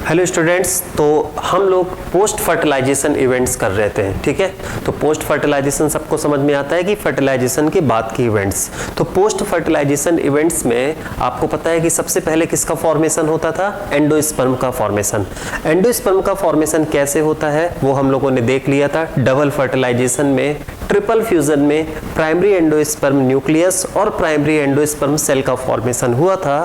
Hello students, तो हम लोग पोस्ट फर्टिलाइजेशन इवेंट्स कर रहे थे। ठीक है, तो पोस्ट फर्टिलाइजेशन सबको समझ में आता है कि फर्टिलाइजेशन के बाद की इवेंट्स। तो पोस्ट फर्टिलाइजेशन इवेंट्स में आपको पता है कि सबसे पहले किसका फॉर्मेशन होता था? एंडोस्पर्म का फॉर्मेशन। एंडोस्पर्म का फॉर्मेशन कैसे होता है वो हम लोगों ने देख लिया था। डबल फर्टिलाइजेशन में, ट्रिपल फ्यूजन में प्राइमरी एंडोस्पर्म न्यूक्लियस और प्राइमरी एंडोस्पर्म सेल का फॉर्मेशन हुआ था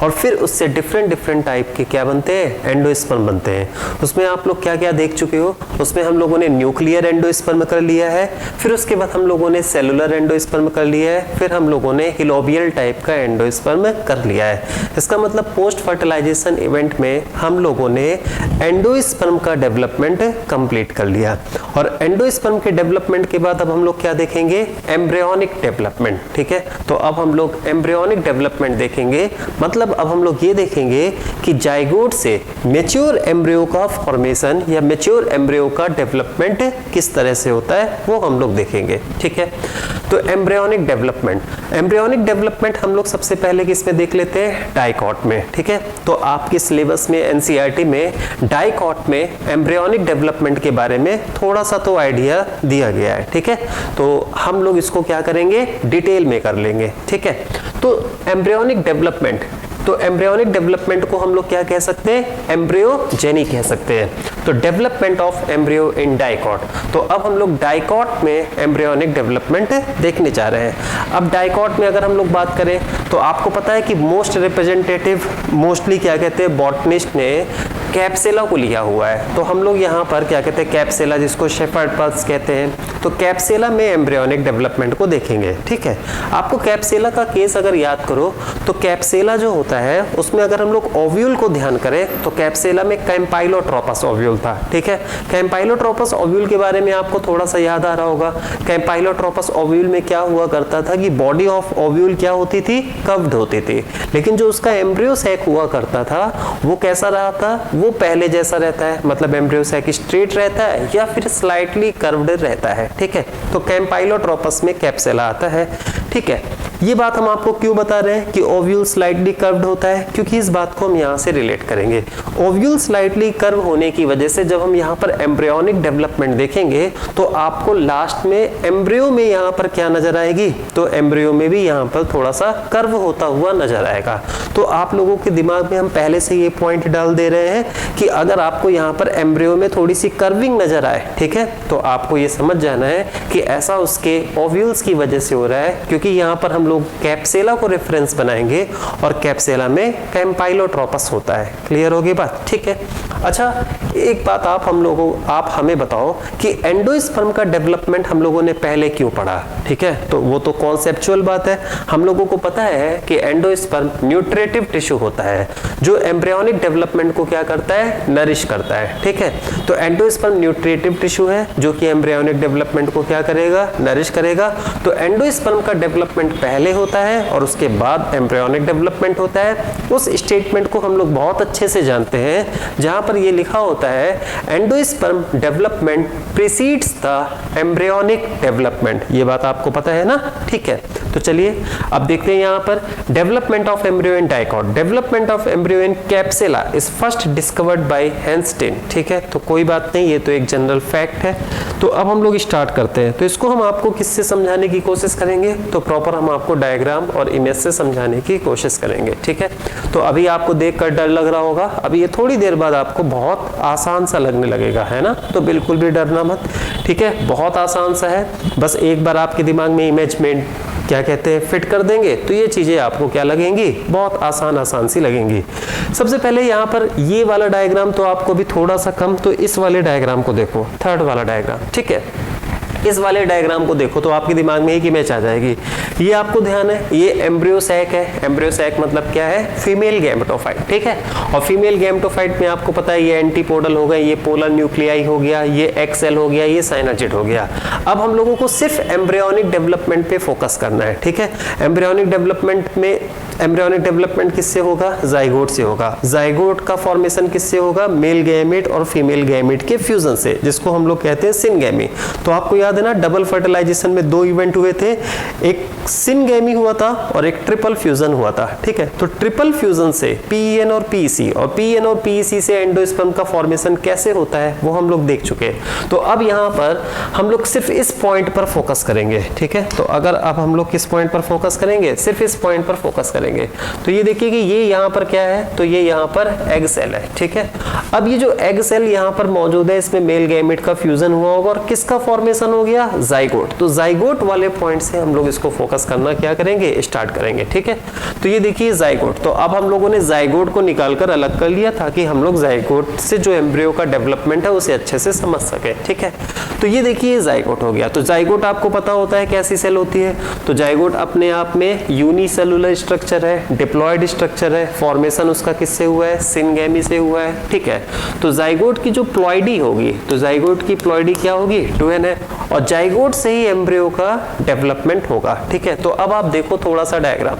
और फिर उससे डिफरेंट टाइप के क्या बनते हैं? एंडोस्पर्म बनते हैं। उसमें आप लोग क्या क्या देख चुके हो? उसमें हम लोगों ने न्यूक्लियर एंडोस्पर्म कर लिया है, फिर उसके बाद हम लोगों ने सेलुलर एंडोस्पर्म कर लिया है, फिर हम लोगों ने हिलोबियल टाइप का एंडोस्पर्म कर लिया है। इसका मतलब पोस्ट फर्टिलाइजेशन इवेंट में हम लोगों ने एंडोस्पर्म का डेवलपमेंट कंप्लीट कर लिया। और एंडोस्पर्म के डेवलपमेंट के बाद अब हम लोग क्या देखेंगे? Embryonic development. ठीक है, तो अब हम लोग एम्ब्रियोनिक डेवलपमेंट देखेंगे। मतलब अब हम लोग ये देखेंगे कि जाइगोट से मैच्योर एम्ब्रियो का फॉर्मेशन या मैच्योर एम्ब्रियो का डेवलपमेंट किस तरह से होता है वो हम लोग देखेंगे। ठीक है, तो एम्ब्रियोनिक डेवलपमेंट हम लोग सबसे पहले किसमें देख लेते हैं? डाइकॉट में। ठीक है, तो आपके सिलेबस में एनसीईआरटी में डाइकॉट में एम्ब्रियोनिक डेवलपमेंट के बारे में थोड़ा सा तो आइडिया दिया गया है। ठीक है, तो हम लोग इसको क्या करेंगे? डिटेल में कर लेंगे। ठीक है, तो एम्ब्रियोनिक डेवलपमेंट को हम लोग क्या कह सकते हैं? एम्ब्रियोजेनी कह सकते हैं। तो development of embryo in dicot. तो अब हम लोग डाइकॉट में एम्ब्रियोनिक डेवलपमेंट देखने जा रहे हैं। अब डाइकॉट में अगर हम लोग बात करें तो आपको पता है कि मोस्ट रिप्रेजेंटेटिव मोस्टली क्या कहते हैं? बॉटनिस्ट ने कैप्सेला को लिया हुआ है। तो हम लोग यहाँ पर क्या कहते हैं? कैप्सेला, जिसको शेफर्ड पल्स कहते हैं। तो कैप्सेला में एम्ब्रियोनिक डेवलपमेंट को देखेंगे। ठीक है, आपको कैप्सेला का केस अगर याद करो तो कैप्सेला जो होता है उसमें अगर हम लोग ओव्यूल को ध्यान करें तो कैप्सेला में कैम्पाइलोट्रोपस ओव्यूल था। ठीक है, कैम्पाइलोट्रोपस ओव्यूल के बारे में आपको थोड़ा सा याद आ रहा होगा। कैम्पाइलोट्रोपस ओव्यूल में क्या हुआ करता था कि बॉडी ऑफ ओव्यूल क्या होती थी? कर्व्ड होती थी, लेकिन जो उसका एम्ब्रियो सैक हुआ करता था वो कैसा रहा था? वो पहले जैसा रहता है, मतलब एम्ब्रियो सैक स्ट्रेट रहता है या फिर स्लाइटली कर्व्ड रहता है। ठीक है, तो कैम्पाइलोट्रोपस में कैप्सेला आता है। ठीक है, ये बात हम आपको क्यों बता रहे हैं कि ओव्यूल स्लाइटली कर्व्ड होता है? क्योंकि इस बात को हम यहाँ से रिलेट करेंगे। ओव्यूल स्लाइटली कर्व होने की वजह से जब हम यहाँ पर एम्ब्रियोनिक डेवलपमेंट देखेंगे तो आपको लास्ट में एम्ब्रियो में यहाँ पर क्या नजर आएगी? तो एम्ब्रियो में भी यहाँ पर थोड़ा सा कर्व होता हुआ नजर आएगा। तो आप लोगों के दिमाग में हम पहले से ये पॉइंट डाल दे रहे हैं कि अगर आपको यहाँ पर एम्ब्रियो में थोड़ी सी कर्विंग नजर आए, ठीक है, तो आपको ये समझ जाना है कि ऐसा उसके ओव्यूल्स की वजह से हो रहा है, क्योंकि यहाँ पर हम लोग कैप्सेला को रेफरेंस बनाएंगे और कैप्सेला में कैम्पाइलोट्रोपस होता है। क्लियर होगी बात? ठीक है, अच्छा एक बात आप हमें बताओ कि एंडोस्पर्म का डेवलपमेंट हम लोगों ने पहले क्यों पढ़ा? ठीक है, तो वो तो कॉन्सेप्चुअल बात है। हम लोगों को पता है कि एंडोस्पर्म न्यूट्रिटिव टिश्यू होता है जो एम्ब्रियोनिक डेवलपमेंट को क्या करता है? नरिश करता है। ठीक है, तो एंडोस्पर्म न्यूट्रिटिव टिश्यू है जो कि एम्ब्रियोनिक डेवलपमेंट को क्या करेगा? नरिश करेगा। तो एंडोस्पर्म का डेवलपमेंट पहले होता है और उसके बाद एम्ब्रियोनिक डेवलपमेंट होता है। उस स्टेटमेंट को हम लोग बहुत अच्छे से जानते हैं जहां पर ये लिखा होता है endosperm development precedes the embryonic development. ये बात आपको पता है ना? ठीक है, तो चलिए अब देखते हैं यहाँ पर development of embryo in dicot. Development of embryo in Capsella is first discovered by Hanstein. ठीक है, तो कोई बात नहीं, ये तो एक जनरल फैक्ट है। तो अब हम लोग स्टार्ट करते हैं। तो इसको हम आपको किससे समझाने की कोशिश करेंगे? तो प्रॉपर हम आपको डायग्राम और इमेज से समझाने की कोशिश करेंगे। ठीक है, तो अभी आपको देखकर डर लग रहा होगा, अभी ये थोड़ी देर बाद आपको बहुत आसान सा लगने लगेगा, है ना? तो बिल्कुल भी डरना मत। ठीक है, बहुत आसान सा है, बस एक बार आपके दिमाग में इमेज में क्या कहते हैं फिट कर देंगे तो ये चीजें आपको क्या लगेंगी? बहुत आसान सी लगेंगी। सबसे पहले यहाँ पर ये वाला डायग्राम तो आपको भी थोड़ा सा कम, तो इस वाले डायग्राम को देखो, थर्ड वाला डायग्राम। ठीक है, इस वाले डायग्राम को देखो तो आपके दिमाग में एक इमेज आ जाएगी। ये आपको ध्यान है, ये एम्ब्रियो सैक है। एम्ब्रियो सैक मतलब क्या है? Female gametophyte. ठीक है, और फीमेल गैमेटोफाइट में आपको पता है ये एंटीपोडल हो गए, ये पोलर न्यूक्लियाई हो गया, ये एक्सेल हो गया, ये साइनोजिड हो गया। अब हम लोगों को सिर्फ एम्ब्रियोनिक डेवलपमेंट पे फोकस करना है। ठीक है, एम्ब्रियोनिक डेवलपमेंट किससे होगा? जाइगोट से होगा। जाइगोट का फॉर्मेशन किससे होगा? मेल गैमेट और फीमेल गैमेट के फ्यूजन से, जिसको हम लोग कहते हैं सिनगैमी। तो आपको याद याद है ना, डबल फर्टिलाइजेशन में 2 इवेंट हुए थे, एक सिनगेमी हुआ था और एक ट्रिपल फ्यूजन हुआ था, ठीक है। तो ट्रिपल फ्यूजन से PEN और PEC और PEN और PEC से एंडोस्पर्म का फॉर्मेशन कैसे होता है वो हम लोग देख चुके हैं। तो अब यहाँ पर हम लोग सिर्फ इस पॉइंट पर फोकस करेंगे, ठीक है। तो अगर अब हम लोग किस पॉइंट पर फोकस करेंगे, सिर्फ इस पॉइंट पर फोकस करेंगे। तो ये देखिए कि ये यहाँ पर क्या है, तो ये यहाँ पर एग सेल है, ठीक है। अब ये जो एग सेल यहाँ पर मौजूद है, इसमें मेल गैमेट का फ्यूजन हुआ होगा और किसका फॉर्मेशन हो गया, जाइगोट। तो जाइगोट वाले पॉइंट से हम लोग इसको फोकस करना क्या करेंगे, स्टार्ट करेंगे, ठीक है। तो ये देखिए जाइगोट। तो अब हम लोगों ने जाइगोट को निकालकर अलग कर लिया ताकि हम लोग जाइगोट से जो एम्ब्रियो का डेवलपमेंट है उसे अच्छे से समझ सके, ठीक है। तो ये देखिए जाइगोट हो गया। तो जाइगोट आपको पता होता है कैसी सेल होती है। तो जाइगोट अपने आप में यूनिसेलुलर स्ट्रक्चर है, डिप्लॉयड स्ट्रक्चर है, फॉर्मेशन उसका किससे हुआ है, सिनगेमी से हुआ है, ठीक है। तो जाइगोट की जो प्लॉइडी होगी, तो जाइगोट की प्लॉइडी क्या होगी, 2n है, और जाइगोट से ही एम्ब्रियो का डेवलपमेंट होगा, ठीक है। तो अब आप देखो थोड़ा सा डायग्राम,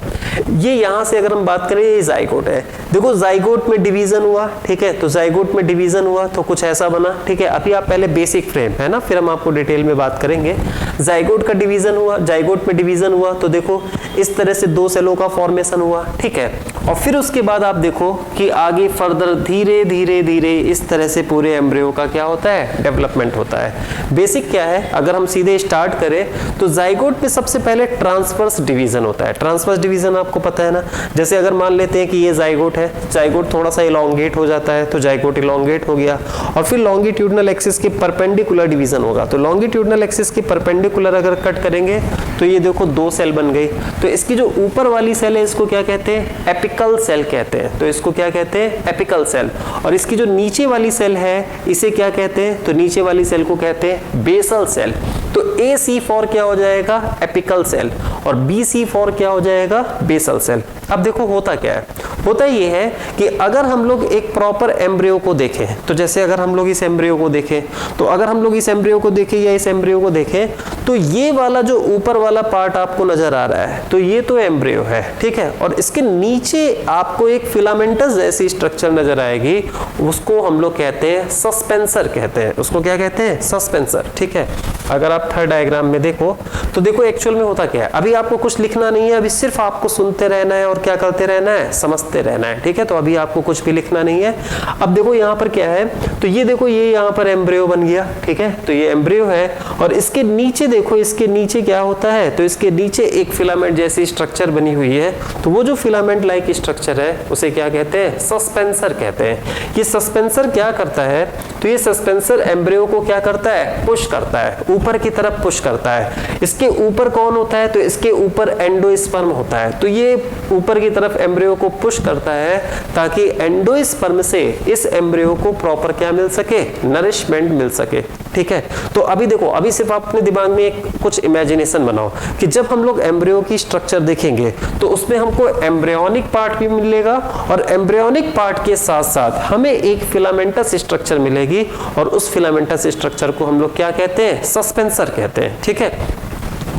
ये यहां से अगर हम बात करें, ये जाइगोट है, देखो जाइगोट में डिवीजन हुआ, ठीक है। तो जाइगोट में डिवीजन हुआ तो कुछ ऐसा बना, ठीक है। अभी आप पहले बेसिक फ्रेम है ना, फिर हम आपको डिटेल में बात करेंगे। जाइगोट का डिवीजन हुआ, जाइगोट में डिवीजन हुआ तो देखो इस तरह से 2 सेलों का फॉर्मेशन हुआ, ठीक है। और फिर उसके बाद आप देखो कि आगे फर्दर धीरे धीरे धीरे इस तरह से पूरे एम्ब्रियो का क्या होता है, डेवलपमेंट होता है। बेसिक क्या है, अगर हम सीधे स्टार्ट करें तो जाइगोट में सबसे पहले ट्रांसवर्स डिवीजन होता है। ट्रांसवर्स डिवीजन आपको पता है ना, जैसे अगर मान लेते हैं कि ये जाइगोट है, जाइगोट थोड़ा सा इलोंगेट हो जाता है तो जाइगोट इलोंगेट हो गया, और फिर लॉन्गिट्यूडनल एक्सिस के परपेंडिकुलर डिवीजन होगा। तो लॉन्गिट्यूडनल एक्सिस के परपेंडिकुलर अगर कट करेंगे तो ये देखो 2 सेल बन गई। तो इसकी जो ऊपर वाली सेल है इसको क्या कहते हैं, एपिकल सेल कहते हैं। तो इसको क्या कहते हैं, एपिकल सेल। और इसकी जो नीचे वाली सेल है इसे क्या कहते हैं, तो नीचे वाली सेल को कहते हैं बेसल सेल। तो AC4 क्या हो जाएगा, एपिकल सेल, और BC4 क्या हो जाएगा, बेसल सेल। अब देखो होता क्या है, होता ये है कि अगर हम लोग एक प्रॉपर एम्ब्रियो को देखें, तो जैसे अगर हम लोग इस एम्ब्रियो को देखें, तो अगर हम लोग इस एम्ब्रियो को देखें या इस एम्ब्रियो को देखें, तो ये वाला जो ऊपर वाला पार्ट आपको नजर आ रहा है, तो ये तो एम्ब्रियो है, ठीक है। और इसके नीचे आपको एक फिलामेंटस जैसी स्ट्रक्चर नजर आएगी, उसको हम लोग कहते हैं सस्पेंसर कहते हैं। उसको क्या कहते हैं, सस्पेंसर, ठीक है। अगर आप थर्ड डायग्राम में देखो तो देखो एक्चुअल में होता क्या है, अभी आपको कुछ लिखना नहीं है, अभी सिर्फ आपको सुनते रहना है और क्या करते रहना है, समझते रहना है, ठीक है। तो अभी आपको कुछ भी लिखना नहीं है। अब देखो यहाँ पर क्या है, तो ये देखो ये यहाँ पर एम्ब्रियो बन गया, ठीक है। तो ये एम्ब्रियो है और इसके नीचे देखो, इसके नीचे क्या होता है, तो इसके नीचे एक फिलामेंट जैसी स्ट्रक्चर बनी हुई है। तो वो जो फिलामेंट लाइक स्ट्रक्चर है उसे क्या कहते हैं, सस्पेंसर कहते हैं। ये सस्पेंसर क्या करता है, तो ये सस्पेंसर एम्ब्रियो को क्या करता है, पुश करता है, ऊपर की तरफ पुश करता है। इसके ऊपर कौन होता है, तो इसके ऊपर एंडोस्पर्म होता है। तो ये ऊपर की तरफ एम्ब्रियो को पुश करता है ताकि एंडोस्पर्म से इस एम्ब्रियो को प्रॉपर क्या मिल सके, नरिशमेंट मिल सके, ठीक है। तो अभी देखो, अभी सिर्फ अपने दिमाग में एक कुछ इमेजिनेशन बनाओ कि जब हम लोग एम्ब्रियो की स्ट्रक्चर देखेंगे तो उसमें हमको एम्ब्रियोनिक पार्ट भी मिलेगा और एम्ब्रियोनिक पार्ट के साथ साथ हमें एक फिलामेंटस स्ट्रक्चर मिलेगी और उस फिलामेंटस स्ट्रक्चर को हम लोग क्या कहते हैं, सस्पेंसर कहते हैं, ठीक है।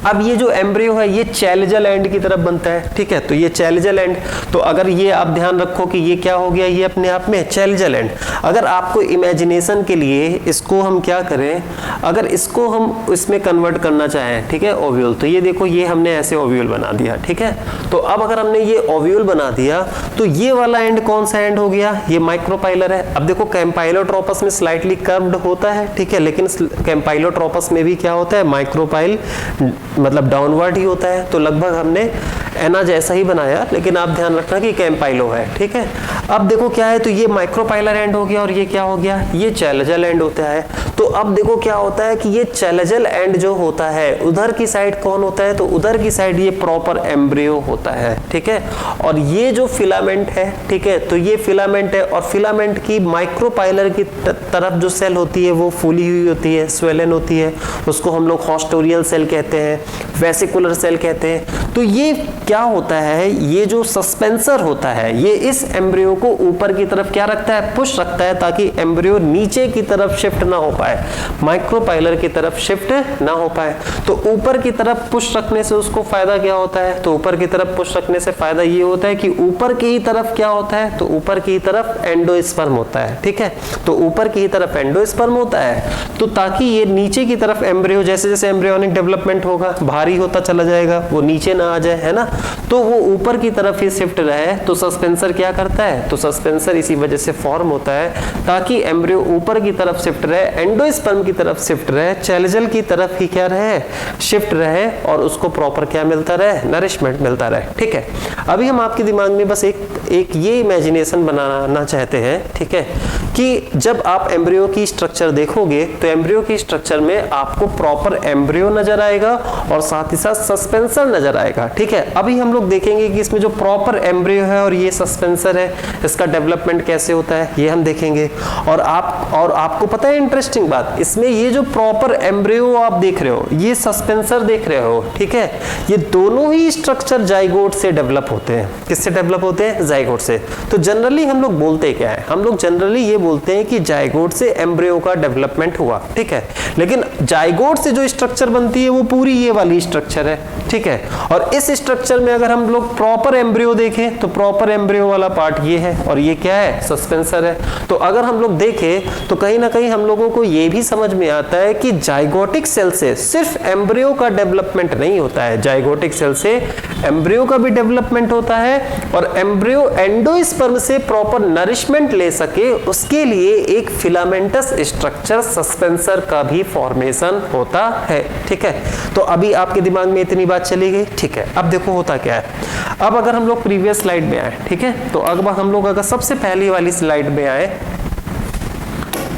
अब ये जो एम्ब्रियो है ये चैलेजल एंड की तरफ बनता है, ठीक है। तो ये चैलेजल एंड, तो अगर ये आप ध्यान रखो कि ये क्या हो गया, ये अपने आप में चैलेजल एंड। अगर आपको इमेजिनेशन के लिए इसको हम क्या करें, अगर इसको हम इसमें कन्वर्ट करना चाहें, ठीक है, ओव्यूल, तो ये देखो ये हमने ऐसे ओव्यूल बना दिया, ठीक है। तो अब अगर हमने ये ओव्यूल बना दिया तो ये वाला एंड कौन सा एंड हो गया, ये माइक्रोपाइलर है। अब देखो कैम्पाइलोट्रोपस में स्लाइटली कर्व्ड होता है, ठीक है, लेकिन कैम्पाइलोट्रोपस में भी क्या होता है, माइक्रोपाइल मतलब डाउनवर्ड ही होता है। तो लगभग हमने एना जैसा ही बनाया, लेकिन आप ध्यान रखना कि कैम्पाइलो है, ठीक है। अब देखो क्या है, तो ये माइक्रोपाइलर एंड हो गया और ये क्या हो गया, ये चैलेजल एंड होता है। तो अब देखो क्या होता है कि ये चैलेजल एंड जो होता है उधर की साइड कौन होता है, तो उधर की साइड ये प्रॉपर एम्ब्रियो होता है, ठीक है। और ये जो फिलामेंट है, ठीक है, तो ये फिलामेंट है और फिलामेंट की माइक्रोपाइलर की तरफ जो सेल होती है वो फूली हुई होती है, स्वेलन होती है, उसको हम लोग हॉस्टोरियल सेल कहते हैं, वेसिकुलर सेल कहते हैं। तो ये क्या होता है, ये जो सस्पेंसर होता है ये इस एम्ब्रियो को ऊपर की तरफ क्या रखता है, पुश रखता है, ताकि एम्ब्रियो नीचे की तरफ शिफ्ट ना हो पाए, माइक्रोपाइलर की तरफ शिफ्ट ना हो पाए। तो ऊपर की तरफ पुश रखने से उसको फायदा क्या होता है, तो ऊपर की तरफ पुश रखने से फायदा ये होता है कि ऊपर की ही तरफ क्या होता है, तो ऊपर की तरफ एंडोस्पर्म होता है। ठीक है, तो ऊपर की तरफ एंडोस्पर्म होता है, तो ताकि ये नीचे की तरफ एम्ब्रियो, जैसे जैसे एम्ब्रियोनिक डेवलपमेंट होगा भारी होता चला जाएगा, वो नीचे ना आ जाए, है ना, तो वो ऊपर की तरफ ही शिफ्ट रहे। तो सस्पेंसर क्या करता है, तो सस्पेंसर इसी वजह से फॉर्म होता है ताकि एम्ब्रियो ऊपर की तरफ शिफ्ट रहे, एंडोस्पर्म की तरफ शिफ्ट रहे, चैलेजल की तरफ ही क्या रहे, शिफ्ट रहे, और उसको प्रॉपर क्या मिलता रहे, नरिशमेंट मिलता रहे। ठीक है, अभी हम आपके दिमाग में बस एक ये इमेजिनेशन बनाना चाहते हैं, ठीक है, कि जब आप एम्ब्रियो की स्ट्रक्चर देखोगे तो एम्ब्रियो की स्ट्रक्चर में आपको प्रॉपर एम्ब्रियो नजर आएगा और साथ ही साथ सस्पेंसर नजर आएगा। ठीक है, अभी हम लोग देखेंगे कि इसमें जो प्रॉपर एम्ब्रियो है और ये सस्पेंसर है, इसका डेवलपमेंट कैसे होता है ये हम देखेंगे। और आपको पता है इंटरेस्टिंग बात, इसमें ये जो प्रॉपर एम्ब्रियो आप देख रहे हो, ये सस्पेंसर देख रहे हो, ठीक है, ये दोनों ही स्ट्रक्चर जाइगोट से डेवलप होते हैं। किससे डेवलप होते हैं, जाइगोट से। तो जनरली हम लोग बोलते क्या है, हम लोग जनरली ये बोलते हैं कि जाइगोट से एम्ब्रियो का डेवलपमेंट हुआ। ठीक है, लेकिन जाइगोट से जो स्ट्रक्चर बनती है वो पूरी ये वाली स्ट्रक्चर है। ठीक है, और इस स्ट्रक्चर में अगर हम लोग प्रॉपर एम्ब्रियो देखें तो प्रॉपर एम्ब्रियो वाला पार्ट ये है और ये क्या है, सस्पेंसर है। तो अगर हम लोग देखें तो कहीं ना कहीं हम लोगों को ये भी समझ में आता है कि जाइगोटिक सेल से सिर्फ एम्ब्रियो का डेवलपमेंट नहीं होता है, जाइगोटिक सेल से एम्ब्रियो का भी डेवलपमेंट होता है, और एम्ब्रियो एंडोस्पर्म से प्रॉपर नरिशमेंट ले सके उसके लिए एक फिलामेंटस स्ट्रक्चर सस्पेंसर का भी फॉर्मेशन होता है। ठीक है, तो अभी आपके दिमाग में इतनी बात चली गई। ठीक है, अब देखो होता क्या है। अब अगर हम लोग प्रीवियस स्लाइड में आए, ठीक है, तो अगर हम लोग अगर सबसे पहली वाली स्लाइड में आए,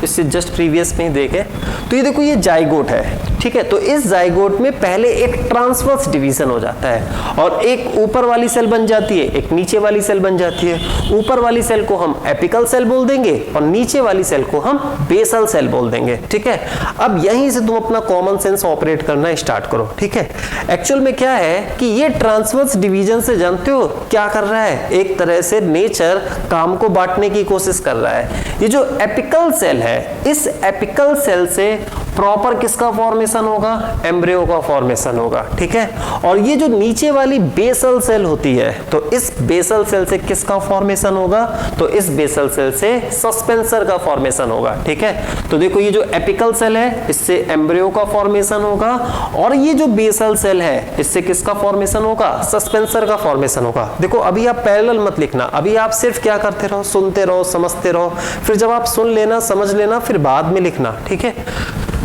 इससे जस्ट प्रीवियस में ही देखें, तो ये देखो ये जाइगोट है। ठीक है, तो इस जाइगोट में पहले एक ट्रांसवर्स डिवीजन हो जाता है और एक ऊपर वाली सेल बन जाती है, एक नीचे वाली सेल बन जाती है। ऊपर वाली सेल को हम एपिकल सेल बोल देंगे और नीचे वाली सेल को हम बेसल सेल बोल देंगे। ठीक है, अब यहीं से तुम अपना कॉमन सेंस ऑपरेट करना स्टार्ट करो। ठीक है, एक्चुअल में क्या है कि ये ट्रांसवर्स डिवीजन से जानते हो क्या कर रहा है, एक तरह से नेचर काम को बांटने की कोशिश कर रहा है। ये जो एपिकल सेल है, इस एपिकल सेल से प्रॉपर किसका फॉर्मेशन होगा, एम्ब्रियो का फॉर्मेशन होगा। ठीक है, और ये जो नीचे वाली बेसल सेल होती है, तो इस बेसल सेल से किसका फॉर्मेशन होगा, तो इस बेसल सेल से सस्पेंसर का फॉर्मेशन होगा। ठीक है, तो देखो ये जो एपिकल सेल है इससे एम्ब्रियो का फॉर्मेशन होगा, और ये जो बेसल सेल है इससे किसका फॉर्मेशन होगा, सस्पेंसर का फॉर्मेशन होगा। देखो अभी आप पैरेलल मत लिखना, अभी आप सिर्फ क्या करते रहो, सुनते रहो, समझते रहो, फिर जब आप सुन लेना, समझ लेना, फिर बाद में लिखना। ठीक है,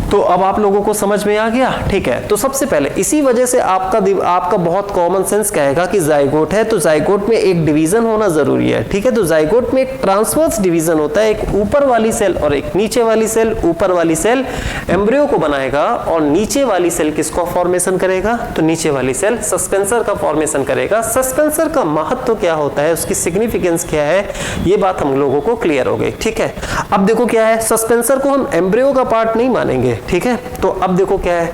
तो अब आप लोगों को समझ में आ गया। ठीक है, तो सबसे पहले इसी वजह से आपका बहुत कॉमन सेंस कहेगा कि जाइगोट है तो जाइगोट में एक डिवीजन होना जरूरी है। ठीक है, तो जाइगोट में एक ट्रांसवर्स डिवीजन होता है, एक ऊपर वाली सेल और एक नीचे वाली सेल। ऊपर वाली सेल एम्ब्रियो को बनाएगा और नीचे वाली सेल किसको फॉर्मेशन करेगा, तो नीचे वाली सेल सस्पेंसर का फॉर्मेशन करेगा। सस्पेंसर का महत्व क्या होता है, उसकी सिग्निफिकेंस क्या है, ये बात हम लोगों को क्लियर हो गई। ठीक है, अब देखो क्या है, सस्पेंसर को हम एम्ब्रियो का पार्ट नहीं मानेंगे। ठीक है, तो अब देखो क्या है,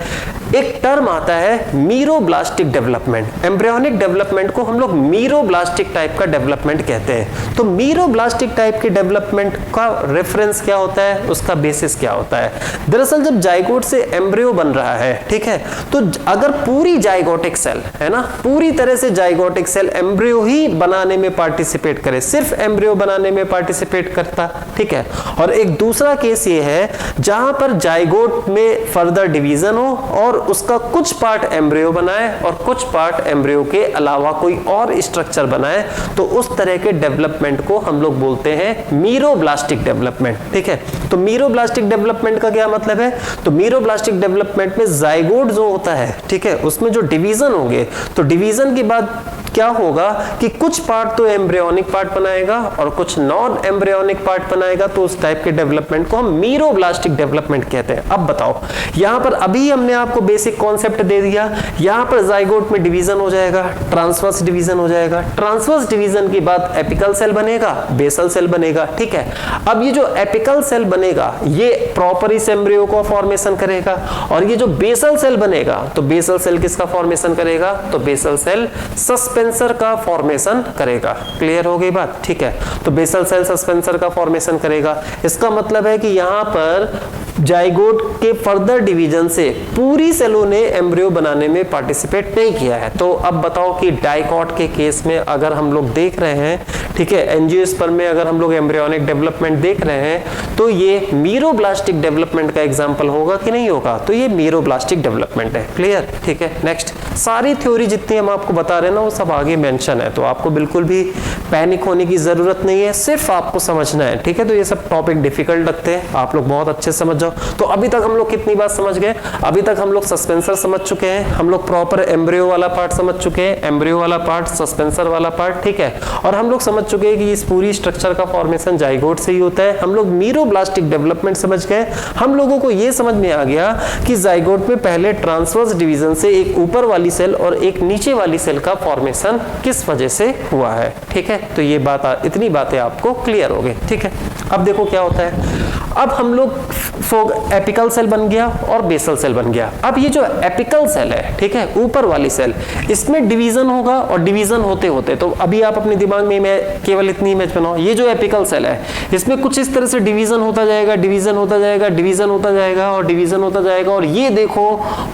एक टर्म आता है मीरोब्लास्टिक डेवलपमेंट। एम्ब्रियोनिक डेवलपमेंट को हम लोग मीरोब्लास्टिक टाइप का डेवलपमेंट कहते हैं। तो मीरोब्लास्टिक टाइप के डेवलपमेंट का रेफरेंस क्या होता है, उसका बेसिस क्या होता है। दरअसल जब जाइगोट से एम्ब्रियो बन रहा है, ठीक है, तो अगर पूरी जाइगोटिक सेल है ना, पूरी तरह से जाइगोटिक सेल एम्ब्रियो ही बनाने में पार्टिसिपेट करे, सिर्फ एम्ब्रियो बनाने में पार्टिसिपेट करता। ठीक है, और एक दूसरा केस ये है जहां पर जाइगोट में फर्दर डिवीजन हो और उसका कुछ पार्ट एम्ब्रियो बनाए और कुछ पार्ट एम्ब्रियो के अलावा कोई और स्ट्रक्चर बनाए, तो उस तरह के डेवलपमेंट को हम लोग बोलते हैं मीरोब्लास्टिक डेवलपमेंट। ठीक है, तो मीरोब्लास्टिक डेवलपमेंट का क्या मतलब है, तो मीरोब्लास्टिक डेवलपमेंट में जाइगोट जो होता है, ठीक है, उसमें जो डिवीजन होंगे, तो डिवीजन के बाद क्या होगा कि कुछ पार्ट तो एम्ब्रियोनिक पार्ट बनाएगा और कुछ नॉन एम्ब्रियोनिक पार्ट बनाएगा, तो उस टाइप के डेवलपमेंट को हम मीरोब्लास्टिक डेवलपमेंट कहते हैं। अब बताओ, यहां पर अभी हमने आपको बेसिक कॉन्सेप्ट दे दिया। यहां पर जाइगोट में डिवीजन हो जाएगा, ट्रांसवर्स डिवीजन हो जाएगा, ट्रांसवर्स डिवीजन के बाद एपिकल सेल बनेगा, बेसल सेल बनेगा, ठीक है। अब ये जो एपिकल सेल बनेगा ये प्रॉपर इस एम्ब्रियो का फॉर्मेशन करेगा, और ये जो बेसल सेल बनेगा तो बेसल सेल किसका फॉर्मेशन करेगा, तो बेसल सेल सस्पेंसर का फॉर्मेशन करेगा। क्लियर हो गई बात, ठीक है। तो बेसल सेल सस्पेंसर का फॉर्मेशन करेगा, इसका मतलब है कि यहां पर जाइगोट के फर्दर डिवीजन से पूरी सेलों ने एम्ब्रियो बनाने में पार्टिसिपेट नहीं किया है। तो अब बताओ कि डाइकॉट के केस में अगर हम लोग देख रहे हैं, ठीक है, एंजियोस्पर्म में अगर हम लोग एम्ब्रियोनिक डेवलपमेंट देख रहे हैं तो ये मीरोब्लास्टिक डेवलपमेंट का एग्जांपल होगा कि नहीं होगा, तो ये मीरोब्लास्टिक डेवलपमेंट है। क्लियर, ठीक है। नेक्स्ट, सारी थ्योरी जितनी हम आपको बता रहे हैं ना वो सब आगे मेंशन है, तो आपको बिल्कुल भी पैनिक होने की जरूरत नहीं है, सिर्फ आपको समझना है, ठीक है। तो ये सब टॉपिक डिफिकल्ट लगते हैं, आप लोग बहुत अच्छे समझ जाओ। तो अभी तक हम लोग कितनी बात समझ गए, अभी तक हम लोग सस्पेंसर समझ चुके हैं, हम लोग प्रॉपर एम्ब्रियो वाला पार्ट समझ चुके हैं, एम्ब्रियो वाला पार्ट, सस्पेंसर वाला पार्ट, ठीक है। और हम लोग समझ चुके हैं कि इस पूरी स्ट्रक्चर का फॉर्मेशन जाइगोट से ही होता है। हम लोग मीरोब्लास्टिक डेवलपमेंट समझ गए। हम लोगों को यह समझ में आ गया कि जाइगोट में पहले ट्रांसवर्स डिवीजन से एक ऊपर वाली सेल और एक नीचे वाली सेल का फॉर्मेशन किस वजह से हुआ है, ठीक है। तो ये बात, इतनी बातें आपको क्लियर हो गई, ठीक है। अब देखो क्या होता है, अब हम लोग एपिकल सेल बन गया और बेसल सेल बन गया। अब ये जो एपिकल सेल है, ठीक है, ऊपर वाली सेल, इसमें डिवीजन होगा, और डिवीजन होते होते, तो अभी आप अपने दिमाग में केवल इतनी इमेज बनाओ, ये जो एपिकल सेल है इसमें कुछ इस तरह से डिवीजन होता जाएगा, डिवीजन होता जाएगा, डिवीजन होता जाएगा और डिवीजन होता जाएगा, और ये देखो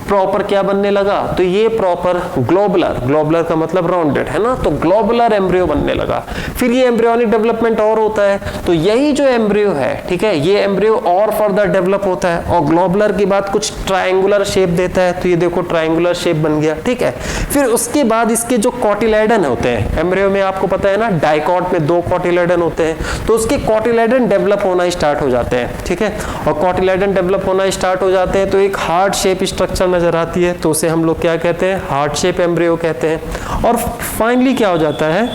प्रॉपर क्या बनने लगा, तो ये प्रॉपर ग्लोबुलर, ग्लोबुलर का मतलब राउंडेड है ना, तो ग्लोबुलर एम्ब्रियो बनने लगा। फिर ये एम्ब्रियोनिक डेवलपमेंट और होता है, तो यही जो एम्ब्रियो है, ठीक है, ये एम्ब्रियो और फर्दर डेवलप होता है, और ग्लोबुलर के बाद कुछ ट्रायंगुलर शेप देता है, तो ये देखो ट्रायंगुलर शेप बन गया, ठीक है। फिर उसके बाद इसके जो कॉटिलेडन होते हैं एम्ब्रियो में, आपको पता है ना डाइकॉट में 2 कॉटिलेडन होते हैं, तो उसके कॉटिलेडन डेवलप होना स्टार्ट हो जाते हैं, ठीक है। और कॉटिलेडन डेवलप होना स्टार्ट हो जाते हैं तो एक हार्ट शेप स्ट्रक्चर नजर आती है, तो उसे हम लोग क्या कहते हैं, हार्ट शेप एम्ब्रियो कहते हैं। और फाइनली क्या हो जाता है,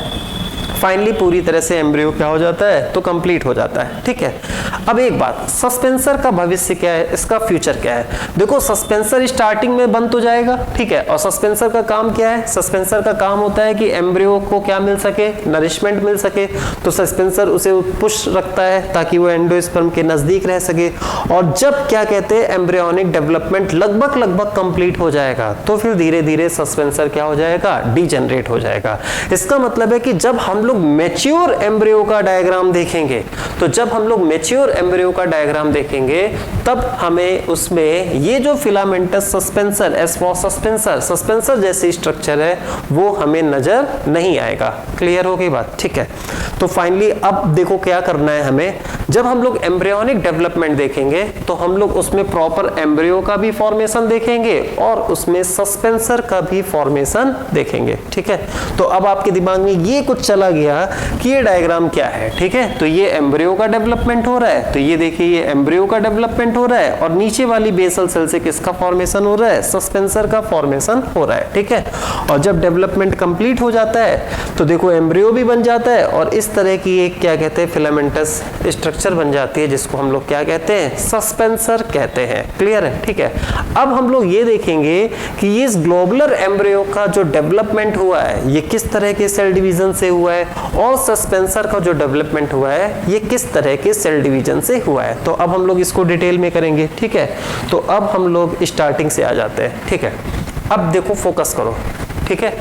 फाइनली पूरी तरह से एम्ब्रियो क्या हो जाता है, तो कंप्लीट हो जाता है, ठीक है। अब एक बात, सस्पेंसर का भविष्य क्या है, इसका फ्यूचर क्या है। देखो सस्पेंसर स्टार्टिंग में बन तो जाएगा, ठीक है, और सस्पेंसर का काम क्या है, सस्पेंसर का काम होता है कि एम्ब्रियो को क्या मिल सके, नरिशमेंट मिल सके, तो सस्पेंसर उसे पुश रखता है ताकि वो एंडोस्पर्म के नजदीक रह सके। और जब क्या कहते हैं एम्ब्रियोनिक डेवलपमेंट लगभग कंप्लीट हो जाएगा, तो फिर धीरे धीरे सस्पेंसर क्या हो जाएगा, डीजेनरेट हो जाएगा। इसका मतलब है कि जब हम लोग मैच्योर एम्ब्रियो का डायग्राम देखेंगे, तो जब हम लोग मैच्योर एम्ब्रियो का डायग्राम देखेंगे तब हमें उसमें ये जो filamentous suspensor, S for suspensor, suspensor जैसी स्ट्रक्चर है वो हमें नजर नहीं आएगा। क्लियर हो गई बात, ठीक है। तो फाइनली अब देखो क्या करना है हमें, जब हम लोग एम्ब्रियोनिक डेवलपमेंट देखेंगे तो हम लोग उसमें प्रॉपर एम्ब्रियो का भी फॉर्मेशन देखेंगे और उसमें सस्पेंसर का भी फॉर्मेशन देखेंगे, ठीक है। तो अब आपके दिमाग में ये कुछ चला गया कि ये डायग्राम क्या है, ठीक है। तो ये एम्ब्रियो का डेवलपमेंट हो रहा है, तो ये देखिए ये एम्ब्रियो का डेवलपमेंट हो रहा है, और नीचे वाली बेसल सेल से किसका फॉर्मेशन हो रहा है, सस्पेंसर का फॉर्मेशन हो रहा है, ठीक है। और जब डेवलपमेंट कंप्लीट हो जाता है तो देखो एम्ब्रियो भी बन जाता है, और इस तरह की एक क्या कहते हैं फिलामेंटस स्ट्रक्चर बन जाती है, जिसको हम लोग क्या कहते हैं, सस्पेंसर कहते हैं। क्लियर है, ठीक है। अब हम लोग ये देखेंगे कि इस ग्लोबुलर एम्ब्रियो का जो डेवलपमेंट हुआ है ये किस तरह के सेल डिवीजन से हुआ है, और सस्पेंसर का जो डेवलपमेंट हुआ है ये किस तरह के सेल डिवीजन से हुआ है। तो अब हम लोग इसको डिटेल में करेंगे, ठीक है। तो अब हम लोग स्टार्टिंग से आ जाते हैं, ठीक है। अब देखो फोकस करो, ठीक है।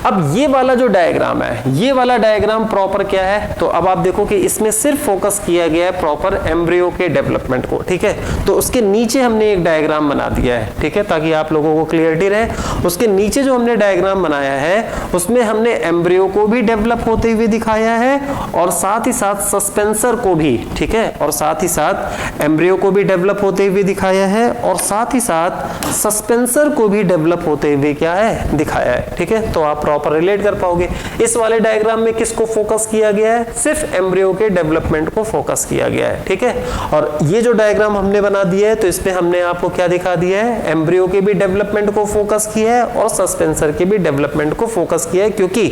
अब ये वाला जो डायग्राम है, ये वाला डायग्राम प्रॉपर क्या है, तो अब आप देखो कि इसमें सिर्फ फोकस किया गया है प्रॉपर एम्ब्रियो के डेवलपमेंट को, ठीक है। तो उसके नीचे हमने एक डायग्राम बना दिया है, ठीक है, ताकि आप लोगों को क्लियरिटी रहे। उसके नीचे जो हमने डायग्राम बनाया है उसमें हमने एम्ब्रियो को भी डेवलप होते हुए दिखाया है, और साथ ही साथ सस्पेंसर को भी, ठीक है, और साथ ही साथ एम्ब्रियो को भी डेवलप होते हुए दिखाया है, और साथ ही साथ सस्पेंसर को भी डेवलप होते हुए क्या है, दिखाया है, ठीक है। तो आप प्रॉपर रिलेट कर पाओगे। इस वाले डायग्राम में किसको फोकस किया गया है, सिर्फ एम्ब्रियो के डेवलपमेंट को फोकस किया गया है, ठीक है। और ये जो डायग्राम हमने बना दिया है तो इसमें हमने आपको क्या दिखा दिया है, एम्ब्रियो के भी डेवलपमेंट को फोकस किया है और सस्पेंसर के भी डेवलपमेंट को फोकस किया है, क्योंकि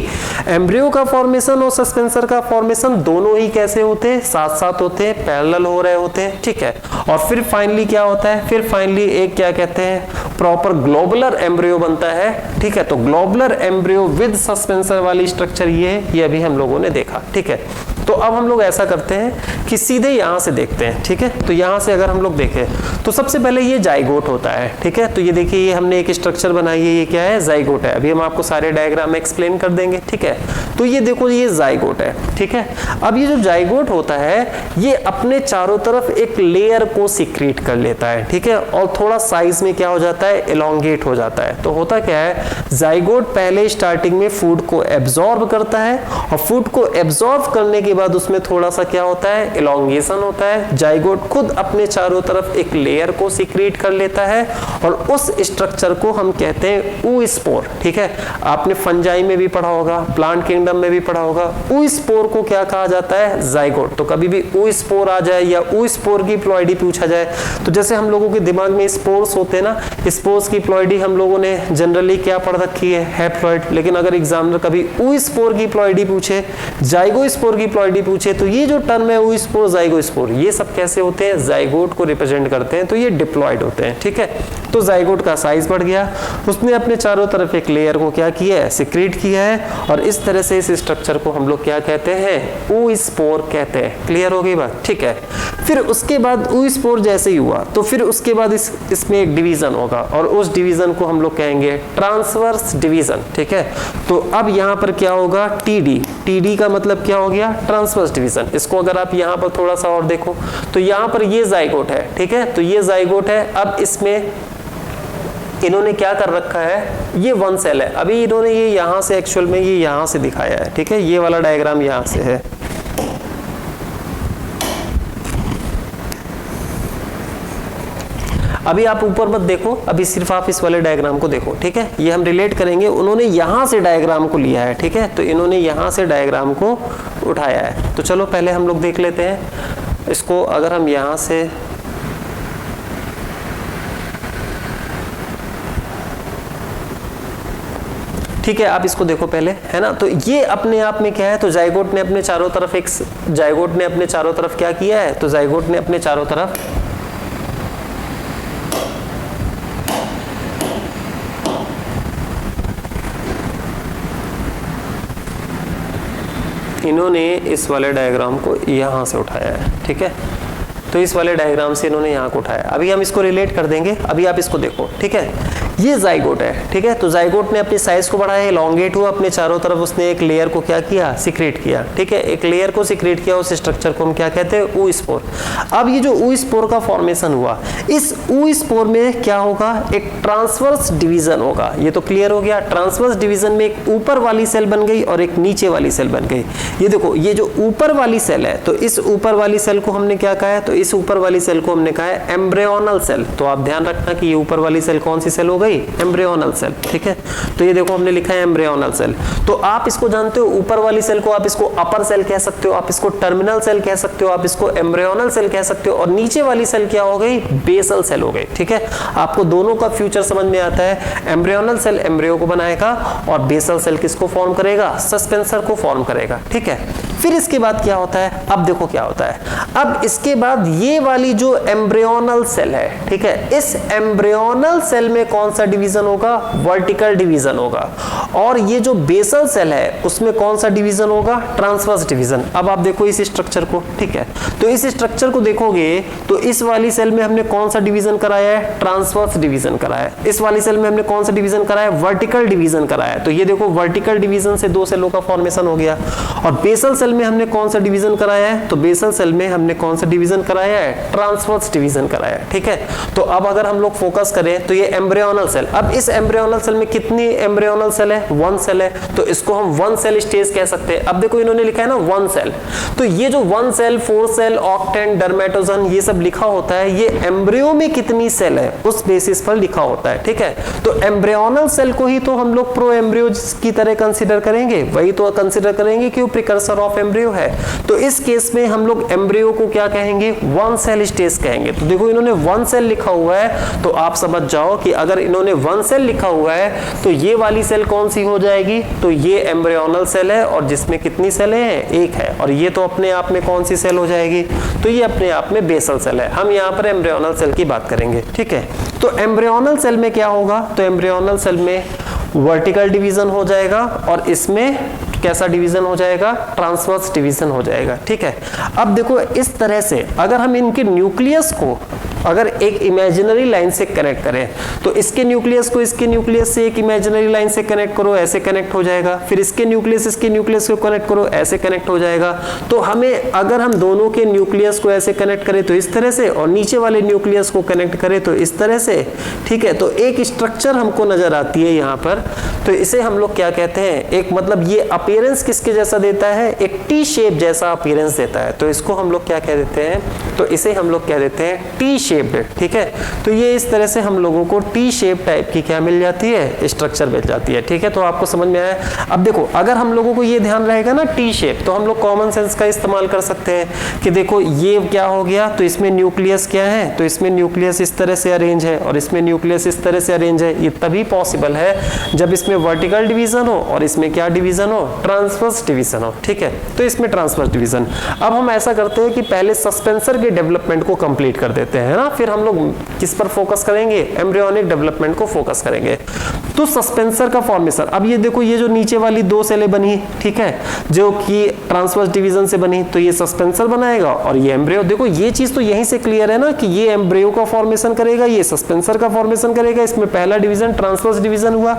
एम्ब्रियो का फॉर्मेशन और सस्पेंसर का फॉर्मेशन दोनों ही कैसे होते हैं, साथ साथ होते हैं, पैरेलल हो रहे होते हैं, ठीक है। और फिर फाइनली क्या होता है, फिर फाइनली एक क्या कहते हैं प्रॉपर ग्लोबुलर एम्ब्रियो बनता है, ठीक है। तो ग्लोबुलर एम्ब्रियो विद सस्पेंसर वाली स्ट्रक्चर ये है, ये अभी हम लोगों ने देखा, ठीक है। तो अब हम लोग ऐसा करते हैं कि सीधे यहां से देखते हैं, ठीक है। तो यहां से अगर हम लोग देखें तो सबसे पहले ये जाइगोट होता है, ठीक है। तो ये देखिए, ये हमने एक स्ट्रक्चर बनाई है, ये क्या है, जाइगोट है। अभी हम आपको सारे डायग्राम एक्सप्लेन कर देंगे, ठीक है। तो ये देखो, ये जाइगोट है, ठीक है। अब ये जो जाइगोट होता है ये अपने चारों तरफ एक लेयर को सिक्रीट कर लेता है, ठीक है, और थोड़ा साइज में क्या हो जाता है, एलोंगेट हो जाता है। तो होता क्या है, जाइगोट पहले स्टार्टिंग में फूड को एब्जॉर्ब करता है और फूड को एब्जॉर्ब करने के बाद उसमें थोड़ा सा क्या होता है, एलोंगेशन होता है। जाइगोट खुद अपने चारों तरफ एक लेयर को सिक्रीट कर लेता है और उस स्ट्रक्चर को हम कहते हैं oospore, ठीक है। आपने फंजाई में भी पढ़ा होगा, प्लांट किंगडम में भी पढ़ा होगा। oospore को क्या कहा जाता है, जाइगोट। तो कभी भी oospore आ जाए या oospore की प्लॉइडी पूछा जाए तो जैसे हम लोगों के दिमाग में स्पोर्स होते हैं ना, स्पोर्स की प्लॉइडी हम लोगों ने जनरली क्या पढ़ रखी है, हैप्लॉइड। लेकिन अगर एग्जामिनर कभी oospore की प्लॉइडी पूछे, जाइगोस्पोर की प्लॉइडी पूछे, तो ये जो टर्म है oospore, जाइगोस्पोर, ये सब कैसे होते हैं, जाइगोट को रिप्रेजेंट करते हैं। तो ये डिप्लॉइड होते हैं, ठीक है। तो जाइगोट का साइज बढ़ गया, उसने अपने चारों तरफ एक लेयर को क्या किया है, सिक्रीट किया है, और इस तरह से इस स्ट्रक्चर को हम लोग क्या कहते हैं, oospore कहते हैं। क्लियर हो गई बात, ठीक है। फिर उसके बाद oospore जैसे ही हुआ तो फिर उसके बाद इसमें एक डिवीजन होगा और उस डिवीजन को हम लोग कहेंगे ट्रांसवर्स डिवीजन, ठीक है। तो अब यहाँ पर क्या होगा, टीडी का मतलब क्या हो गया, ट्रांसवर्स डिवीजन। इसको अगर आप यहाँ पर थोड़ा सा और देखो तो यहाँ पर ये जाइगोट है, ठीक है। तो ये जाइगोट है। अब इसमें इन्होंने क्या कर रखा है, ये वन सेल है। अभी इन्होंने ये यहाँ से एक्चुअल में ये यहाँ से दिखाया है, ठीक है। ये वाला डायग्राम यहाँ से है। अभी आप ऊपर मत देखो, अभी सिर्फ आप इस वाले डायग्राम को देखो, ठीक है। ये हम रिलेट करेंगे, उन्होंने यहां से डायग्राम को लिया है, ठीक है। तो इन्होंने यहां से डायग्राम को उठाया है। तो चलो पहले हम लोग देख लेते हैं इसको। अगर हम यहां से ठीक है, आप इसको देखो पहले, है ना। तो ये अपने आप में क्या है, तो जाइगोट ने अपने चारों तरफ क्या किया है, तो जाइगोट ने अपने चारों तरफ इन्होंने इस वाले डायग्राम को यहां से उठाया है, ठीक है। तो इस वाले डायग्राम से इन्होंने यहाँ को उठाया। अभी हम इसको रिलेट कर देंगे। अभी आप इसको देखो, ठीक है। ये जाइगोट है, ठीक है। तो जाइगोट ने अपनी साइज को बढ़ाया, एलोंगेट हुआ, अपने चारों तरफ उसने एक लेयर को क्या किया, सिक्रेट किया, ठीक है। एक लेयर को सिक्रेट किया, उस स्ट्रक्चर को हम क्या कहते हैं, oospore। अब ये जो oospore का फॉर्मेशन हुआ, इस oospore में क्या होगा, एक ट्रांसवर्स डिवीजन होगा। ये तो क्लियर हो गया। ट्रांसवर्स डिवीजन में एक ऊपर वाली सेल बन गई और एक नीचे वाली सेल बन गई। ये देखो, ये जो ऊपर वाली सेल है, तो इस ऊपर वाली सेल को हमने क्या कहा है, तो इस ऊपर वाली सेल को हमने कहा है एम्ब्रियोनल सेल। तो आप ध्यान रखना कि ये ऊपर वाली सेल कौन सी सेल हो गई, एम्ब्रियोनल सेल, ठीक है। तो ये देखो हमने लिखा है एम्ब्रियोनल सेल। तो आप इसको जानते हो, ऊपर वाली सेल को आप इसको अपर सेल कह सकते हो, आप इसको टर्मिनल सेल कह सकते हो, आप इसको एम्ब्रियोनल सेल कह सकते हो, और नीचे वाली सेल क्या हो गई, बेसल सेल हो गई, ठीक है। आपको दोनों का फ्यूचर समझ में आता है। एम्ब्रियोनल सेल एम्ब्रियो को बनाएगा और बेसल सेल किसको फॉर्म करेगा, सस्पेंसर को फॉर्म करेगा, ठीक है। फिर इसके बाद क्या होता है, अब देखो क्या होता है। अब इसके बाद ये वाली जो एम्ब्रियोनल सेल है, ठीक है, इस एम्ब्रियोनल सेल में कौन सा डिवीजन होगा, वर्टिकल डिवीजन होगा। और ये जो बेसल सेल है उसमें कौन सा डिवीजन होगा, ट्रांसवर्स डिवीजन। अब आप देखो इस स्ट्रक्चर को, ठीक है। तो इस स्ट्रक्चर को देखोगे तो इस वाली सेल में हमने कौन सा डिवीजन कराया है, ट्रांसवर्स डिवीजन कराया है। इस वाली सेल में हमने कौन सा डिवीजन कराया है, वर्टिकल डिवीजन कराया है। तो ये देखो वर्टिकल डिवीजन से दो सेलों का फॉर्मेशन हो गया। और बेसल सेल में हमने कौन सा डिवीजन कराया है, तो बेसल सेल में हमने कौन सा डिवीजन कराया है, ट्रांसवर्स डिवीजन कराया है, ठीक है। तो अब अगर हम लोग फोकस करें तो ये एम्ब्रियोनल सेल, अब इस एम्ब्रियोनल सेल में कितनी एम्ब्रियोनल सेल है, वन सेल है। तो इसको हम वन सेल स्टेज कह सकते हैं। अब देखो इन्होंने लिखा है ना वन सेल, तो ये जो one cell, four cell, octant, dermatogen, ये सब लिखा होता है, ये एम्ब्रियो में कितनी सेल है उस बेसिस पर लिखा होता है, ठीक है। तो एम्ब्रियोनल सेल को ही तो हम लोग प्रो एम्ब्रियो की तरह कंसीडर करेंगे, वही तो कंसीडर करेंगे कि वो प्रिकर्सर ऑफ ऑफ एम्ब्रियो है। तो इस केस में हम लोग एम्ब्रियो को क्या कहेंगे, वन सेल स्टेज कहेंगे। तो देखो इन्होंने वन सेल लिखा हुआ है, तो आप समझ जाओ कि अगर इन्होंने वन सेल लिखा हुआ है तो ये वाली सेल कौन सी हो जाएगी, तो ये एम्ब्रियोनल सेल है, और जिसमें कितनी सेलें हैं, एक है। और ये तो अपने आप में कौन सी सेल हो जाएगी, तो ये अपने आप में बेसल सेल है। हम यहाँ पर एम्ब्रियोनल सेल की बात करेंगे, ठीक है। तो एम्ब्रियोनल सेल में क्या होगा, तो एम्ब्रियोनल सेल में वर्टिकल डिवीजन हो जाएगा, और इसमें कैसा डिवीजन हो जाएगा, ट्रांसवर्स डिवीजन हो जाएगा, ठीक है। अब देखो इस तरह से अगर हम इनके न्यूक्लियस को अगर एक इमेजिनरी लाइन से कनेक्ट करें, तो इसके न्यूक्लियस को इसके न्यूक्लियस से एक इमेजिनरी लाइन से कनेक्ट करो, ऐसे कनेक्ट हो जाएगा। फिर इसके न्यूक्लियस को कनेक्ट करो, ऐसे कनेक्ट हो जाएगा। तो हमें अगर हम दोनों के न्यूक्लियस को ऐसे कनेक्ट करें तो इस तरह से, और नीचे वाले न्यूक्लियस को कनेक्ट करें तो इस तरह से, ठीक है। तो एक स्ट्रक्चर हमको नजर आती है यहाँ पर। तो इसे हम लोग क्या कहते हैं, एक मतलब ये अपीयरेंस किसके जैसा देता है, एक टी शेप जैसा अपीयरेंस देता है। तो इसको हम लोग क्या कह देते हैं, तो इसे हम लोग कह देते हैं टी शेप्ड, ठीक है। तो ये इस तरह से हम लोगों को टी शेप टाइप की क्या मिल जाती है, स्ट्रक्चर मिल जाती है, ठीक है। तो आपको समझ में आया। अब देखो अगर हम लोगों को ये ध्यान रहेगा ना टी शेप, तो हम लोग कॉमन सेंस का इस्तेमाल कर सकते हैं कि देखो ये क्या हो गया, तो इसमें न्यूक्लियस क्या है, तो इसमें न्यूक्लियस इस तरह से अरेंज है, और इसमें न्यूक्लियस इस तरह से अरेंज है। ये तभी पॉसिबल है जब इसमें वर्टिकल डिवीजन हो और इसमें क्या डिवीजन हो, ट्रांसवर्स डिवीजन हो, ठीक है। तो इसमें ट्रांसवर्स डिवीजन। अब हम ऐसा करते हैं कि पहले सस्पेंसर के डेवलपमेंट को कंप्लीट कर देते हैं ना, फिर हम लोग किस पर फोकस करेंगे, एम्ब्रियोनिक डेवलपमेंट को फोकस करेंगे। तो सस्पेंसर का फॉर्मेशन, अब ये देखो ये जो नीचे वाली दो सेलें बनी, ठीक है, जो कि ट्रांसवर्स डिवीजन से बनी, तो ये सस्पेंसर बनाएगा और ये एम्ब्रियो। देखो ये चीज तो यहीं से क्लियर है ना कि ये एम्ब्रियो का फॉर्मेशन करेगा, ये सस्पेंसर का फॉर्मेशन करेगा। इसमें पहला डिवीजन ट्रांसवर्स डिवीजन हुआ,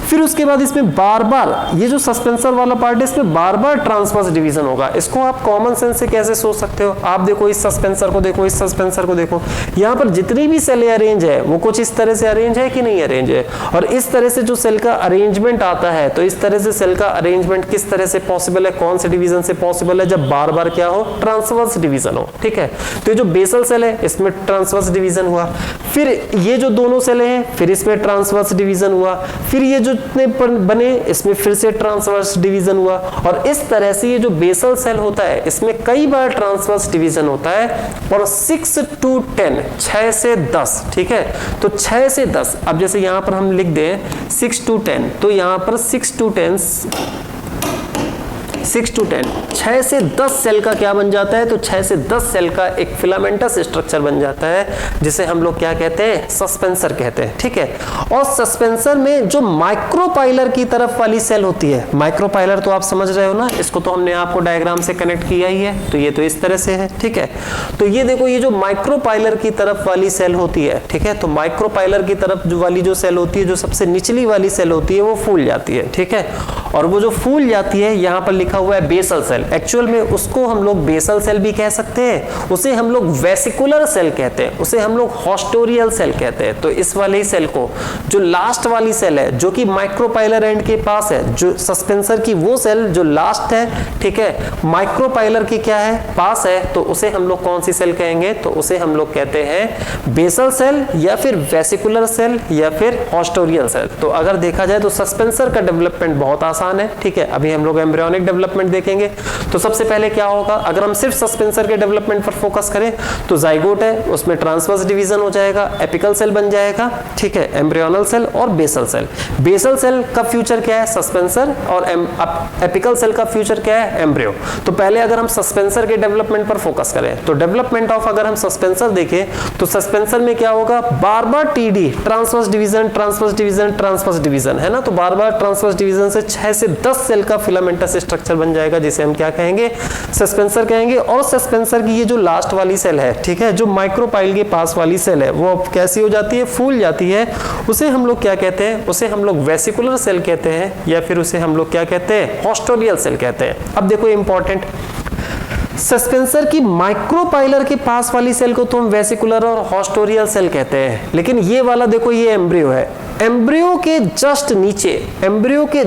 फिर उसके बाद इसमें बार बार ये जो सस्पेंसर वाला पार्ट है इसमें बार बार ट्रांसवर्स डिवीजन होगा। इसको आप कॉमन सेंस से कैसे सोच सकते हो, आप देखो इस सस्पेंसर को देखो, इस सस्पेंसर को देखो, यहाँ पर जितनी भी सेलें अरेंज है वो कुछ इस तरह से अरेंज है कि नहीं अरेंज है। और इस तरह से जो सेल का अरेंजमेंट आता है, तो इस तरह से सेल का अरेंजमेंट किस तरह से पॉसिबल है, कौन से डिवीजन से पॉसिबल है, जब बार बार क्या हो, ट्रांसवर्स डिवीजन हो, ठीक है। तो ये जो बेसल सेल है इसमें ट्रांसवर्स डिवीजन हुआ, फिर ये जो दोनों सेलें हैं फिर इसमें ट्रांसवर्स डिवीजन हुआ, फिर ये जो इतने बने इसमें फिर से ट्रांसवर्स डिवीजन हुआ। और इस तरह से ये जो बेसल सेल होता है इसमें कई बार ट्रांसवर्स डिवीजन होता है। और 6 to 10, 6 से 10, ठीक है। तो 6 से 10, अब जैसे यहां पर हम लिख दें 6 to 10, तो यहां पर 6 to 10, 6 to 10, 6 से 10 सेल का क्या बन जाता है, तो 6 से 10 सेल का एक फिलामेंटस स्ट्रक्चर बन जाता है, जिसे हम लोग क्या कहते हैं, सस्पेंसर कहते हैं, ठीक है। और सस्पेंसर में जो माइक्रोपाइलर की तरफ वाली सेल होती है, माइक्रोपाइलर तो आप समझ रहे हो ना, इसको तो हमने आपको डायग्राम से कनेक्ट किया ही है। तो ये तो इस तरह से है, ठीक है। तो ये देखो ये जो माइक्रोपाइलर की तरफ वाली सेल होती है, ठीक है, तो माइक्रोपाइलर की तरफ जो वाली जो सेल होती है, जो सबसे निचली वाली सेल होती है वो फूल जाती है, ठीक है। और वो जो फूल जाती है यहाँ पर लिखा हुआ है बेसल सेल, एक्चुअल में उसको हम लोग बेसल सेल भी कह सकते हैं, उसे हम लोग वेसिकुलर सेल कहते हैं, उसे हम लोग हॉस्टोरियल सेल कहते हैं। तो इस वाले सेल को, जो लास्ट वाली सेल है जो कि माइक्रोपाइलर एंड के पास है, जो सस्पेंसर की वो सेल जो लास्ट है, ठीक है, माइक्रोपाइलर की क्या है, पास है, तो उसे हम लोग कौन सी सेल कहेंगे, तो उसे हम लोग कहते हैं बेसल सेल या फिर वेसिकुलर सेल या फिर हॉस्टोरियल सेल। तो अगर देखा जाए तो सस्पेंसर का डेवलपमेंट बहुत आसान है, ठीक है। अभी हम लोग एम्ब्रियोनिक डेवलपमेंट देखेंगे। तो सबसे पहले क्या होगा, अगर हम सिर्फ सस्पेंसर के डेवलपमेंट पर फोकस करें तो जाइगोट है, उसमें ट्रांसवर्स डिवीजन हो जाएगा, एपिकल सेल बन जाएगा, ठीक है, एम्ब्रियोनल सेल और बेसल सेल। बेसल सेल का फ्यूचर क्या है, सस्पेंसर, और एपिकल सेल का फ्यूचर क्या है, एम्ब्रियो। तो पहले अगर हम सस्पेंसर के डेवलपमेंट पर फोकस करें तो डेवलपमेंट ऑफ, अगर हम सस्पेंसर देखें तो सस्पेंसर में क्या होगा, बार बार TD, transverse division, transverse division, transverse division, है ना। तो बार बार ट्रांसवर्स डिवीजन से 6 से 10 सेल का फिलामेंटस स्ट्रक्चर बन जाएगा, जिसे हम क्या कहेंगे, सस्पेंसर कहेंगे। और सस्पेंसर की ये जो लास्ट वाली सेल है, ठीक है, जो माइक्रोपाइल के पास वाली सेल है, वो कैसी हो जाती है, फूल जाती है, उसे हम लोग क्या कहते हैं, उसे हम लोग वेसिकुलर सेल कहते हैं, या फिर उसे हम लोग क्या कहते हैं, हॉस्टोरियल सेल कहते हैं। अब देखो इंपॉर्टेंट, सस्पेंसर की माइक्रोपाइलर के पास वाली सेल को तो हम वेसिकुलर और हॉस्टोरियल सेल कहते हैं, लेकिन ये वाला देखो ये एम्ब्रियो है, एम्ब्रियो के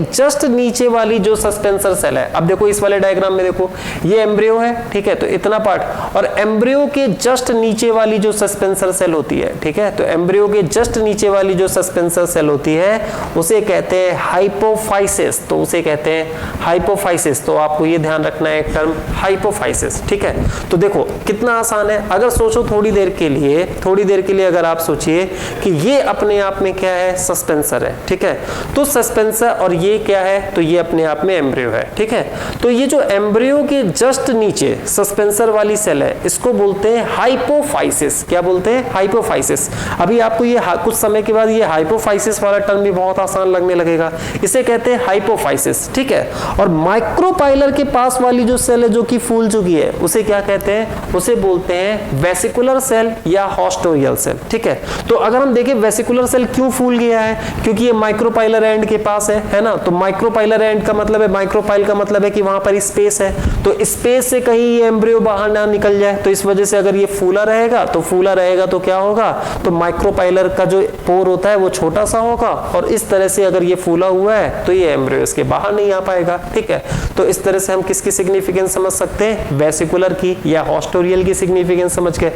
जस्ट नीचे वाली जो सस्पेंसर सेल है, अब देखो इस वाले डायग्राम में देखो ये एम्ब्रियो है, ठीक है, तो इतना पार्ट, और एम्ब्रियो के जस्ट नीचे वाली जो सस्पेंसर सेल होती है, ठीक है, तो एम्ब्रियो के जस्ट नीचे वाली जो सस्पेंसर सेल होती है उसे कहते हैं हाइपोफाइसिस, तो उसे कहते हैं हाइपोफाइसिस। तो आपको ये ध्यान रखना है एक टर्म हाइपोफाइसिस, ठीक है। तो देखो कितना आसान है, अगर सोचो थोड़ी देर के लिए अगर आप सोचिए कि ये अपने आप में क्या है, सस्पेंसर है, ठीक है, तो सस्पेंसर और ये क्या है, तो ये अपने आप में एम्ब्रियो है, ठीक है। तो ये जो एम्ब्रियो के जस्ट नीचे सस्पेंसर वाली सेल है इसको बोलते हैं हाइपोफाइसिस। क्या बोलते हैं? हाइपोफाइसिस। अभी आपको ये कुछ समय के बाद ये हाइपोफाइसिस वाला टर्म भी बहुत आसान लगने लगेगा, इसे कहते हैं हाइपोफाइसिस, ठीक है। और माइक्रोपाइलर के पास वाली जो सेल है जो कि फूल चुकी है उसे क्या कहते हैं? उसे बोलते हैं वेसिकुलर सेल या हॉस्टोरियल सेल, ठीक है। तो अगर हम देखें वेसिकुलर सेल क्यों फूल गया है, क्योंकि ये माइक्रोपाइलर एंड के पास है ना। तो माइक्रोपाइलर एंड का मतलब है, माइक्रोपाइल का मतलब है कि वहां पर स्पेस है, तो स्पेस से कहीं ये एम्ब्रियो बाहर ना निकल जाए, तो इस वजह से अगर ये फूला रहेगा तो क्या होगा, तो माइक्रोपाइलर का जो पोर होता है वो छोटा सा होगा, और इस तरह से अगर ये फूला हुआ है तो ये एम्ब्रियो इसके बाहर नहीं आ पाएगा, ठीक है। तो इस तरह से हम किसकी सिग्निफिकेंस समझ सकते हैं? वेसिकुलर की या हॉस्टोरियल की सिग्निफिकेंस समझ के।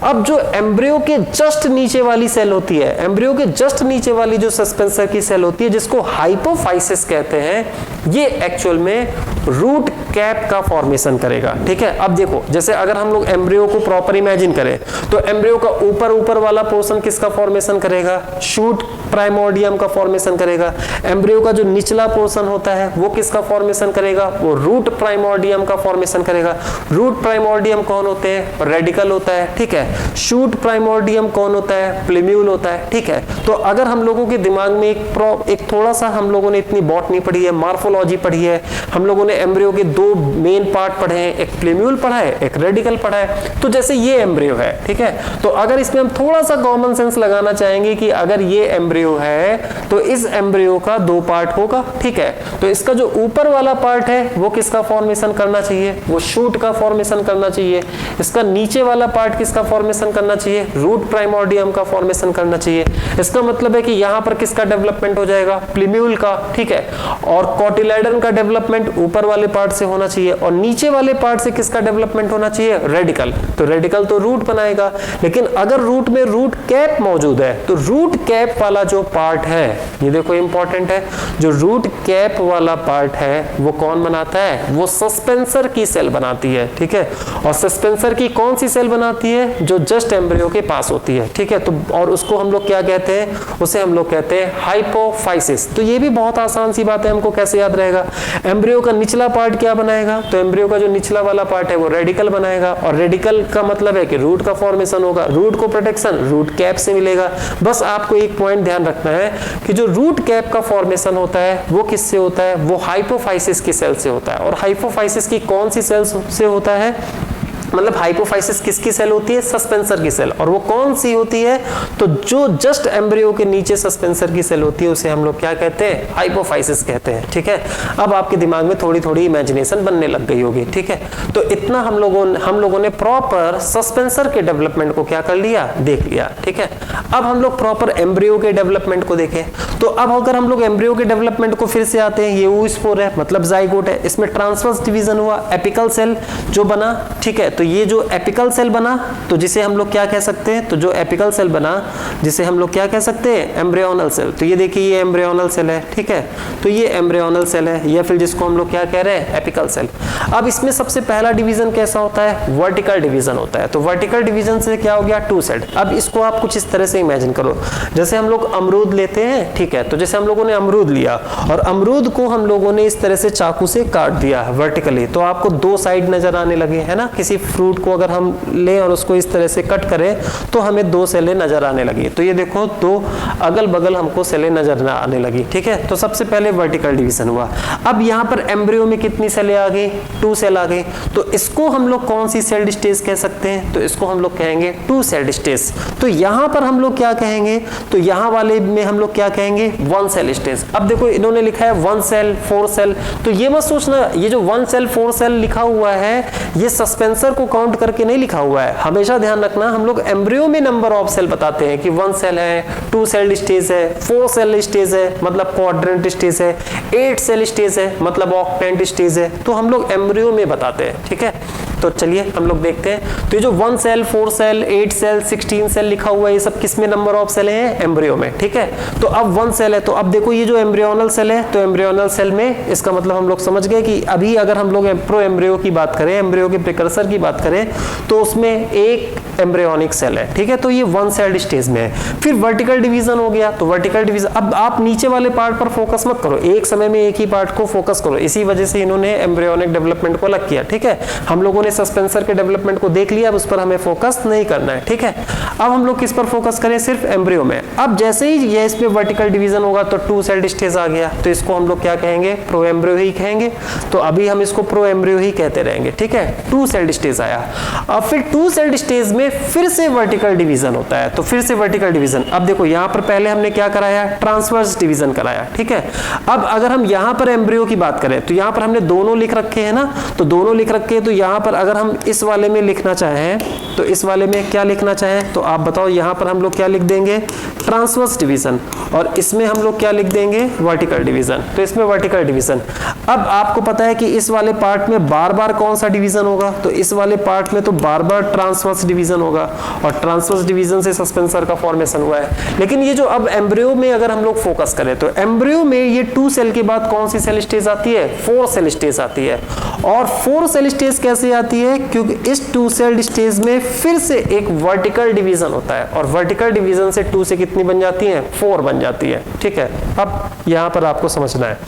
अब जो एम्ब्रियो के जस्ट नीचे वाली सेल होती है, एम्ब्रियो के जस्ट नीचे वाली जो सस्पेंसर की सेल होती है जिसको हाइपोफाइसिस कहते हैं, ये एक्चुअल में रूट कैप का फॉर्मेशन करेगा, ठीक है। अब देखो जैसे अगर हम लोग एम्ब्रियो को प्रॉपर इमेजिन करें तो एम्ब्रियो का ऊपर वाला पोर्शन किसका फॉर्मेशन करेगा? शूट प्राइमोर्डियम का फॉर्मेशन करेगा। एम्ब्रियो का जो निचला पोर्शन होता है वो किसका फॉर्मेशन करेगा? वो रूट प्राइमोर्डियम का फॉर्मेशन करेगा। रूट प्राइमोर्डियम कौन होते हैं? रेडिकल होता है, ठीक है। शूट प्राइमोर्डियम कौन होता है? प्लेम्यूल होता है, ठीक है। तो अगर हम लोगों के दिमाग में एक थोड़ा सा, हम लोगों ने इतनी बॉटनी पढ़ी है, मार्फोलॉजी पढ़ी है, हम लोगों ने एम्ब्रियो के दो मेन पार्ट पढ़े हैं, एक प्लेम्यूल पढ़ा है, एक रेडिकल पढ़ा है। तो जैसे ये एम्ब्रियो है, ठीक है, तो अगर इसमें हम थोड़ा सा कॉमन सेंस लगाना चाहेंगे कि अगर ये एम्ब्रियो है तो इस एम्ब्रियो का दो पार्ट होगा, ठीक है। तो इसका जो ऊपर वाला पार्ट है वो किसका फॉर्मेशन करना चाहिए? वो शूट का फॉर्मेशन करना चाहिए। इसका नीचे वाला पार्ट किसका फॉर्मेशन करना चाहिए? रूट प्राइमोर्डियम का फॉर्मेशन करना चाहिए। इसका मतलब है कि यहां पर किसका डेवलपमेंट हो जाएगा? प्लेम्यूल का, ठीक है। और कोटिलेडन का डेवलपमेंट ऊपर वाले पार्ट से होना चाहिए, और नीचे वाले पार्ट से किसका डेवलपमेंट होना चाहिए? रेडिकल। तो रेडिकल तो रूट बनाएगा, लेकिन अगर रूट में रूट कैप मौजूद है तो रूट कैप वाला जो पार्ट है, ये देखो इंपॉर्टेंट है, जो रूट कैप वाला पार्ट है वो कौन बनाता है? वो सस्पेंसर की सेल बनाती है, ठीक है। और सस्पेंसर की कौन सी सेल बनाती है? जो जस्ट एम्ब्रियो के पास होती है, ठीक है। तो और उसको हम लोग क्या कहते हैं? उसे हम लोग कहते हैं हाइपोफाइसिस। तो ये भी बहुत आसान सी बात है, हमको कैसे याद रहेगा? एम्ब्रियो का निचला पार्ट क्या बनाएगा? तो एम्ब्रियो का जो निचला वाला पार्ट है वो रेडिकल बनाएगा, और रेडिकल का मतलब है कि रूट का फॉर्मेशन होगा। रूट को प्रोटेक्शन रूट कैप से मिलेगा। बस आपको एक पॉइंट ध्यान रखना है कि जो रूट कैप का फॉर्मेशन होता है वो किससे होता है? वो हाइपोफाइसिस की सेल से होता है। और हाइपोफाइसिस की कौन सी सेल से होता है? मतलब हाइपोफाइसिस किसकी सेल होती है? सस्पेंसर की सेल। और वो कौन सी होती है? तो जो जस्ट एम्ब्रियो के नीचे सस्पेंसर की सेल होती है उसे हम लोग क्या कहते हैं? हाइपोफाइसिस कहते हैं, ठीक है। अब आपके दिमाग में थोड़ी थोड़ी इमेजिनेशन बनने लग गई होगी, ठीक है। तो इतना हम लोगों ने प्रॉपर सस्पेंसर के डेवलपमेंट को क्या कर लिया? देख लिया, ठीक है। अब हम लोग प्रॉपर एम्ब्रियो के डेवलपमेंट को देखें। तो अब अगर हम लोग एम्ब्रियो के डेवलपमेंट को फिर से आते हैं, ये oospore है, मतलब जाइगोट है, इसमें ट्रांसवर्स डिवीजन हुआ, एपिकल सेल जो बना, ठीक है। तो ये जो एपिकल सेल बना, तो जिसे हम लोग क्या कह सकते हैं? तो जो एपिकल सेल बना जिसे हम लोग क्या कह सकते हैं? Embryonal cell. तो ये देखिए ये एम्ब्रियोनल सेल है, ठीक है। तो ये एम्ब्रियोनल सेल है, या फिर जिसको हम लोग क्या कह रहे हैं? Apical cell. अब इसमें सबसे पहला डिवीजन कैसा होता है? वर्टिकल डिवीजन होता है। तो वर्टिकल डिवीजन से क्या हो गया? Two celled. अब इसको आप कुछ इस तरह से इमेजिन करो, जैसे हम लोग अमरूद लेते हैं, ठीक है। तो जैसे हम लोगों ने अमरूद लिया और अमरूद को हम लोगों ने इस तरह से चाकू से काट दिया वर्टिकली, तो आपको दो साइड नजर आने लगे, है ना। किसी फ्रूट को अगर हम लें और उसको इस तरह से कट करें तो हमें दो सेलें नजर आने लगी। तो ये देखो दो अगल बगल हमको सेलें नजर आने लगी, ठीक है। तो सबसे पहले वर्टिकल डिवीजन हुआ। अब यहाँ पर एम्ब्रियो में कितनी सेलें आ गई? टू सेल आ गई। तो इसको हम लोग कौन सी सेल स्टेज कह सकते हैं? तो इसको हम लोग कहेंगे टू सेल स्टेज। तो यहाँ पर हम लोग क्या कहेंगे? तो यहाँ वाले में हम लोग क्या कहेंगे? One cell stage. अब देखो इन्होंने लिखा है वन सेल फोर सेल, तो ये मत सोचना ये जो वन सेल फोर सेल लिखा हुआ है ये सस्पेंसर को काउंट करके नहीं लिखा हुआ है। हमेशा ध्यान रखना, हम लोग एम्ब्रियो में नंबर ऑफ सेल बताते हैं कि 1 सेल है, 2 सेल स्टेज है, 4 सेल स्टेज है मतलब क्वाड्रेंट स्टेज है, 8 सेल स्टेज है मतलब ऑक्टेंट स्टेज है, तो हम लोग एम्ब्रियो में बताते हैं। ठीक है, तो चलिए हम लोग देखते हैं। तो ये जो 1 सेल, 4 सेल, 8 सेल, 16 सेल लिखा हुआ है, ये सब किस में नंबर ऑफ सेल है? एम्ब्रियो में। ठीक है, तो अब 1 सेल है, तो अब देखो ये जो एम्ब्रियोनल सेल है, तो एम्ब्रियोनल सेल में इसका मतलब हम लोग समझ गए कि अभी अगर हम लोग प्रो एम्ब्रियो की बात करें, एम्ब्रियो के प्रिकर्सर की बात करें, तो उसमें एक एम्ब्रियोनिक सेल है। ठीक है, तो ये 1 सेल स्टेज में है। फिर वर्टिकल डिवीजन हो गया, तो वर्टिकल डिवीजन, अब आप नीचे वाले पार्ट पर फोकस मत करो, एक समय में एक ही पार्ट को फोकस करो। इसी वजह से इन्होंने एम्ब्रियोनिक डेवलपमेंट को अलग किया। ठीक है, हम लोगों ने सस्पेंसर के डेवलपमेंट को देख लिया, अब उस पर हमें फोकस नहीं करना है। ठीक है, अब हम लोग किस पर फोकस करें? सिर्फ एम्ब्रियो में। अब जैसे ही ये इसमें वर्टिकल डिवीजन होगा तो 2 सेल स्टेज आ गया, तो इसको हम लोग क्या कहेंगे? प्रो एम्ब्रियो ही कहेंगे। तो अभी हम इसको प्रो एम्ब्रियो ही कहते रहेंगे। ठीक है, 2 सेल स्टेज आया। अब फिर 2 सेल स्टेज में फिर से वर्टिकल डिवीजन होता है, तो फिर से वर्टिकल डिवीजन। अब देखो यहां पर पहले हमने क्या कराया? ट्रांसवर्स डिवीजन कराया। ठीक है, अब अगर हम यहां पर एम्ब्रियो की बात करें, तो यहां पर हमने दोनों लिख रखे हैं ना, तो दोनों लिख रखे हैं, तो यहां पर अगर हम इस वाले में लिखना चाहें, तो इस वाले में क्या लिखना चाहें, तो आप बताओ यहां पर हम लोग क्या लिख देंगे? ट्रांसवर्स डिवीजन, और इसमें हम लोग क्या लिख देंगे? Vertical division. तो इसमें वर्टिकल डिवीजन। अब आपको पता है कि इस वाले पार्ट में बार बार कौन सा डिवीजन होगा? तो इस वाले पार्ट में तो बार बार ट्रांसवर्स डिवीजन होगा, और ट्रांसवर्स डिवीजन से सस्पेंसर का फॉर्मेशन हुआ है। लेकिन ये जो अब एम्ब्रियो में अगर हम लोग फोकस करें, तो एम्ब्रियो में ये 2 सेल के बाद कौन सी सेल स्टेज आती है? 4 सेल स्टेज आती है। और 4 सेल स्टेज कैसे आती है? क्योंकि इस 2 सेल स्टेज में फिर से एक वर्टिकल डिवीजन होता है, और वर्टिकल डिवीजन से 2 से कितनी बन जाती है? 4 बन जाती है। ठीक है, अब यहां पर आपको समझना है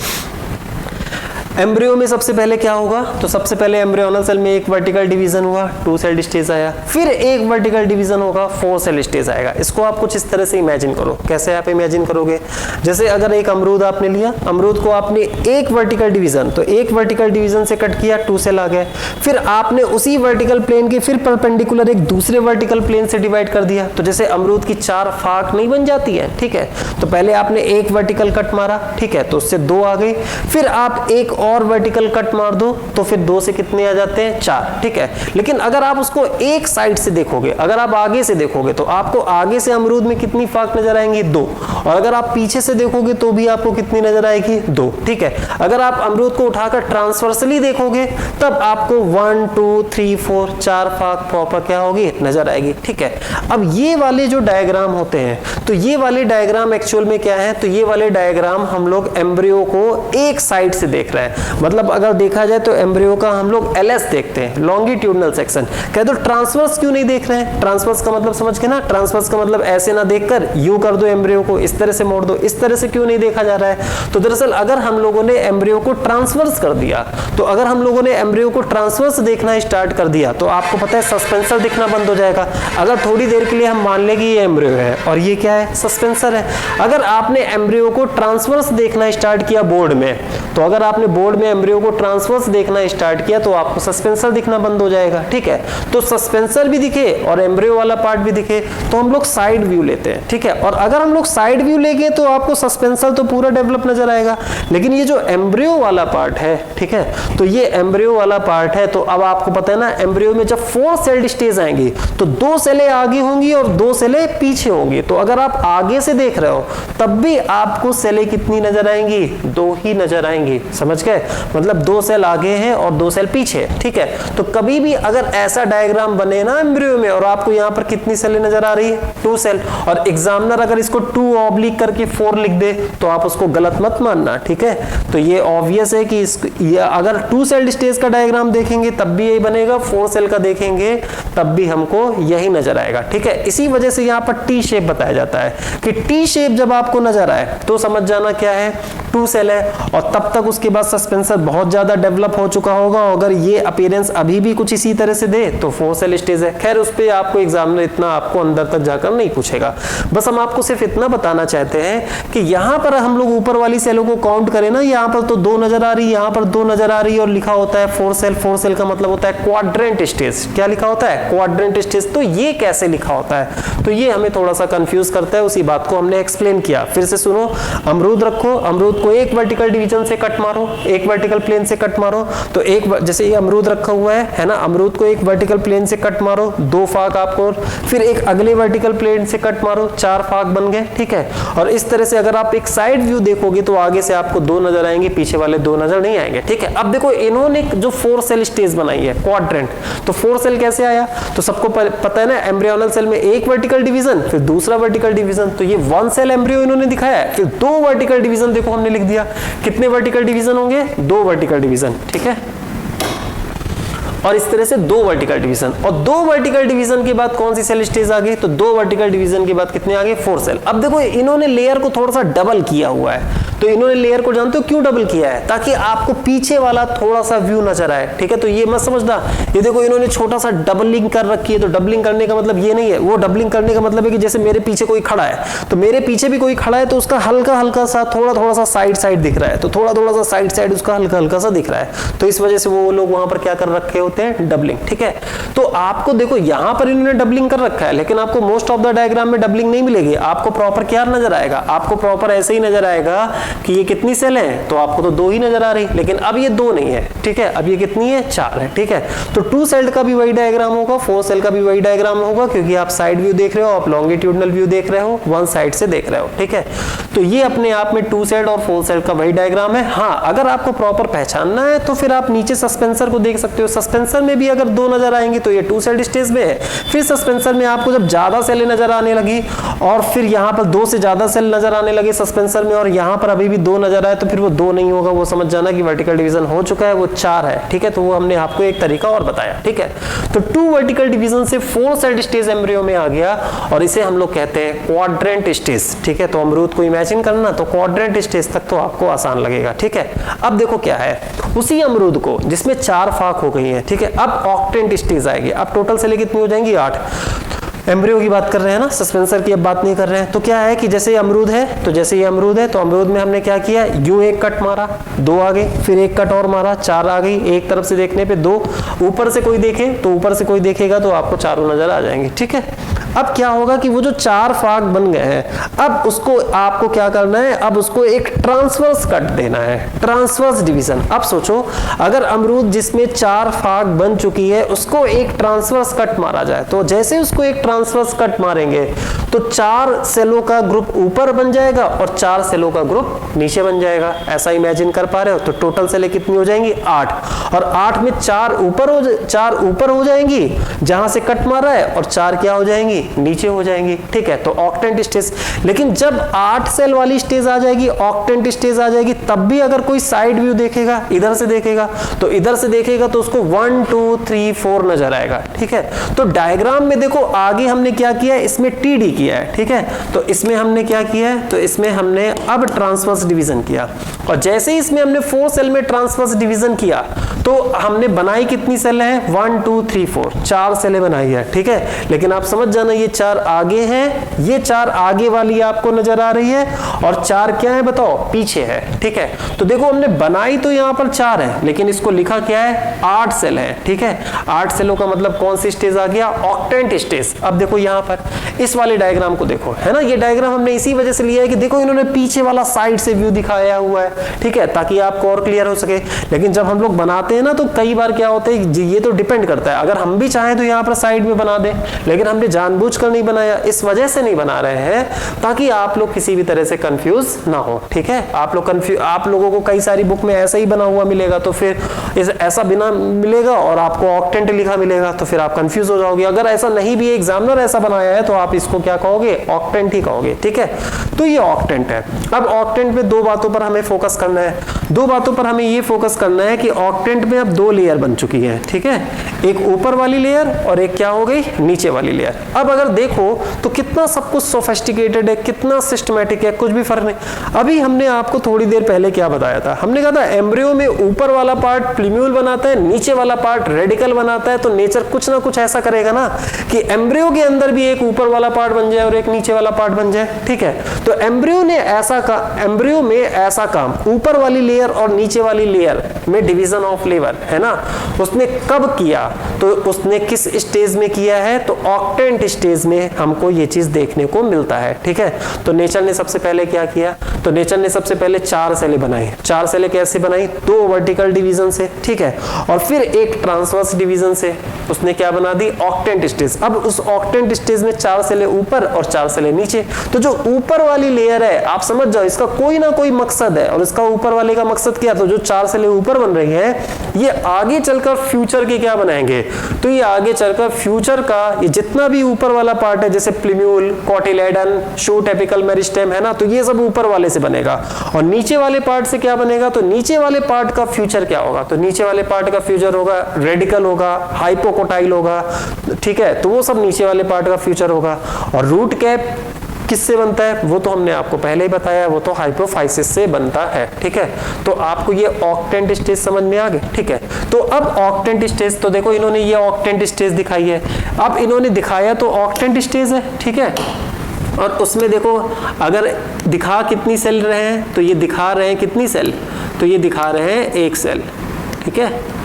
एम्ब्रियो में सबसे पहले क्या होगा? तो सबसे पहले एम्ब्रियोनल सेल में एक वर्टिकल डिवीजन हुआ, 2 सेल स्टेज आया, फिर एक वर्टिकल डिवीजन होगा, 4 सेल स्टेज आएगा। इसको आप कुछ इस तरह से इमेजिन करो। कैसे आप इमेजिन करोगे? जैसे अगर एक अमरूद आपने लिया, अमरूद को आपने एक वर्टिकल डिवीजन, तो एक वर्टिकल डिवीजन से कट किया, 2 सेल आ गए। फिर आपने उसी वर्टिकल प्लेन के फिर परपेंडिकुलर एक दूसरे वर्टिकल प्लेन से डिवाइड कर दिया, तो जैसे अमरूद की 4 फाक नहीं बन जाती है। ठीक है, तो पहले आपने एक वर्टिकल कट मारा, ठीक है, तो उससे 2 आ गई। फिर आप एक और वर्टिकल कट मार दो, तो फिर 2 से कितने आ जाते हैं? 4। ठीक है, लेकिन अगर आप उसको एक साइड से देखोगे, अगर आप आगे से देखोगे, तो आपको आगे से अमरूद में कितनी फाक नजर आएंगी? 2। और अगर आप पीछे से देखोगे तो भी आपको कितनी नजर आएगी? 2। ठीक है, अगर आप अमरूद को उठाकर ट्रांसवर्सली देखोगे, तब आपको 1 2 3 4 4 फाक प्रॉपर क्या होगी? नजर आएगी। ठीक है, अब ये वाले जो डायग्राम होते हैं, तो ये वाले डायग्राम एक्चुअल में क्या है? तो ये वाले डायग्राम हम लोग एम्ब्रियो को एक साइड से देख रहे हैं। मतलब अगर देखा जाए तो एम्ब्रियो का हम लोग LS देखते हैं, लॉन्गिट्यूडनल सेक्शन। कह दो ट्रांसवर्स क्यों नहीं देख रहे हैं? ट्रांसवर्स का मतलब समझ के ना, ट्रांसवर्स का मतलब ऐसे ना देखकर यू कर दो एम्ब्रियो को, इस तरह से मोड़ दो, इस तरह से क्यों नहीं देखा जा रहा है? तो दरअसल अगर हम लोगों ने एम्ब्रियो को ट्रांसवर्स कर दिया, तो अगर हम लोगों ने एम्ब्रियो को ट्रांसवर्स देखना स्टार्ट कर दिया, तो आपको पता है सस्पेंसर दिखना बंद हो जाएगा। अगर थोड़ी देर के लिए हम मान लें कि ये एम्ब्रियो है और ये क्या है? सस्पेंसर है। अगर आपने एम्ब्रियो को ट्रांसवर्स देखना स्टार्ट किया बोर्ड में, तो अगर आपने बोर्ड में एम्ब्रियो को ट्रांसवर्स देखना स्टार्ट किया, तो आपको सस्पेंसर दिखना बंद हो जाएगा। ठीक है, तो सस्पेंसर भी दिखे और एम्ब्रियो वाला पार्ट भी दिखे, तो हम लोग साइड व्यू लेते हैं। ठीक है, और अगर हम लोग साइड व्यू लेंगे तो आपको सस्पेंसर तो पूरा डेवलप नजर आएगा, लेकिन ये जो एम्ब्रियो वाला पार्ट है, ठीक है, तो ये एम्ब्रियो वाला पार्ट है। तो अब आपको पता है ना, एम्ब्रियो में जब 4 सेल स्टेज आएंगी, तो 2 सेलें आगे होंगी और 2 सेलें पीछे होंगी। तो अगर आप आगे से देख रहे हो, तब भी आपको सेलें कितनी नजर आएंगी? 2 ही नजर आएंगी। समझ गए? मतलब 2 सेल आगे हैं और 2 सेल पीछे। ठीक है, तो कभी भी अगर ऐसा डायग्राम बने ना एम्ब्रियो में, और आपको यहाँ पर कितनी सेलें नजर आ रही है? 2 सेल, और एग्जामिनर अगर इसको 2 ऑब्लिक करके 4 लिख दे, तो आप उसको गलत मत मानना। ठीक है, तो ये ऑब्वियस है कि अगर 2 सेल स्टेज का डायग्राम देखेंगे तब भी यही बनेगा, 4 सेल का देखेंगे तब भी हमको यही नजर आएगा। ठीक है, इसी वजह से यहाँ पर टी शेप बताया जाता है कि टी शेप जब आपको नजर आए तो समझ जाना क्या है? 2 सेल है, और तब तक उसके बाद सस्पेंसर बहुत ज्यादा डेवलप हो चुका होगा। अगर ये अपीयरेंस अभी भी कुछ इसी तरह से दे तो 4 सेल स्टेज है। खैर, उस पे आपको एग्जामिनर इतना आपको अंदर तक जाकर नहीं पूछेगा। बस हम आपको सिर्फ इतना बताना चाहते हैं कि यहाँ पर हम लोग ऊपर वाली सेलों को काउंट करें ना, यहाँ पर तो 2 नजर आ रही है, यहाँ पर 2 नजर आ रही है, और लिखा होता है 4 सेल। 4 सेल का मतलब होता है क्वाड्रेंट स्टेज। क्या लिखा होता है? Quadrant stage. तो ये कैसे लिखा होता है? तो ये हमें थोड़ा सा कंफ्यूज करता है, उसी बात को हमने एक्सप्लेन किया। फिर से सुनो, अमरूद रखो, अमरूद को एक वर्टिकल डिवीजन से कट मारो, एक वर्टिकल प्लेन से कट मारो, तो एक जैसे ये अमरूद रखा हुआ है ना, अमरूद को एक वर्टिकल प्लेन से कट मारो, 2 फाक आपको, फिर एक अगले वर्टिकल प्लेन से कट मारो, 4 फाक बन गए, ठीक है। और इस तरह से अगर आप एक साइड व्यू देखोगे तो आगे से आपको 2 नजर आएंगे, पीछे वाले 2 नजर नहीं आएंगे, ठीक है। अब देखो इन्होंने जो 4 सेल स्टेज बनाई है क्वाड्रेंट, तो 4 सेल कैसे आया, तो सबको पता है ना, एम्ब्रियोनल सेल में एक वर्टिकल डिवीजन फिर दूसरा वर्टिकल डिवीजन, तो ये 1 सेल एम्ब्रियो इन्होंने दिखाया है, फिर 2 वर्टिकल डिवीजन देखो हमने लिख दिया, कितने वर्टिकल डिवीजन होंगे, 2 वर्टिकल डिवीजन, ठीक है। और इस तरह से 2 वर्टिकल डिवीजन, और 2 वर्टिकल डिवीजन के बाद कौन सी सेल स्टेज आ गई, तो 2 वर्टिकल डिवीजन के बाद कितने आ गए, 4 सेल। अब देखो इन्होंने लेयर को थोड़ा सा डबल किया हुआ है, तो इन्होंने लेयर को जानते हो क्यों डबल किया है, ताकि आपको पीछे वाला थोड़ा सा व्यू नजर आए, ठीक है। तो ये मत समझना, ये देखो इन्होंने छोटा सा डबलिंग कर रखी है, तो डबलिंग करने का मतलब ये नहीं है, वो डबलिंग करने का मतलब है कि जैसे मेरे पीछे कोई खड़ा है, तो मेरे पीछे भी कोई खड़ा है, तो उसका हल्का हल्का सा थोड़ा सा साइड दिख रहा है, तो थोड़ा सा साइड उसका हल्का सा दिख रहा है, तो इस वजह से वो लोग वहां पर क्या कर रखे होते हैं, डबलिंग, ठीक है। तो आपको देखो यहां पर इन्होंने डबलिंग कर रखा है, लेकिन आपको मोस्ट ऑफ द डायग्राम में डबलिंग नहीं मिलेगी, आपको प्रॉपर क्या नजर आएगा, आपको प्रॉपर ऐसे ही नजर आएगा कि ये कितनी सेल है, तो आपको तो 2 ही नजर आ रही, लेकिन अब ये 2 नहीं है, ठीक है, अब ये कितनी है, 4 है, ठीक है। तो 2 सेल का भी वही डायग्राम होगा, 4 सेल का भी वही डायग्राम होगा, क्योंकि आप साइड व्यू देख रहे हो, आप लॉन्गिट्यूडनल व्यू देख रहे हो, 1 साइड से देख रहे हो, ठीक है। तो ये अपने आप में 2 सेल और 4 सेल का वही डायग्राम है। हाँ, अगर आपको प्रॉपर पहचानना है तो फिर आप नीचे सस्पेंसर को देख सकते हो, सस्पेंसर में भी अगर 2 नजर आएंगे तो ये 2 सेल स्टेज में है, फिर सस्पेंसर में आपको जब ज्यादा सेलें नजर आने लगी और फिर यहाँ पर 2 से ज्यादा सेल नजर आने लगे सस्पेंसर में, और यहाँ पर अभी भी 2 नजर आए, तो फिर वो 2 नहीं होगा, वो समझ जाना कि वर्टिकल डिवीजन हो चुका है, वो 4 है, ठीक है। तो वो हमने आपको एक तरीका और बताया, ठीक है। तो 2 वर्टिकल डिवीजन से 4 सेल स्टेज एम्ब्रियो में आ गया, और इसे हम लोग कहते हैं क्वाड्रेंट स्टेज, ठीक है। तो अमरूद को इमेजिन करना, तो क्वाड्रेंट स्टेज तक तो आपको आसान लगेगा, ठीक है। अब देखो क्या है, उसी अमरूद को जिसमें 4 फाक हो गई है, ठीक है, अब ऑक्टेंट स्टेज आएगी। अब टोटल सेलें कितनी हो जाएंगी, 8। एम्ब्रियो की बात कर रहे हैं ना, सस्पेंसर की अब बात नहीं कर रहे हैं। तो क्या है कि जैसे अमरूद है, तो जैसे ये अमरूद है, तो अमरूद में हमने क्या किया, यूं एक कट मारा, 2 आ गई, फिर एक कट और मारा, 4 आ गई, एक तरफ से देखने पे 2, ऊपर से कोई देखे तो ऊपर से कोई देखेगा तो आपको चारों नजर आ जाएंगे, ठीक है। अब क्या होगा कि वो जो 4 फाक बन गए हैं, अब उसको आपको क्या करना है, अब उसको एक ट्रांसवर्स कट देना है, ट्रांसवर्स डिवीजन। अब सोचो अगर अमरूद जिसमें 4 फाक बन चुकी है उसको एक ट्रांसवर्स कट मारा जाए, तो जैसे उसको एक ट्रांसवर्स कट मारेंगे तो 4 सेलों का ग्रुप ऊपर बन जाएगा और 4 सेलों का ग्रुप नीचे बन जाएगा। ऐसा इमेजिन कर पा रहे हो? तो टोटल सेलें कितनी हो जाएंगी, 8, और 8 में 4 ऊपर हो जाएंगी जहां से कट मारा है, और 4 क्या हो जाएंगी, नीचे हो जाएंगी, ठीक है। तो ऑक्टेंट स्टेज, लेकिन जब 8 सेल वाली स्टेज आ जाएगी, ऑक्टेंट स्टेज आ जाएगी, तब भी अगर कोई साइड व्यू देखेगा, इधर से देखेगा, तो इधर से देखेगा तो उसको 1 2 3 4 नजर आएगा, ठीक है। तो डायग्राम में देखो आगे हमने क्या किया है, इसमें टीडी किया है, ठीक है। तो इसमें हमने क्या किया है, तो इसमें हमने अब ट्रांसवर्स डिवीजन किया, और जैसे ही इसमें हमने 4 सेल में ट्रांसवर्स डिवीजन किया तो हमने बनाई कितनी सेल है, 1 2 3 4, 4 सेलें बनाई है, ठीक है। लेकिन आप समझ जाना ये 4 आगे हैं, ये 4 आगे वाली आपको नजर आ रही है, और 4 क्या है बताओ, पीछे है, ठीक है। तो देखो हमने बनाई तो यहां पर 4 है, लेकिन इसको लिखा क्या है, 8 सेल है, ठीक है। 8 सेलों का मतलब कौन सी स्टेज आ गया, ऑक्टेंट स्टेज। अब देखो यहां पर इस वाले डायग्राम को देखो, है ना, ये डायग्राम हमने इसी वजह से लिया है कि देखो इन्होंने पीछे वाला साइड से व्यू दिखाया हुआ है, ठीक है, ताकि आपको और क्लियर हो सके। लेकिन जब हम लोग बनाते हैं ना, तो कई बार क्या होता है, ये तो डिपेंड करता है, अगर हम भी चाहें तो यहाँ पर साइड में बना दें, लेकिन हमने जानबूझकर नहीं बनाया, इस वजह से नहीं बना रहे हैं ताकि आप लोग किसी भी तरह से कंफ्यूज ना हो, ठीक है। आप लोगों को कई सारी बुक में ऐसा ही बना हुआ मिलेगा, तो फिर ऐसा बिना मिलेगा और आपको ऑक्टेंट लिखा मिलेगा, तो फिर आप कंफ्यूज हो जाओगे। अगर ऐसा नहीं भी एग्जामिनर ऐसा बनाया है तो आप इसको क्या कहोगे, ऑक्टेंट ही कहोगे, ठीक है। तो ये ऑक्टेंट है। अब ऑक्टेंट पे 2 बातों पर हमें फोकस करना है, 2 बातों पर हमें ये फोकस करना है कि ऑक्टेंट में अब 2 लेयर बन चुकी है, ठीक है, एक ऊपर वाली लेयर और एक क्या हो गई, नीचे वाली लेयर। अब अगर देखो तो कितना सब कुछ सोफिस्टिकेटेड है, कितना सिस्टमैटिक है, कुछ भी फर्क नहीं। अभी हमने आपको थोड़ी देर पहले क्या बताया था, हमने कहा था एम्ब्रियो में ऊपर वाला पार्ट प्लीम्यूल बनाता है, नीचे वाला पार्ट रेडिकल बनाता है। तो नेचर कुछ ना कुछ ऐसा करेगा ना कि एम्ब्रियो के अंदर भी एक ऊपर वाला पार्ट बन जाए और एक नीचे वाला पार्ट बन जाए, ठीक है। तो एम्ब्रियो में ऐसा काम, ऊपर वाली लेयर लेयर और नीचे वाली लेयर में डिवीजन ऑफ लेबर है ना, उसने कब किया, तो उसने किस स्टेज में किया है, तो ऑक्टेंट स्टेज में हमको ये चीज देखने को मिलता है। ठीक है, तो नेचर ने सबसे पहले क्या किया, तो नेचर ने सबसे पहले 4 सेलें बनाई। 4 सेलें कैसे बनाई, 2 वर्टिकल डिवीजन से, ठीक है, और फिर एक ट्रांसवर्स डिवीजन से उसने क्या बना दी, ऑक्टेंट स्टेज। अब उस ऑक्टेंट स्टेज में 4 सेलें ऊपर और 4 सेलें नीचे। तो जो ऊपर वाली लेयर है, आप समझ जाओ इसका कोई ना कोई मकसद है, और इसका ऊपर वाले का मकसद क्या, तो जो 4 सेलें ऊपर बन रही है ये आगे चलकर फ्यूचर के क्या बनाएंगे, तो ये आगे चलकर फ्यूचर का ये जितना भी ऊपर वाला पार्ट है, जैसे प्लिम्यूल, कोटिलेडन, शूट एपिकल मेरिस्टेम है ना, तो ये सब ऊपर वाले से बनेगा। और नीचे वाले पार्ट से क्या बनेगा, तो नीचे वाले पार्ट का फ्यूचर क्या होगा, तो नीचे वाले पार्ट का फ्यूचर होगा रेडिकल होगा, हाइपोकोटाइल होगा, ठीक है, तो वो सब नीचे वाले पार्ट का फ्यूचर होगा। और रूट कैप किससे बनता है, वो तो हमने आपको पहले ही बताया, वो तो हाइपोफाइसिस से बनता है। ठीक है, तो आपको ये ऑक्टेंट स्टेज समझ में आ गई। ठीक है, तो अब ऑक्टेंट स्टेज, तो देखो इन्होंने ये ऑक्टेंट स्टेज दिखाई है। अब इन्होंने दिखाया तो ऑक्टेंट स्टेज है, ठीक है, और उसमें देखो अगर दिखा कितनी सेल रहे हैं, तो ये दिखा रहे हैं कितनी सेल, तो ये दिखा रहे हैं 1 सेल। ठीक है,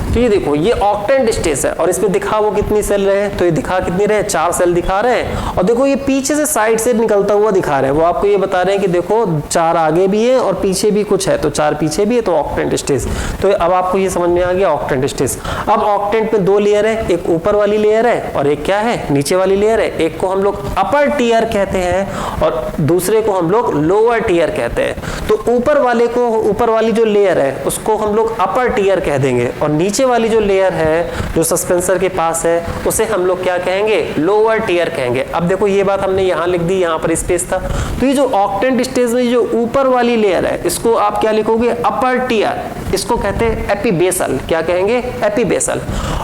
तो ये देखो ये ऑक्टेंट स्टेज है और इसमें दिखा वो कितनी सेल रहे हैं, तो ये दिखा कितनी रहे, 4 सेल दिखा रहे हैं। और देखो ये पीछे से साइड से निकलता हुआ दिखा रहे हैं, वो आपको ये बता रहे हैं कि देखो 4 आगे भी है और पीछे भी कुछ है, तो 4 पीछे भी है, तो ऑक्टेंट स्टेज। तो अब आपको ये समझ में आ गया ऑक्टेंट स्टेज। अब ऑक्टेंट में 2 लेयर है, एक ऊपर वाली लेयर है और एक क्या है, नीचे वाली लेयर है। एक को हम लोग अपर टीयर कहते हैं और दूसरे को हम लोग लोअर टीयर कहते हैं। तो ऊपर वाले को, ऊपर वाली जो लेयर है उसको हम लोग अपर टीयर कह देंगे, और नीचे वाली जो लेयर है जो सस्पेंसर के पास है उसे हम लोग क्या कहेंगे, लोअर टीयर कहेंगे। अब देखो ये बात हमने यहां लिख दी, यहां पर स्पेस था। तो ये जो ऑक्टेंट स्टेज में जो ऊपर वाली लेयर है इसको आप क्या लिखोगे, अपर टीयर, इसको कहते हैं एपिबेसल। क्या कहेंगे, एपिबेसल।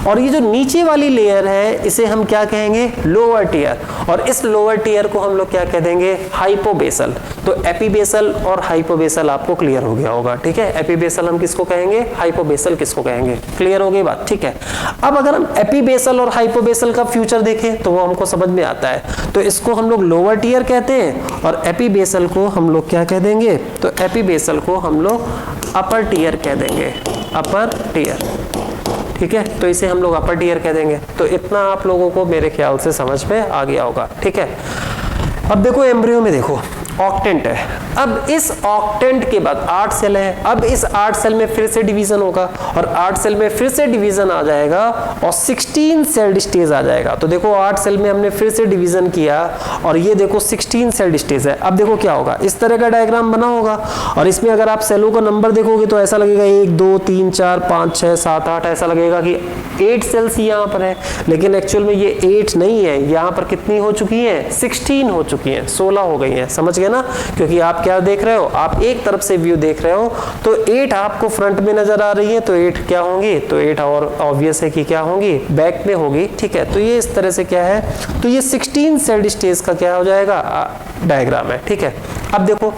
और ये जो नीचे वाली लेयर है इसे हम क्या कहेंगे, लोअर टीयर, और इस लोअर टीयर को हम लोग क्या कह देंगे, हाइपोबेसल। तो एपिबेसल और हाइपोबेसल आपको क्लियर हो गया होगा। ठीक है, एपिबेसल हम किसको कहेंगे, हाइपोबेसल किसको कहेंगे, क्लियर हो गई बात। ठीक है, अब अगर हम एपिबेसल और हाइपोबेसल का फ्यूचर देखें तो वो हमको समझ में आता है। तो इसको हम लोग लोअर टीयर कहते हैं और एपिबेसल को हम लोग क्या कह देंगे, तो एपिबेसल को हम लोग अपर टीयर कह देंगे, अपर टीयर। ठीक है, तो इसे हम लोग अपर टीयर कह देंगे। तो इतना आप लोगों को मेरे ख्याल से समझ में आ गया होगा। ठीक है, अब देखो एम्ब्रियो में देखो ऑक्टेंट है। अब इस ऑक्टेंट के बाद 8 सेल है। अब इस 8 सेल में फिर से डिवीजन होगा और 8 सेल में फिर से डिवीजन आ जाएगा और 16 सेल्ड स्टेज आ जाएगा। तो देखो 8 सेल में हमने फिर से डिवीजन किया और ये देखो 16 सेल्ड स्टेज है। अब देखो क्या होगा, इस तरह का डायग्राम बना होगा और इसमें अगर आप सेलों का नंबर देखोगे तो ऐसा लगेगा 1 2 3 4 5 6 7 8, ऐसा लगेगा कि 8 सेल्स यहाँ पर है, लेकिन एक्चुअल में ये 8 नहीं है। यहाँ पर कितनी हो चुकी है, 16 हो चुकी है, 16 हो गई है। समझ ना, क्योंकि आप क्या देख रहे हो, आप एक तरफ से व्यू देख रहे हो तो 8 आपको फ्रंट में नजर आ रही है, तो 8 क्या होंगी, तो 8 और ऑब्वियस है कि क्या होंगी, बैक में होगी। ठीक है, तो ये इस तरह से क्या है, तो ये 16 सेल्ड स्टेज का क्या हो जाएगा, डायग्राम है। ठीक है, अब देखो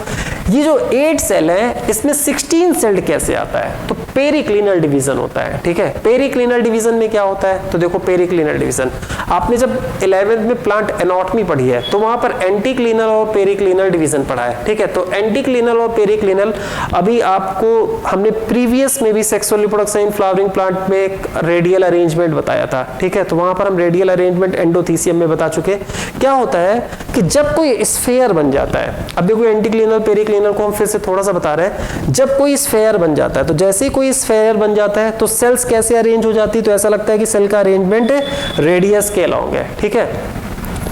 ये जो 8 सेल है इसमें 16 सेल्ड कैसे आता है, तो पेरिक्लिनल डिवीजन होता है। ठीक है, पेरिक्लिनल डिवीजन में क्या होता है, तो देखो पेरिक्लिनल डिवीजन आपने जब 11th में प्लांट एनाटॉमी पढ़ी है तो वहां पर एंटीक्लिनल और पेरिक्लिनल डिवीजन पढ़ा है। ठीक है, तो एंटीक्लिनल और पेरिक्लिनल अभी आपको हमने प्रीवियस में भी sexual reproduction in flowering plant में एक रेडियल अरेंजमेंट बताया था। ठीक है, तो वहां पर हम रेडियल अरेंजमेंट एंडोथीसियम में बता चुके। क्या होता है कि जब कोई स्फेयर बन जाता है, अब देखो एंटीक्लिनल पेरिक्लिनल को हम फिर से थोड़ा सा बता रहे हैं, जब कोई स्फेयर बन जाता है तो जैसे ही कोई स्फेयर बन जाता है तो सेल्स कैसे अरेंज हो जाती है, तो ऐसा लगता है कि सेल का अरेंजमेंट रेडियस के अलॉन्ग है। ठीक है,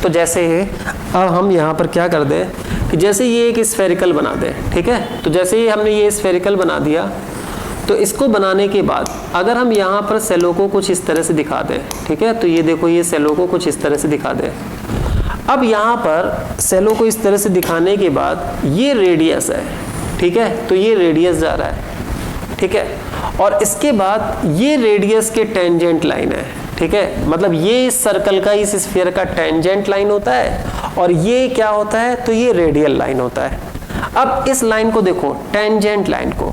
तो जैसे अब हम यहाँ पर क्या कर दें कि जैसे ये एक स्फेरिकल बना दें। ठीक है, तो जैसे ही हमने ये स्फेरिकल बना दिया तो इसको बनाने के बाद अगर हम यहाँ पर सेलों को कुछ इस तरह से दिखा दें, ठीक है, तो ये देखो ये सेलों को कुछ इस तरह से दिखा दें। अब यहाँ पर सेलों को इस तरह से दिखाने के बाद ये रेडियस है। ठीक है, तो ये रेडियस जा रहा है। ठीक है, और इसके बाद ये रेडियस के टेंजेंट लाइन है। ठीक है, मतलब ये इस सर्कल का, इस स्फीयर का टेंजेंट लाइन होता है और ये क्या होता है, तो ये रेडियल लाइन होता है। अब इस लाइन को देखो, टेंजेंट लाइन को,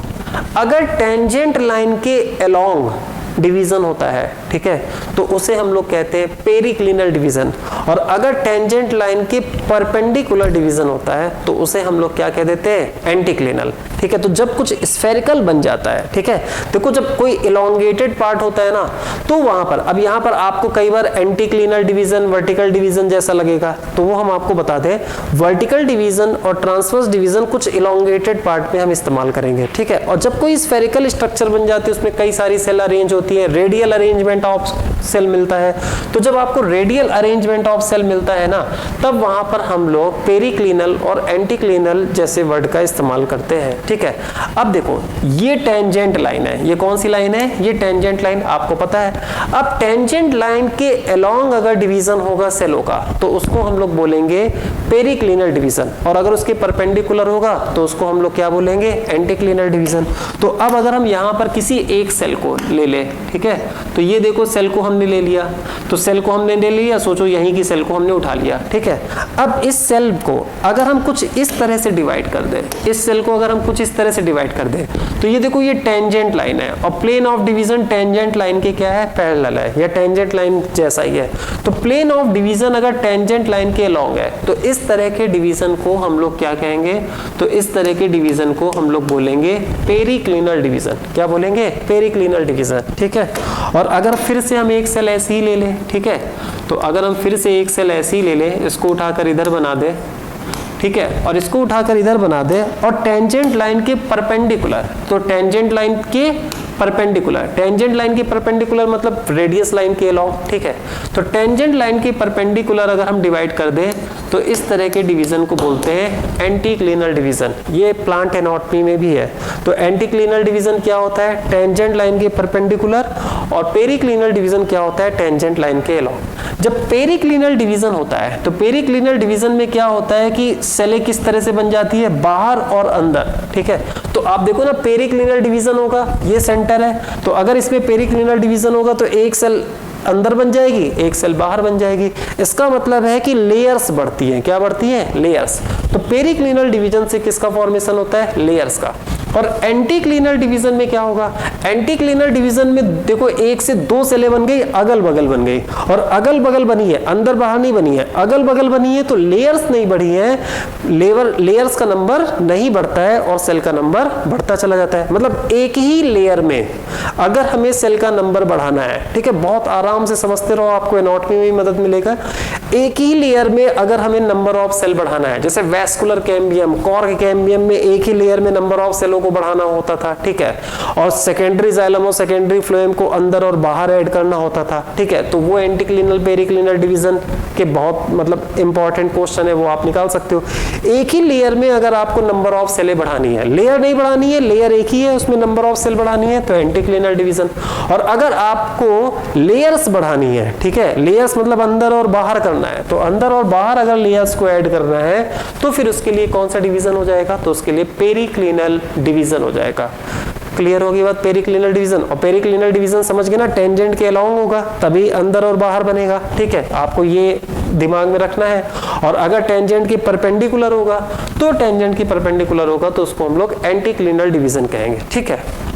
अगर टेंजेंट लाइन के अलोंग डिवीजन होता है, ठीक है, तो उसे हम लोग कहते हैं पेरिक्लिनल डिवीजन। और अगर टेंजेंट लाइन के परपेंडिकुलर डिवीजन होता है तो उसे हम लोग क्या कह देते हैं, एंटीक्लिनल। ठीक है, तो जब कुछ स्फेरिकल बन जाता है, ठीक है, देखो जब कोई इलोंगेटेड पार्ट होता है ना, तो वहां पर, अब यहां पर आपको कई बार एंटीक्लिनल डिवीजन, वर्टिकल डिवीजन जैसा लगेगा, तो वो हम आपको बता दें, वर्टिकल डिवीजन और ट्रांसवर्स डिवीजन कुछ इलोंगेटेड पार्ट में हम इस्तेमाल करेंगे। ठीक है, और जब कोई स्फेरिकल स्ट्रक्चर बन जाती है, उसमें कई सारी सेल अरेंज होती है, रेडियल अरेंजमेंट ऑफ सेल मिलता है, तो जब आपको रेडियल अरेंजमेंट ऑफ सेल मिलता है ना, तब वहां पर हम लोग पेरिक्लिनल और एंटीक्लिनल जैसे वर्ड का इस्तेमाल करते हैं। ठीक है, अब देखो ये टेंजेंट लाइन है, ये कौन सी लाइन है, ये टेंजेंट लाइन, आपको पता है। अब टेंजेंट लाइन के अलोंग अगर डिवीजन होगा सेलों का, तो उसको हम लोग बोलेंगे पेरिक्लिनल डिवीजन, और अगर उसके परपेंडिकुलर होगा तो उसको हम लोग क्या बोलेंगे, एंटीक्लिनल डिवीजन। तो अब अगर हम यहां पर किसी एक सेल को ले ले, ठीक है, तो ये देखो सेल को हमने ले लिया, तो सेल को हमने ले लिया, सोचो यहीं की सेल को हमने उठा लिया। ठीक है, अब इस सेल को अगर हम कुछ इस तरह से डिवाइड कर दे, इस सेल को अगर हम कुछ इस तरह से डिवाइड कर दे, तो ये देखो ये टेंजेंट लाइन है, और plane of division tangent line के क्या है, पैरेलल है, या टेंजेंट लाइन जैसा ही है। तो प्लेन ऑफ डिवीजन अगर टेंजेंट लाइन के अलोंग है, तो इस तरह के डिवीजन को हम लोग क्या कहेंगे, तो इस तरह के डिवीजन को हम लोग बोलेंगे पेरिक्लिनल डिवीजन। क्या बोलेंगे, पेरिक्लिनल डिवीजन। ठीक है, और अगर फिर से हम एक सेल ऐसी ही ले लें, ठीक है, तो अगर हम फिर से एक सेल ऐसी ही ले लें, इसको उठाकर इधर बना दे, ठीक है, और इसको उठाकर इधर बना दे, और टेंजेंट लाइन के परपेंडिकुलर, तो टेंजेंट लाइन के परपेंडिकुलर, टेंजेंट लाइन के परपेंडिकुलर मतलब रेडियस लाइन के अलोंग। ठीक है, तो टेंजेंट लाइन के परपेंडिकुलर अगर हम डिवाइड कर दें, तो इस तरह के डिवीजन को बोलते हैं एंटीक्लिनल डिवीजन। ये प्लांट एनाटॉमी में भी है। तो एंटीक्लिनल डिवीजन क्या होता है, टेंजेंट लाइन के परपेंडिकुलर, और पेरिक्लिनल डिवीजन क्या होता है, टेंजेंट लाइन के अलोंग। जब पेरिक्लिनल डिवीजन होता है, तो पेरिक्लिनल डिवीजन में क्या होता है कि सेलें किस तरह से बन जाती है, बाहर और अंदर। ठीक है, तो आप देखो ना, पेरिक्लिनल डिवीजन होगा, ये सेंटर है, तो अगर इसमें पेरिक्लिनल डिवीजन होगा तो एक सेल अंदर बन जाएगी, एक सेल बाहर बन जाएगी। इसका मतलब है कि लेयर्स बढ़ती हैं। क्या बढ़ती हैं, लेयर्स। तो पेरिक्लिनल डिवीजन से किसका फॉर्मेशन होता है, लेयर्स का। और एंटीक्लिनल डिवीजन में क्या होगा, एंटीक्लिनल डिवीजन में देखो एक से दो सेलें बन गई, अगल बगल बन गई, और अगल बगल बनी है, अंदर बाहर नहीं बनी है, अगल बगल बनी है, तो लेयर्स नहीं बढ़ी है, लेयर्स का नंबर नहीं बढ़ता है और सेल का नंबर बढ़ता चला जाता है। मतलब एक ही लेयर में अगर हमें सेल का नंबर बढ़ाना है, ठीक है, बहुत आराम से समझते रहो, आपको एनाटॉमी में भी मदद मिलेगा। एक ही लेयर में अगर हमें नंबर ऑफ सेल बढ़ाना है, जैसे वैस्कुलर कैम्बियम, कॉर्क कैम्बियम में एक ही लेयर में नंबर ऑफ सेलों को बढ़ाना होता था, ठीक है, और सेकेंडरी जाइलम और सेकेंडरी फ्लोएम को अंदर और बाहर ऐड करना होता था, ठीक है, तो वो एंटीक्लिनल पेरिक्लिनल डिवीजन के बहुत मतलब इंपॉर्टेंट क्वेश्चन है, वो आप निकाल सकते हो। एक ही लेयर में अगर आपको नंबर ऑफ सेलें बढ़ानी है, लेयर नहीं बढ़ानी है, लेयर एक ही है, उसमें नंबर ऑफ सेल बढ़ानी है, तो एंटीक्लिनल डिवीजन। और अगर आपको लेयर्स बढ़ानी है, ठीक है, लेयर्स मतलब अंदर और बाहर करना है, तो अंदर और बाहर अगर लेयर्स को ऐड करना है, तो फिर उसके लिए कौन सा डिवीजन हो जाएगा, तो उसके लिए पेरिक्लिनल डिवीजन हो जाएगा। क्लियर होगी बात, पेरिक्लिनल डिवीजन। और पेरिक्लिनल डिवीजन समझ गए ना, टेंजेंट के अलोंग होगा तभी अंदर और बाहर बनेगा, ठीक है, आपको ये दिमाग में रखना है। और अगर टेंजेंट के परपेंडिकुलर होगा, तो टेंजेंट की परपेंडिकुलर होगा तो उसको हम लोग एंटीक्लिनल डिवीजन कहेंगे, ठीक है।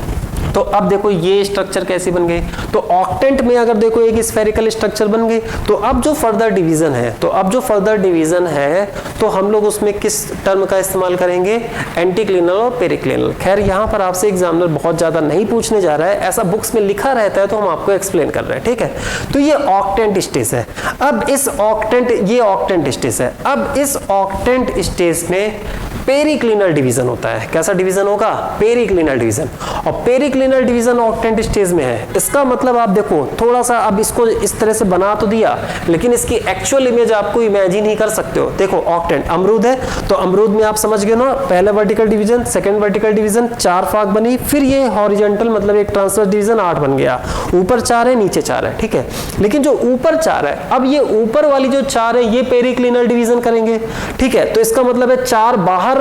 तो अब देखो ये स्ट्रक्चर कैसी बन गई, तो ऑक्टेंट में अगर देखो एक स्फेरिकल स्ट्रक्चर बन गई, तो अब जो फर्दर डिवीजन है, तो हम लोग उसमें किस टर्म का इस्तेमाल करेंगे, एंटीक्लिनल और पेरिक्लिनल। खैर यहाँ पर आपसे एग्जामिनर बहुत ज्यादा नहीं पूछने जा रहा है, ऐसा बुक्स में लिखा रहता है तो हम आपको एक्सप्लेन कर रहे हैं, ठीक है। तो ये ऑक्टेंट स्टेज है। अब इस ऑक्टेंट स्टेज है। अब इस ऑक्टेंट स्टेज में पेरिक्लिनल डिवीजन होता है। कैसा डिवीजन होगा, पेरिक्लिनल डिवीजन। और पेरिक्लिनल डिवीजन ऑक्टेंट स्टेज में है। इसका मतलब आप देखो थोड़ा सा, अब इसको इस तरह से बना तो दिया, लेकिन इसकी एक्चुअल इमेज आपको इमेजिन ही कर सकते हो। देखो ऑक्टेंट अमरूद है, तो अमरूद में आप समझ गए ना, पहला vertical division, second vertical division, 4 फाग बनी, फिर ये हॉरिजॉन्टल मतलब एक ट्रांसवर्स डिवीजन 8 बन गया। ऊपर 4 है, नीचे 4 है, ठीक है। लेकिन जो ऊपर 4 है, अब ये ऊपर वाली जो 4 है, ये पेरिक्लिनल डिवीजन करेंगे, ठीक है। तो इसका मतलब है 4 बाहर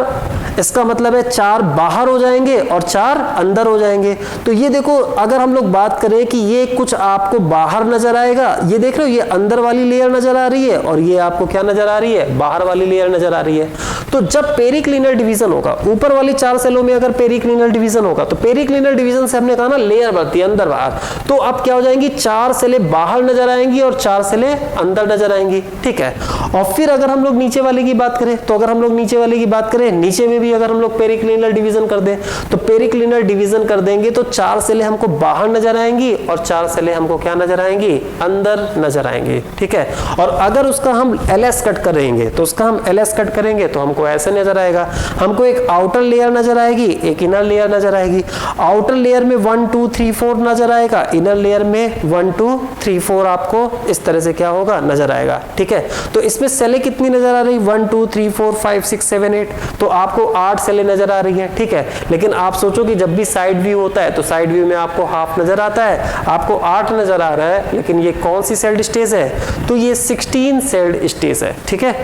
इसका मतलब है 4 बाहर हो जाएंगे और 4 अंदर हो जाएंगे। तो ये देखो, अगर हम लोग बात करें कि ये कुछ आपको बाहर नजर आएगा, ये देख रहे हो, ये अंदर वाली लेयर नजर आ रही है और ये आपको क्या नजर आ रही है, बाहर वाली लेयर नजर आ रही है। तो जब पेरिक्लिनल डिवीजन होगा, ऊपर वाली 4 सेलों में अगर पेरिक्लिनल डिवीजन होगा, तो पेरिक्लिनल डिवीजन से हमने कहा ना लेयर बढ़ती है अंदर बाहर, तो अब क्या हो जाएंगी, 4 सेलें बाहर नजर आएंगी और 4 सेलें अंदर नजर आएंगी, ठीक है। और फिर अगर हम लोग नीचे वाले की बात करें, तो अगर हम लोग नीचे वाले की बात करें, नीचे में भी अगर हम लोग पेरिक्लिनल डिवीजन कर दें, तो पेरिक्लिनल डिवीजन कर देंगे तो 4 सेलें हमको बाहर नजर आएंगी और 4 सेलें हमको क्या नजर आएंगी, अंदर नजर आएंगी, ठीक है। और अगर उसका हम एलएस कट करेंगे, तो उसका हम एलएस कट करेंगे तो हमको ऐसे नजर आएगा, हमको एक आउटर लेयर नजर आएगी, एक इनर लेयर नजर आएगी। आउटर लेयर में 1 2 3 4 नजर आएगा, इनर लेयर में 1 2 3 4 आपको इस तरह से क्या होगा, नजर आएगा, ठीक है। तो इसमें सेलें कितनी नजर आ रही, 1 2 3 4 5 6 7 8, तो आपको 8 सेलें नजर आ रही हैं, ठीक है। लेकिन आप सोचो कि जब भी साइड व्यू होता है तो साइड व्यू में आपको हाफ नजर आता है, आपको 8 नजर आ रहा है, लेकिन ये कौन सी सेल्ड स्टेज है, तो ये 16 सेल्ड स्टेज है, ठीक है।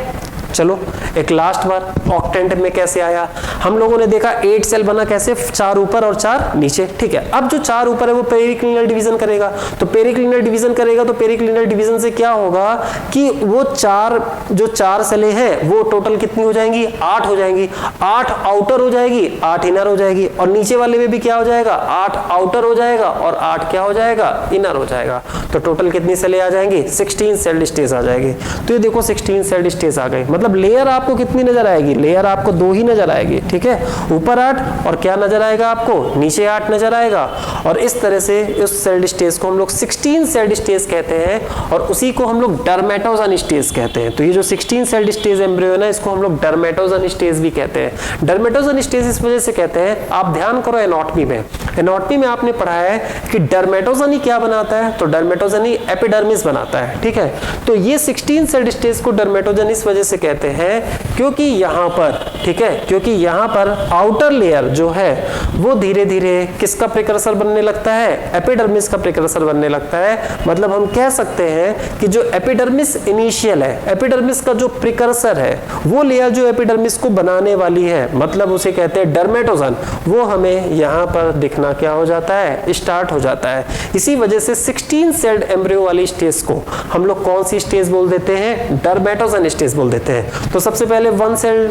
चलो एक लास्ट बार ऑक्टेंट में कैसे आया, हम लोगों ने देखा 8 सेल बना कैसे, 4 ऊपर और 4 नीचे, ठीक है। अब जो 4 ऊपर है वो पेरिक्लिनल डिवीजन करेगा, तो पेरिक्लिनल डिवीजन करेगा तो पेरिक्लिनल डिवीजन से क्या होगा कि वो 4 सेलें हैं वो टोटल कितनी हो जाएंगी, 8 हो जाएंगी। 8 आउटर हो जाएगी, 8 इनर हो जाएगी, और नीचे वाले में भी क्या हो जाएगा, 8 आउटर हो जाएगा और 8 क्या हो जाएगा, इनर हो जाएगा। तो टोटल कितनी सेलें आ जाएंगी, 16 सेल्ड स्टेज आ जाएगी। तो ये देखो 16 सेल्ड स्टेज आ गई, मतलब लेयर आपको कितनी नजर आएगी, लेयर आपको 2 ही नजर आएगी, ठीक है। ऊपर 8 और क्या नजर आएगा आपको, नीचे 8 नजर आएगा। और इस तरह से इस सेल्ड स्टेज को हम लोग 16 सेल्ड स्टेज कहते हैं और उसी को हम लोग डर्मेटोजन स्टेज कहते हैं। तो ये जो 16 सेल्ड स्टेज एम्ब्रियो है ना, इसको हम लोग डर्मेटोजन स्टेज भी कहते हैं। डर्मेटोजन स्टेज इस वजह से कहते हैं, आप ध्यान करो एनाटॉमी में, एनाटॉमी में आपने पढ़ा है कि डर्मेटोजन ही क्या बनाता है, तो डर्मेटोजन ही एपिडर्मिस बनाता है, ठीक है। तो ये 16 सेल्ड स्टेज को डर्मेटोजन इस वजह से कहते हैं क्योंकि यहां पर, ठीक है, क्योंकि यहां पर आउटर लेयर जो है वो धीरे धीरे किसका प्रिकर्सर बनने लगता है, एपिडर्मिस का प्रिकर्सर बनने लगता है। मतलब हम कह सकते हैं कि जो एपिडर्मिस इनिशियल है, एपिडर्मिस का जो प्रिकर्सर है, वो लेयर जो एपिडर्मिस को बनाने वाली है, मतलब उसे कहते हैं डर्मेटोजन, वो हमें यहां पर दिखना क्या हो जाता है, स्टार्ट हो जाता है। इसी वजह से 16 सेल्ड एम्ब्रियो वाली स्टेज को हम लोग कौन सी स्टेज बोल देते हैं, डर्मेटोजन स्टेज बोल देते हैं। तो सबसे पहले 1 सेल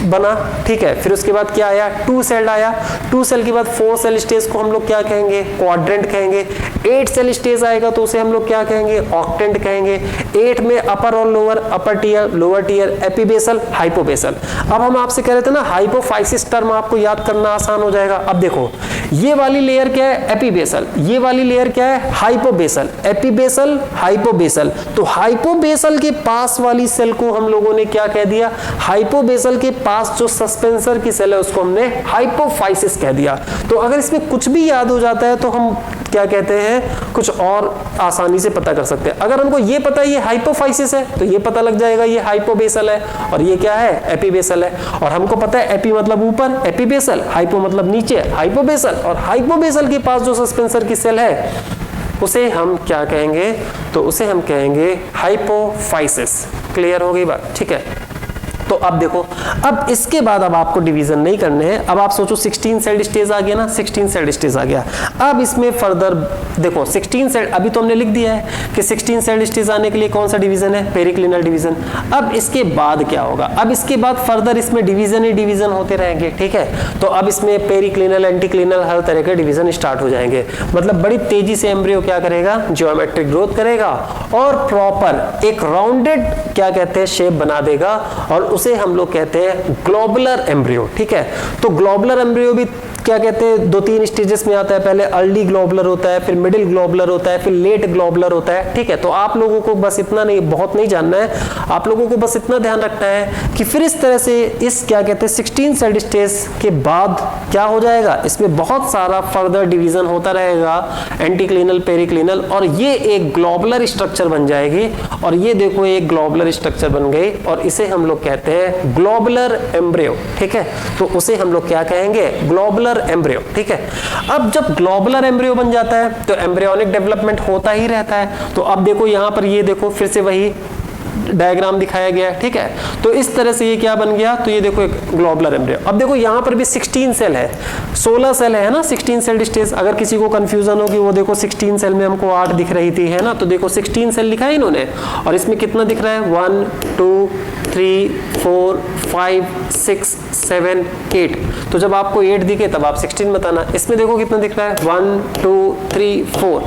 बना, ठीक है, फिर उसके बाद क्या आया, 2 सेल आया, 2 सेल के बाद 4 सेल स्टेज को हम लोग क्या कहेंगे, क्वाड्रेंट कहेंगे। 8 सेल स्टेज आएगा तो उसे हम लोग क्या कहेंगे, ऑक्टेंट कहेंगे। 8 में अपर और लोअर, अपर टीयर, लोअर टीयर, एपिबेसल, हाइपोबेसल। अब हम आपसे कह रहे थे ना हाइपोफाइसिस टर्म आपको याद करना आसान हो जाएगा। अब देखो ये वाली लेयर क्या है, एपिबेसल, ये वाली लेयर क्या है, हाइपोबेसल। एपिबेसल, हाइपोबेसल, तो हाइपोबेसल के पास वाली सेल को हम लोगों ने क्या कह दिया, हाइपोबेसल के पास जो सस्पेंसर की सेल है उसको हमने हाइपोफाइसिस कह दिया। तो अगर इसमें कुछ भी याद हो जाता है तो हम क्या कहते हैं, कुछ और आसानी से पता कर सकते हैं। अगर हमको ये पता है ये हाइपोफाइसिस है तो ये पता लग जाएगा ये हाइपोबेसल है और ये क्या है, एपिबेसल है। और हमको पता है एपी मतलब ऊपर, एपिबेसल, हाइपो मतलब नीचे, हाइपोबेसल, और हाइपोबेसल के पास जो सस्पेंसर की सेल है उसे हम क्या कहेंगे, तो उसे हम कहेंगे हाइपोफाइसिस। क्लियर हो गई बात, ठीक है। तो अब देखो, अब इसके बाद अब आपको डिवीजन नहीं करने हैं। अब आप सोचो 16 सेल्ड स्टेज आ गया ना, 16 सेल्ड स्टेज आ गया। अब इसमें फर्दर देखो 16 सेल्ड, अभी तो हमने लिख दिया है कि 16 सेल्ड स्टेज आने के लिए कौन सा डिवीजन है, पेरिक्लिनल डिवीजन। अब इसके बाद क्या होगा, अब इसके बाद फर्दर इसमें डिवीजन ही डिवीजन होते रहेंगे, ठीक है। तो अब इसमें पेरिक्लिनल, एंटीक्लिनल, हर तरह के डिवीजन स्टार्ट हो जाएंगे। मतलब बड़ी तेजी से एम्ब्रियो क्या करेगा, ज्योमेट्रिक ग्रोथ करेगा और प्रॉपर एक राउंडेड क्या कहते हैं शेप बना देगा और उसे हम लोग कहते हैं ग्लोबुलर एम्ब्रियो, ठीक है। तो ग्लोबुलर एम्ब्रियो भी क्या कहते हैं, 2-3 स्टेजेस में आता है। पहले अर्ली ग्लोबुलर होता है, फिर मिडिल ग्लोबुलर होता है, फिर लेट ग्लोबुलर होता है, ठीक है। तो आप लोगों को बस इतना नहीं, बहुत नहीं जानना है, आप लोगों को बस इतना ध्यान रखना है कि फिर इस तरह से इस क्या कहते हैं 16 सेल्ड स्टेज के बाद क्या हो जाएगा, इसमें बहुत सारा फर्दर डिवीजन होता रहेगा, एंटीक्लिनल, पेरिक्लिनल, और ये एक ग्लोबुलर स्ट्रक्चर बन जाएगी। और ये देखो एक ग्लोबुलर स्ट्रक्चर बन गई और इसे हम लोग कहते हैं ग्लोबुलर एम्ब्रियो, ठीक है। तो उसे हम लोग क्या कहेंगे, ग्लोबुलर एम्ब्रियो, ठीक है। अब जब ग्लोबुलर एम्ब्रियो बन जाता है तो एम्ब्रियोनिक डेवलपमेंट होता ही रहता है। तो अब देखो यहां पर ये देखो फिर से वही डायग्राम दिखाया गया है, ठीक है। तो इस तरह से ये क्या बन गया, तो ये देखो एक ग्लोबुलर एम्ब्रियो। अब देखो यहाँ पर भी 16 सेल है, 16 सेल है ना, 16 सेल स्टेज। अगर किसी को कंफ्यूजन हो कि वो देखो 16 सेल में हमको 8 दिख रही थी, है ना, तो देखो 16 सेल लिखा है इन्होंने, और इसमें कितना दिख रहा है, 1 2 3 4 5 6 7 8। तो जब आपको 8 दिखे तब आप 16 बताना। इसमें देखो कितना दिख रहा है, 1 2 3 4,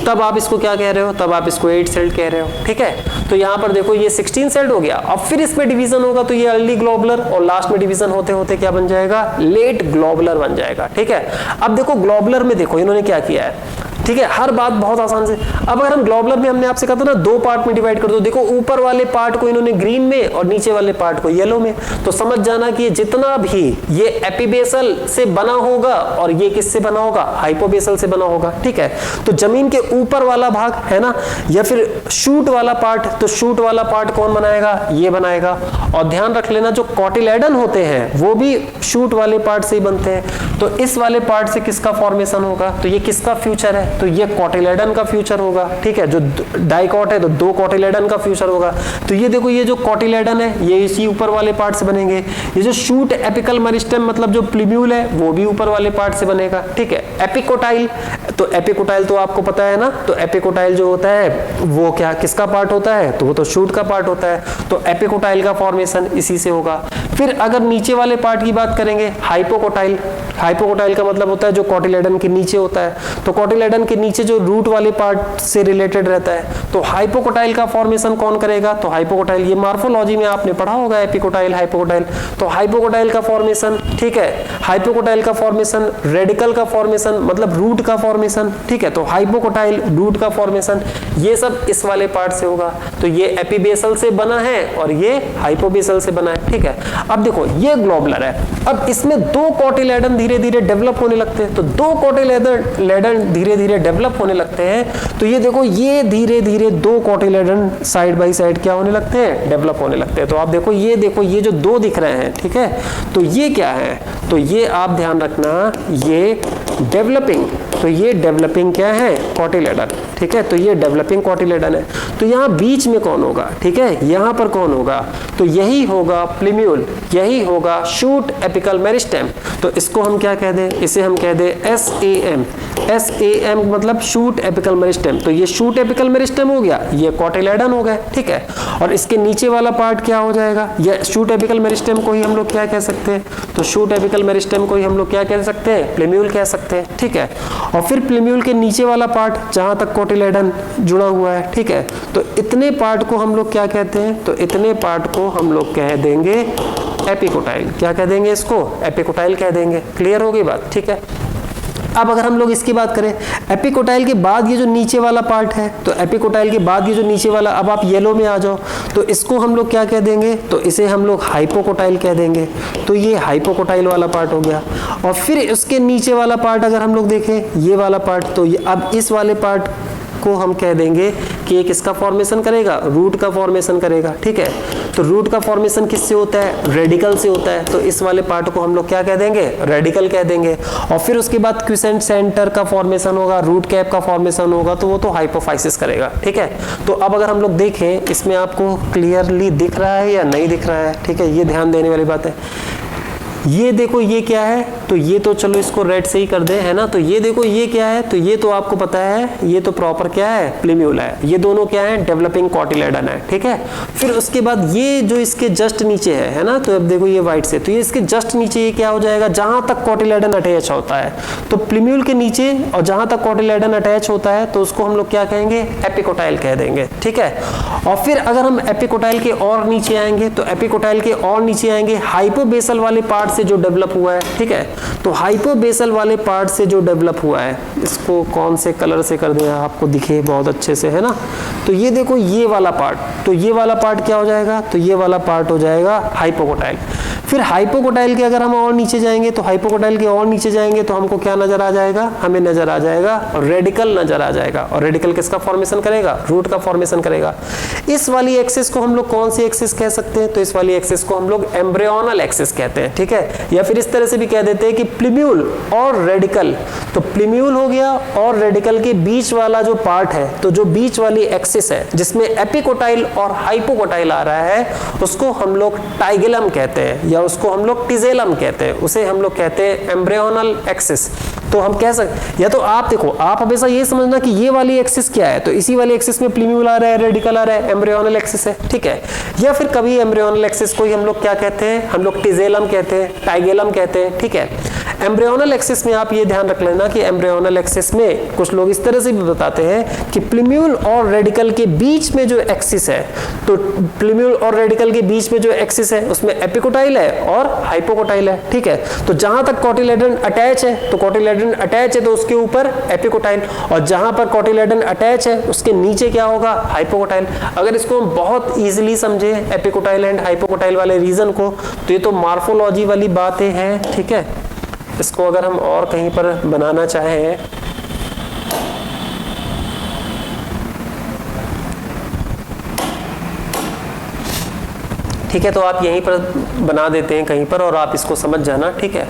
तब आप इसको क्या कह रहे हो, तब आप इसको 8 सेल्ड कह रहे हो, ठीक है। तो यहाँ पर देखो ये 16 सेल्ड हो गया। अब फिर इसमें डिवीजन होगा तो ये अर्ली ग्लोबुलर, और लास्ट में डिवीजन होते होते क्या बन जाएगा, लेट ग्लोबुलर बन जाएगा, ठीक है। अब देखो ग्लोबुलर में देखो इन्होंने क्या किया है, ठीक है, हर बात बहुत आसान से। अब अगर हम ग्लोबुलर में, हमने आपसे कहा था ना 2 पार्ट में डिवाइड कर दो, देखो ऊपर वाले पार्ट को इन्होंने ग्रीन में और नीचे वाले पार्ट को येलो में, तो समझ जाना कि जितना भी ये एपिबेसल से बना होगा और ये किससे बना होगा, हाइपोबेसल से बना होगा, ठीक है। तो जमीन के ऊपर वाला भाग है ना, या फिर शूट वाला पार्ट, तो शूट वाला पार्ट कौन बनाएगा, ये बनाएगा। और ध्यान रख लेना जो कॉटिलेडन होते हैं वो भी शूट वाले पार्ट से ही बनते हैं। तो इस वाले पार्ट से किसका फॉर्मेशन होगा, तो ये किसका फ्यूचर है, तो ये कॉटिलेडन का फ्यूचर होगा, ठीक है। जो डाइकॉट है तो 2 कॉटिलेडन का फ्यूचर होगा। तो ये देखो ये जो कॉटिलेडन है ये इसी ऊपर वाले पार्ट से बनेंगे। ये जो शूट एपिकल मेरिस्टेम मतलब जो प्लीम्यूल है वो भी ऊपर वाले पार्ट से बनेगा, ठीक है। एपिकोटाइल, तो एपिकोटाइल तो आपको पता है ना, तो एपिकोटाइल जो होता है वो क्या किसका पार्ट होता है, तो वो तो शूट का पार्ट होता है। तो एपिकोटाइल का फॉर्मेशन इसी से होगा। फिर अगर नीचे वाले पार्ट की बात करेंगे, हाइपोकोटाइल, हाइपोकोटाइल का मतलब होता है जो कॉटिलेडन के नीचे होता है। तो कॉटिलेडन के नीचे जो रूट वाले पार्ट से रिलेटेड रहता है, तो हाइपोकोटाइल का फॉर्मेशन कौन करेगा, तो हाइपोकोटाइल। ये मॉर्फोलॉजी में आपने पढ़ा होगा एपिकोटाइल हाइपोकोटाइल। तो हाइपोकोटाइल का फॉर्मेशन, ठीक है, हाइपोकोटाइल का फॉर्मेशन, रेडिकल का फॉर्मेशन मतलब रूट का फॉर्मेशन, ठीक है। तो हाइपोकोटाइल, रूट का फॉर्मेशन, ये सब इस वाले पार्ट से होगा। तो ये एपिबेसल से बना है और ये हाइपोबेसल से बना है, ठीक है। अब देखो ये ग्लोबुलर है। अब इसमें 2 कॉटिलेडन धीरे धीरे डेवलप होने लगते हैं। तो 2 कॉटिलेडन धीरे धीरे डेवलप होने लगते हैं। तो ये देखो ये धीरे धीरे 2 कॉटिलेडन साइड बाय साइड क्या होने लगते हैं, डेवलप होने लगते हैं। तो आप देखो ये जो 2 दिख रहे हैं, ठीक है, तो ये क्या है, तो ये आप ध्यान रखना, ये डेवलपिंग, तो ये डेवलपिंग क्या है, कॉटिलेडन, ठीक है। तो ये डेवलपिंग कॉटिलेडन है। तो यहाँ बीच में कौन होगा, ठीक है, यहाँ पर कौन होगा, तो यही होगा प्लीम्यूल, यही होगा शूट एपिकल मेरिस्टेम। तो इसको हम क्या कह दें, इसे हम कह दें SAM। SAM मतलब शूट एपिकल मेरिस्टेम। तो ये शूट एपिकल मेरिस्टेम हो गया, ये कॉटिलेडन हो गया, ठीक है। और इसके नीचे वाला पार्ट क्या हो जाएगा, ये शूट एपिकल मेरिस्टेम को ही हम लोग क्या कह सकते हैं, तो शूट एपिकल मेरिस्टेम को ही हम लोग क्या कह सकते हैं, प्लीम्यूल कह सकते हैं, ठीक है। और फिर प्लीम्यूल के नीचे वाला पार्ट जहां तक कॉटिलेडन जुड़ा हुआ है, ठीक है, तो इतने पार्ट को हम लोग क्या कहते हैं, तो इतने पार्ट को हम लोग कह देंगे एपिकोटाइल। क्या कह देंगे इसको, एपिकोटाइल कह देंगे। क्लियर हो गई बात, ठीक है। अब अगर हम लोग इसकी बात करें, एपिकोटाइल के बाद ये जो नीचे वाला पार्ट है, तो एपिकोटाइल के बाद ये जो नीचे वाला, अब आप येलो में आ जाओ, तो इसको हम लोग क्या कह देंगे, तो इसे हम लोग हाइपोकोटाइल कह देंगे। तो ये हाइपोकोटाइल वाला पार्ट हो गया। और फिर उसके नीचे वाला पार्ट अगर हम लोग देखें, ये वाला पार्ट, तो अब इस वाले पार्ट को हम कह देंगे कि एक इसका फॉर्मेशन करेगा, रूट का फॉर्मेशन करेगा, ठीक है। तो रूट का फॉर्मेशन किससे होता है, रेडिकल से होता है। तो इस वाले पार्ट को हम लोग क्या कह देंगे, रेडिकल कह देंगे। और फिर उसके बाद क्विसेंट सेंटर का फॉर्मेशन होगा, रूट कैप का फॉर्मेशन होगा, तो वो तो हाइपोफाइसिस करेगा, ठीक है। तो अब अगर हम लोग देखें, इसमें आपको क्लियरली दिख रहा है या नहीं दिख रहा है, ठीक है, ये ध्यान देने वाली बात है। ये देखो ये क्या है, तो ये तो चलो इसको रेड से ही कर दे, है ना। तो ये देखो ये क्या है, तो ये तो आपको पता है, ये तो प्रॉपर क्या है, प्लीम्यूल है। ये दोनों क्या है, डेवलपिंग कॉटिलेडन है, ठीक है। फिर उसके बाद ये जो इसके जस्ट नीचे है ना, तो अब देखो ये व्हाइट से, तो ये इसके जस्ट नीचे ये क्या हो जाएगा, जहां तक कॉटिलेडन अटैच होता है, तो प्लीम्यूल के नीचे और जहां तक कॉटिलेडन अटैच होता है, तो उसको हम लोग क्या कहेंगे, एपिकोटाइल कह देंगे, ठीक है। और फिर अगर हम एपिकोटाइल के और नीचे आएंगे, तो एपिकोटाइल के और नीचे आएंगे हाइपोबेसल वाले पार्ट से जो डेवलप हुआ है, ठीक है। तो हाइपोबेसल वाले पार्ट से जो डेवलप हुआ है, इसको कौन से कलर से कर दें आपको दिखे बहुत अच्छे से, है ना। तो ये देखो ये वाला पार्ट, तो ये वाला पार्ट क्या हो जाएगा, तो ये वाला पार्ट हो जाएगा हाइपोकोटाइल। फिर हाइपोकोटाइल के अगर हम और नीचे जाएंगे, तो हाइपोकोटाइल के और नीचे जाएंगे तो हमको क्या नजर आ जाएगा, हमें नजर आ जाएगा रेडिकल नजर आ जाएगा। और रेडिकल किसका फॉर्मेशन करेगा, रूट का फॉर्मेशन करेगा। इस वाली एक्सिस को हम लोग कौन सी एक्सिस कह सकते हैं, तो इस वाली एक्सिस को हम लोग एम्ब्रियोनल एक्सिस कहते हैं, ठीक है। या फिर इस तरह से भी कह देते हैं कि प्लीम्यूल और रेडिकल तो प्लीम्यूल हो गया और रेडिकल के बीच वाला जो पार्ट है, तो जो बीच वाली एक्सिस है जिसमें एपिकोटाइल और हाइपोकोटाइल आ रहा है, उसको हम लोग टाइगेलम कहते हैं या उसको हम लोग टिजेलम कहते हैं, उसे हम लोग कहते हैं एम्ब्रियोनल एक्सिस। तो हम कह सकते, या तो आप देखो, आप हमेशा ये समझना कि ये वाली एक्सिस क्या है, तो इसी वाली एक्सिस में प्लीम्यूल आ रहा है, रेडिकल आ रहा है, एम्ब्रियोनल एक्सिस है, ठीक है। या फिर कभी एम्ब्रियोनल एक्सिस को ही हम लोग क्या कहते हैं, हम लोग टिजेलम कहते हैं, टाइगेलम कहते हैं, ठीक है। एम्ब्रियोनल एक्सिस में आप ये ध्यान रख लेना कि एम्ब्रियोनल एक्सिस में कुछ लोग इस तरह से भी बताते हैं कि प्लीम्यूल और रेडिकल के बीच में जो एक्सिस है, तो प्लीम्यूल और रेडिकल के बीच में जो एक्सिस है उसमें एपिकोटाइल है और हाइपोकोटाइल है, ठीक है। तो जहां तक कोटिलेडन अटैच है, तो कोटिलेडन अटैच है तो उसके ऊपर एपिकोटाइल, और जहां पर कोटिलेडन अटैच है उसके नीचे क्या होगा, हाइपोकोटाइल। अगर इसको हम बहुत इजीली समझे एपिकोटाइल एंड हाइपोकोटाइल वाले रीजन को, तो ये तो मॉर्फोलॉजी वाली बातें हैं, ठीक है। इसको अगर हम और कहीं पर बनाना चाहें, ठीक है, तो आप यहीं पर बना देते हैं कहीं पर और आप इसको समझ जाना, ठीक है।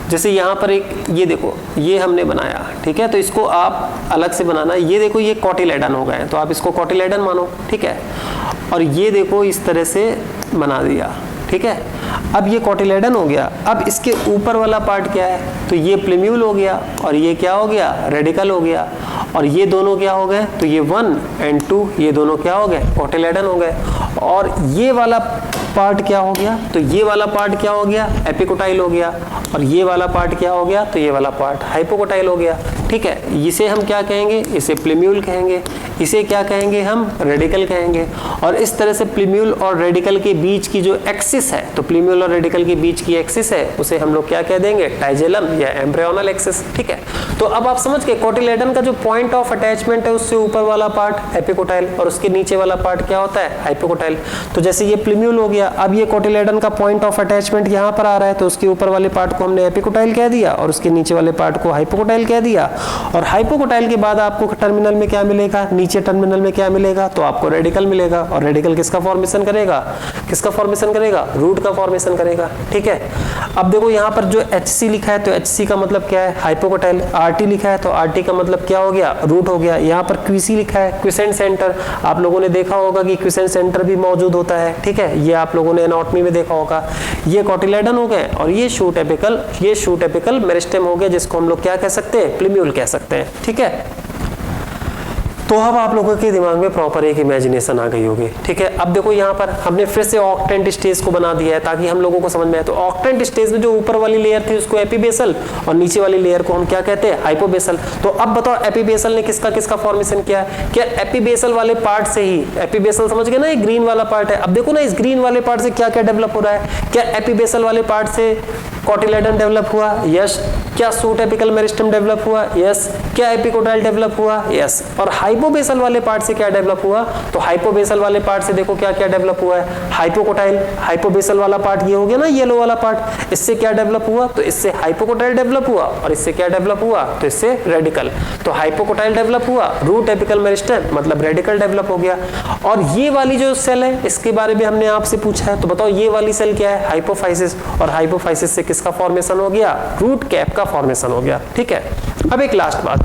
जैसे यहाँ पर एक ये देखो, ये हमने बनाया, ठीक है, तो इसको आप अलग से बनाना। ये देखो, ये कोटिलेडन हो गए, तो आप इसको कोटिलेडन मानो, ठीक है। और ये देखो इस तरह से बना दिया, ठीक है। अब ये कोटिलेडन हो गया। अब इसके ऊपर वाला पार्ट क्या है, तो ये प्लीम्यूल हो गया और ये क्या हो गया, रेडिकल हो गया। और ये दोनों क्या हो गए, तो ये 1 और 2 ये दोनों क्या हो गए, कोटिलेडन हो गए। और ये वाला पार्ट क्या हो गया, तो ये वाला पार्ट क्या हो गया, एपिकोटाइल हो गया। और ये वाला पार्ट क्या हो गया, तो ये वाला पार्ट हाइपोकोटाइल हो गया, ठीक है। इसे हम क्या कहेंगे, इसे प्लीम्यूल कहेंगे, इसे क्या कहेंगे हम, रेडिकल कहेंगे। और इस तरह से प्लीम्यूल और रेडिकल के बीच की जो एक्सिस है, तो प्लीम्यूल और रेडिकल के बीच की एक्सिस है, उसे हम लोग क्या कह देंगे, टाइजेलम या एम्ब्रियोनल एक्सिस, ठीक है। तो अब आप समझ गए कोटिलेडन का जो पॉइंट ऑफ अटैचमेंट है, उससे ऊपर वाला पार्ट एपिकोटाइल और उसके नीचे वाला पार्ट क्या होता है, हाइपोकोटाइल। तो जैसे ये प्लीम्यूल हो गया, अब ये कोटिलेडन का पॉइंट ऑफ अटैचमेंट यहाँ पर आ रहा है, तो उसके ऊपर वाले पार्ट को हमने एपिकोटाइल कह दिया और उसके नीचे वाले पार्ट को हाइपोकोटाइल कह दिया। और हाइपोकोटाइल के बाद आपको टर्मिनल में क्या मिलेगा, नीचे टर्मिनल में क्या मिलेगा, तो आपको रेडिकल मिलेगा। और रेडिकल किसका फॉर्मेशन करेगा, किसका फॉर्मेशन करेगा, रूट का फॉर्मेशन करेगा, ठीक है। अब देखो यहाँ पर जो HC लिखा है, तो HC का मतलब क्या है, हाइपोकोटाइल। RT लिखा है, तो RT का मतलब क्या हो गया, रूट हो गया। यहाँ पर QC लिखा है, क्विसेंट सेंटर, आप लोगों ने देखा होगा कि क्विसेंट सेंटर भी मौजूद होता है, ठीक है। ये आप लोगों ने एनाटॉमी में देखा होगा। ये कोटिलेडन हो गए और ये शूट एपिकल मेरिस्टेम हो गया, जिसको हम लोग क्या कह सकते हैं, प्लीम्यूल कह सकते हैं, ठीक है। तो अब आप लोगों के दिमाग में प्रॉपर एक इमेजिनेशन आ गई होगी, ठीक है। अब देखो यहाँ पर हमने फिर से ऑक्टेंट स्टेज को बना दिया है ताकि हम लोगों को समझ में आए। तो ऑक्टेंट स्टेज में जो ऊपर वाली लेयर थी उसको एपीबेसल और नीचे वाली लेयर को हम क्या कहते हैं, हाइपोबेसल। तो अब बताओ एपीबेसल ने किसका किसका फॉर्मेशन किया, क्या एपीबेसल वाले पार्ट से ही, एपीबेसल समझ गए ना, ये ग्रीन वाला पार्ट है। अब देखो ना, इस ग्रीन वाले पार्ट से क्या क्या डेवलप हो रहा है, क्या एपीबेसल वाले पार्ट से कोटिलेडन डेवलप हुआ, यस। क्या शूट एपिकल मेरिस्टेम डेवलप हुआ, यस। क्या एपिकोटाइल डेवलप हुआ, यस। और हाइपोबेसल वाले पार्ट से क्या डेवलप हुआ, तो हाइपोबेसल वाले पार्ट से देखो क्या क्या डेवलप हुआ है, हाइपोकोटाइल। हाइपोबेसल वाला पार्ट ये हो गया ना, येलो वाला पार्ट, इससे क्या डेवलप हुआ, तो इससे हाइपोकोटाइल डेवलप हुआ। और इससे क्या डेवलप हुआ, तो इससे रेडिकल। तो हाइपोकोटाइल डेवलप हुआ, रूट एपिकल मेरिस्टेम मतलब रेडिकल डेवलप हो गया। और ये वाली जो सेल है, इसके बारे में हमने आपसे पूछा है, तो बताओ ये वाली सेल क्या है, हाइपोफाइसिस। और हाइपोफाइसिस से किसका फॉर्मेशन हो गया, रूट कैप का फॉर्मेशन हो गया, ठीक है। अब एक लास्ट बात,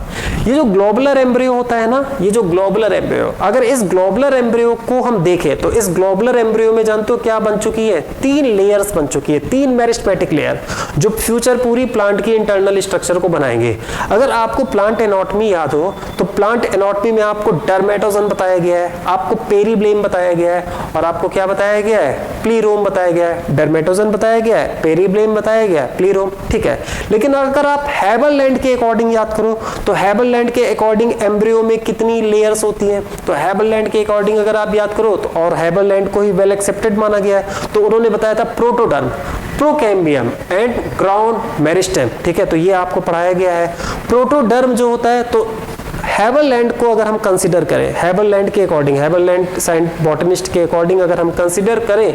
ये जो ग्लोबुलर एम्ब्रियो होता है ना, ये जो ग्लोबुलर एम्ब्रियो, अगर इस ग्लोबुलर एम्ब्रियो को हम देखें तो इस ग्लोबुलर एम्ब्रियो में जानते हो क्या बन चुकी है, 3 लेयर्स बन चुकी है, 3 मेरिस्टेमेटिक लेयर, जो फ्यूचर पूरी प्लांट की इंटरनल स्ट्रक्चर को बनाएंगे। अगर आपको प्लांट एनाटॉमी याद हो तो प्लांट एनाटॉमी में आपको डर्मेटोजन बताया गया है, आपको पेरीब्लेम बताया गया है और आपको क्या बताया गया है, प्लीरोम बताया गया है। डर्मेटोजन बताया गया है, पेरीब्लेम बताया गया है, प्लीरोम, ठीक है। लेकिन अगर आप हैबरलैंड के अकॉर्डिंग याद करो तो हैबरलैंड के अकॉर्डिंग एम्ब्रियो में कितनी लेयर्स होती हैं, तो हैबरलैंड के अकॉर्डिंग अगर आप याद करो तो, और हैबरलैंड को ही वेल एक्सेप्टेड माना गया है, तो उन्होंने बताया था protoderm, procambium and ground meristem, ठीक है। तो ये आपको पढ़ाया गया है। प्रोटोडर्म जो होता है, तो हैबरलैंड को अगर हम कंसीडर करें, हैबरलैंड के अकॉर्डिंग, हैबरलैंड साइंस बॉटनिस्ट के अकॉर्डिंग अगर हम कंसीडर करें,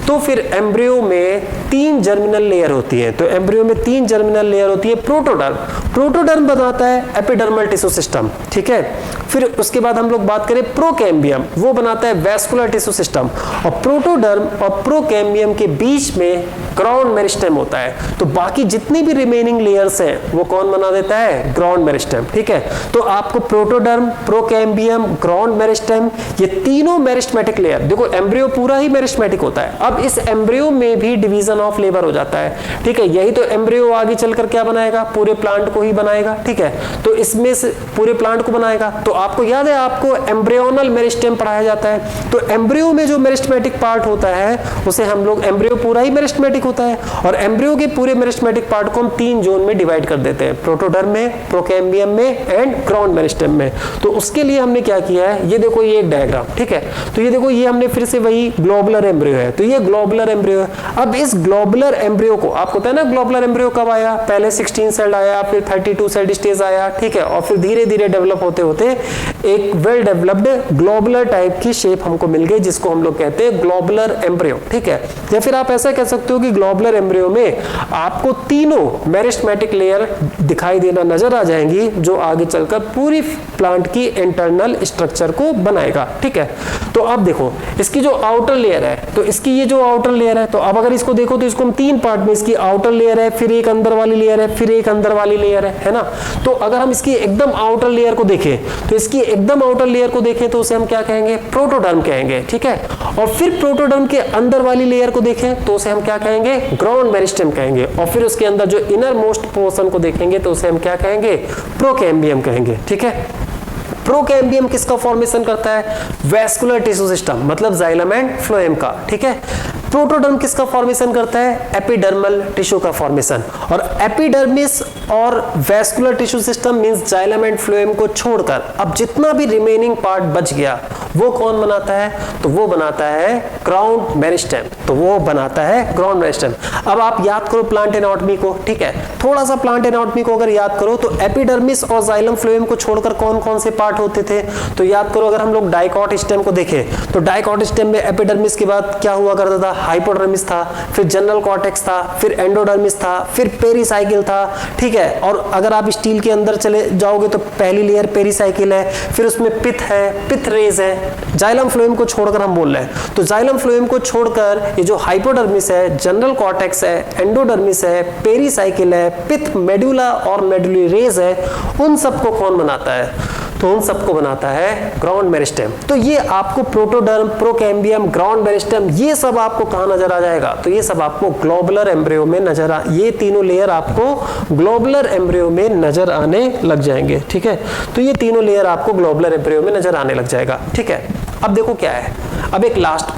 तो फिर एम्ब्रियो में 3 जर्मिनल लेयर होती है। तो एम्ब्रियो में 3 जर्मिनल लेयर होती है। प्रोटोडर्म, प्रोटोडर्म बनाता है एपिडर्मल टिश्यू सिस्टम, ठीक है। फिर उसके बाद हम लोग बात करें प्रोकैम्बियम, वो बनाता है वैस्कुलर टिश्यू सिस्टम। और प्रोटोडर्म और प्रोकैम्बियम के बीच में ग्राउंड मेरिस्टेम होता है। तो बाकी जितनी भी रिमेनिंग लेयर्स हैं वो कौन बना देता है? ग्राउंड मेरिस्टेम, ठीक है। तो आपको प्रोटोडर्म, प्रोकैम्बियम, ग्राउंड मेरिस्टेम, ये तीनों मेरिस्टेमेटिक लेयर, देखो एम्ब्रियो पूरा ही मेरिस्टेमेटिक होता है। अब इस एम्ब्रियो में भी डिवीजन ऑफ लेबर हो जाता है, ठीक है। यही तो एम्ब्रियो आगे चलकर क्या बनाएगा? पूरे प्लांट को ही बनाएगा, ठीक है। तो इसमें से पूरे प्लांट को बनाएगा। तो आपको याद है, आपको एम्ब्रियोनल मेरिस्टेम पढ़ाया जाता है। तो एम्ब्रियो में जो मेरिस्टेमेटिक पार्ट होता है उसे हम लोग, एम्ब्रियो पूरा ही मेरिस्टेमेटिक होता है, और एम्ब्रियो के पूरे मेरिस्टेमेटिक पार्ट को हम 3 जोन में डिवाइड कर देते हैं, प्रोटोडर्म में, प्रोकैम्बियम में एंड ग्राउंड मेरिस्टेम में। तो उसके लिए हमने क्या किया है, ये देखो ये एक डायग्राम, ठीक है। तो ये देखो, ये हमने फिर से वही ग्लोबुलर एम्ब्रियो है। तो ये ग्लोबुलर एम्ब्रियो है। अब इस ग्लोबुलर एम्ब्रियो को, आपको पता है ना ग्लोबुलर एम्ब्रियो कब आया? पहले 16 सेल आया, फिर 32 सेल स्टेज आया, ठीक है। और फिर धीरे धीरे डेवलप होते होते एक वेल डेवलप्ड ग्लोबुलर टाइप की शेप हमको मिल गई, जिसको हम लोग कहते हैं ग्लोबुलर एम्ब्रियो, ठीक है। या फिर आप ऐसा कह सकते हो कि ग्लोबुलर एम्ब्रियो में आपको तीनों मेरिस्टेमेटिक लेयर दिखाई देना नजर आ जाएंगी, जो आगे चलकर पूरी प्लांट की इंटरनल स्ट्रक्चर को बनाएगा, ठीक है। तो अब देखो, इसकी जो आउटर लेयर है, तो इसकी ये जो आउटर लेयर है, तो अब अगर इसको देखो तो इसको हम 3 पार्ट में, इसकी आउटर लेयर है, फिर एक अंदर वाली लेयर है, फिर एक अंदर वाली लेयर है ना। तो अगर हम इसकी एकदम आउटर लेयर को देखें, तो इसकी एकदम आउटर लेयर को देखें तो उसे हम क्या कहेंगे? प्रोटोडर्म कहेंगे, ठीक है। और फिर प्रोटोडर्म के अंदर वाली लेयर को देखें तो उसे हम क्या कहेंगे? ग्राउंड मेरिस्टेम कहेंगे। और फिर उसके अंदर जो इनर मोस्ट पोर्शन को देखेंगे तो उसे हम क्या कहेंगे? प्रोकैम्बियम कहेंगे, ठीक है। प्रोकैम्बियम किसका फॉर्मेशन करता है? वैस्कुलर टिश्यू सिस्टम, मतलब जाइलम एंड फ्लोएम का, ठीक है। प्रोटोडर्म किसका फॉर्मेशन करता है? एपिडर्मल टिश्यू का फॉर्मेशन। और एपिडर्मिस और vascular tissue system means xylem and phloem को छोड़कर अब जितना भी रिमेनिंग पार्ट बच गया वो कौन बनाता है? तो वो बनाता है ग्राउंड मेरिस्टेम। तो वो बनाता है ग्राउंड मेरिस्टेम। अब आप याद करो प्लांट एनाटॉमी को, ठीक है। थोड़ा सा प्लांट एनाटॉमी को अगर याद करो तो एपिडर्मिस और जाइलम फ्लोएम को छोड़कर कौन कौन से पार्ट होते थे? तो याद करो, अगर हम लोग डाइकॉट स्टेम को देखें तो डाइकॉट स्टेम में एपिडर्मिस के बाद क्या हुआ करता था? हाइपोडर्मिस था, फिर जनरल कॉर्टेक्स था, फिर एंडोडर्मिस था, फिर पेरिसाइकिल था, ठीक है। और अगर आप स्टील के अंदर चले जाओगे तो पहली लेयर पेरिसाइकिल है, फिर उसमें पिथ है, पिथ रेज है। जाइलम फ्लोएम को छोड़कर हम बोल रहे हैं, तो जाइलम फ्लोएम को छोड़कर ये जो हाइपोडर्मिस है, जनरल कॉर्टेक्स है, एंडोडर्मिस है, पेरिसाइकिल है, पिथ, मेडुला और मेडुलरी रेज है, उन सबको कौन बनाता है? तो उन सबको बनाता है ग्राउंड मेरिस्टेम। तो ये आपको प्रोटोडर्म, प्रोकैम्बियम, ग्राउंड मेरिस्टेम, ये सब आपको कहां नजर आ जाएगा? तो ये सब आपको ग्लोबुलर एम्ब्रियो में नजर ये तीनों लेयर आपको ग्लोबुलर एम्ब्रियो में नजर आने लग जाएंगे, ठीक है। तो ये तीनों लेयर आपको ग्लोबुलर एम्ब्रियो में नजर आने लग जाएगा, ठीक है। अब देखो क्या है, अब एक लास्ट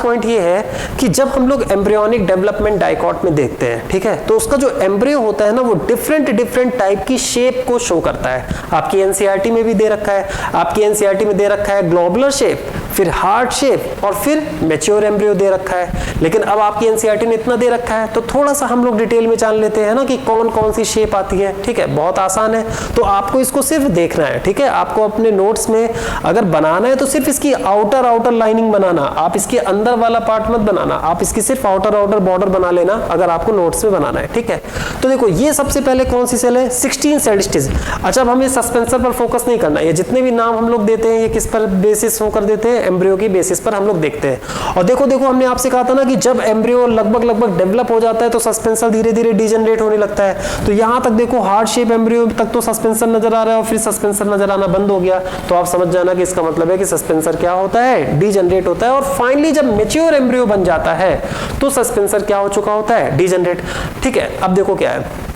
पॉइंट ये है कि जब हम लोग एम्ब्रियोनिक डेवलपमेंट डाइकॉट में देखते हैं, ठीक है, तो उसका जो एम्ब्रियो होता है ना, वो डिफरेंट टाइप की शेप को शो करता है। आपकी एनसीईआरटी में भी दे रखा है, आपकी एनसीईआरटी में दे रखा है ग्लोबुलर शेप, फिर हार्ट शेप और फिर मैच्योर एम्ब्रियो दे रखा है। लेकिन अब आपकी एनसीईआरटी ने इतना दे रखा है तो थोड़ा सा हम लोग डिटेल में जान लेते हैं ना कि कौन कौन सी शेप आती है, ठीक है। बहुत आसान है, तो आपको इसको सिर्फ देखना है, ठीक है। आपको अपने नोट्स में अगर बनाना है तो सिर्फ इसकी आउटर लाइनिंग बनाना, आप इसके अंदर वाला पार्ट मत बनाना, आप इसकी सिर्फ आउटर बॉर्डर बना लेना अगर आपको नोट्स में बनाना है, ठीक है। तो देखो ये सबसे पहले कौन सी सेल है? 16 सेल स्टेज। अच्छा, अब हमें सस्पेंसर पर फोकस नहीं करना, ये जितने भी नाम हम लोग देते हैं ये किस पर बेसिस होकर देते हैं? एम्ब्रियो की बेसिस पर हम लोग देखते हैं। और देखो हमने आपसे कहा था ना कि जब एम्ब्रियो लगभग डेवलप हो जाता है तो सस्पेंसर धीरे धीरे डिजनरेट होने लगता है। तो यहां तक देखो हार्ट शेप एम्ब्रियो तक तो सस्पेंसर नजर आ रहा है और फिर सस्पेंसर नजर आना बंद हो गया। तो आप समझ जाना कि इसका मतलब है कि सस्पेंसर क्या होता है? डिजनरेट होता है। और फाइनली जब मैच्योर एम्ब्रियो बन जाता है तो सस्पेंसर क्या हो चुका होता है? डिजनरेट, ठीक है। अब देखो क्या है,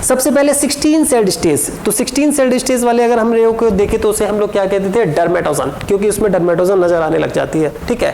सबसे पहले 16 सेल्ड स्टेज। तो 16 सेल्ड स्टेज वाले अगर हम रेयो को देखें तो उसे हम लोग क्या कहते थे? डर्मेटोजन, क्योंकि उसमें डर्मेटोजन नजर आने लग जाती है, ठीक है।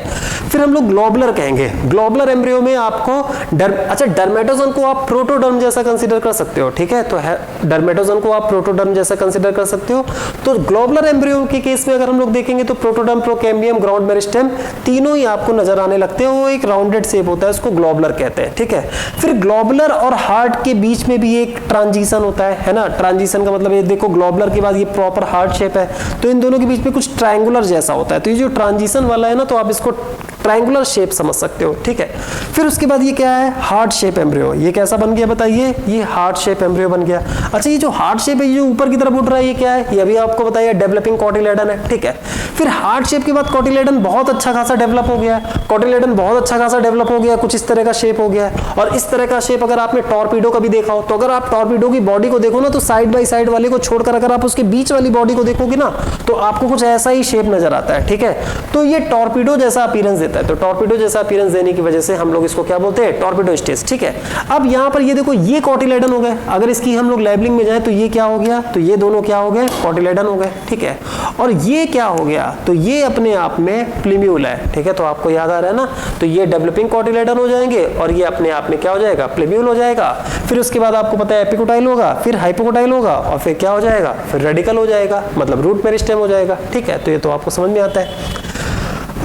फिर हम लोग ग्लोबुलर कहेंगे। ग्लोबुलर एम्ब्रियो में आपको अच्छा, डर्मेटोजन को आप प्रोटोडर्म जैसा कंसीडर कर सकते हो, ठीक है। तो डर्मेटोजन को आप प्रोटोडर्म जैसा कंसीडर कर सकते हो। तो ग्लोबुलर एम्ब्रियो के केस में अगर हम लोग देखेंगे तो प्रोटोडर्म, प्रोकैम्बियम, ग्राउंड मेरिस्टेम तीनों ही आपको नजर आने लगते हैं। वो एक राउंडेड शेप होता है, उसको ग्लोबुलर कहते हैं, ठीक है। फिर ग्लोबुलर और हार्ट के बीच में भी एक ट्रांजिशन होता है ना। ट्रांजिशन का मतलब ये देखो ग्लोबुलर के बाद ये प्रॉपर हार्ट शेप है, तो इन दोनों के बीच में कुछ ट्रायंगुलर जैसा होता है, तो ये जो ट्रांजिशन वाला है ना, तो आप इसको ट्रायंगुलर शेप समझ सकते हो, ठीक है। फिर उसके बाद ये क्या है, हार्ट शेप एम्ब्रियो। ये कैसा बन गया बताइए, ये हार्ट शेप एम्ब्रियो बन गया। अच्छा, ये जो हार्ट शेप है, ये जो ऊपर की तरफ उठ रहा है, ये क्या है, ये अभी आपको बताइए डेवलपिंग कोटिलेडन है, ठीक है। फिर हार्ट शेप के बाद कोटिलेडन बहुत अच्छा खासा डेवलप हो गया, कोटिलेडन बहुत अच्छा खासा डेवलप हो गया, कुछ इस तरह का शेप हो गया। और इस तरह का शेप अगर आपने टॉर्पीडो का भी देखा हो, तो अगर आप टॉर्पीडो की बॉडी को देखो ना, तो साइड बाई साइड वाले को छोड़कर अगर आप उसके बीच वाली बॉडी को देखोगे ना, तो आपको कुछ ऐसा ही शेप नजर आता है, ठीक है। तो ये टॉर्पीडो जैसा अपीयरेंस देता है, तो टॉर्पीडो जैसा अपीयरेंस देने की वजह से हम लोग इसको क्या बोलते हैं, टॉर्पीडो स्टेज, ठीक है। अब यहाँ पर ये देखो, ये कोटिलेडन हो गए, अगर इसकी हम लोग लेबलिंग में जाए तो ये क्या हो गया, तो ये दोनों क्या हो गए, कोटिलेडन हो गए, ठीक है। और ये क्या हो गया, तो ये अपने आप में प्लीम्यूल है, ठीक है। तो आपको याद आ रहा है ना, तो ये डेवलपिंग कोटिलेडन हो जाएंगे और ये अपने आप में क्या हो जाएगा, प्लीम्यूल हो जाएगा। फिर उसके बाद आपको पता है एपिकोटाइल होगा, फिर हाइपोकोटाइल होगा और फिर क्या हो जाएगा, फिर रेडिकल हो जाएगा, मतलब रूट मेरिस्टेम हो जाएगा, ठीक है। तो ये तो आपको समझ में आता है।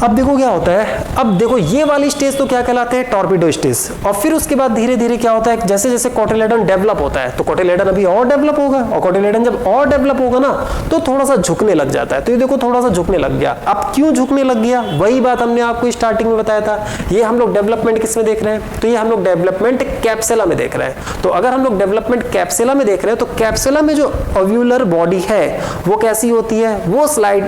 अब देखो क्या होता है, अब देखो ये वाली स्टेज तो क्या कहलाते हैं, टॉर्पीडो स्टेज। और फिर उसके बाद धीरे धीरे क्या होता है, जैसे जैसे कोटिलेडन डेवलप होता है, तो कोटिलेडन अभी और डेवलप होगा, और कोटिलेडन जब और डेवलप होगा ना, तो थोड़ा सा झुकने लग जाता है। तो ये देखो थोड़ा सा झुकने लग गया। अब क्यों झुकने लग गया, वही बात हमने आपको स्टार्टिंग में बताया था। ये हम लोग डेवलपमेंट किस में देख रहे हैं, तो ये हम लोग डेवलपमेंट कैप्सुला में देख रहे हैं। तो अगर हम लोग डेवलपमेंट कैप्सुला में देख रहे हैं, तो कैप्सुला में जो ओव्यूलर बॉडी है वो कैसी होती है, वो स्लाइड,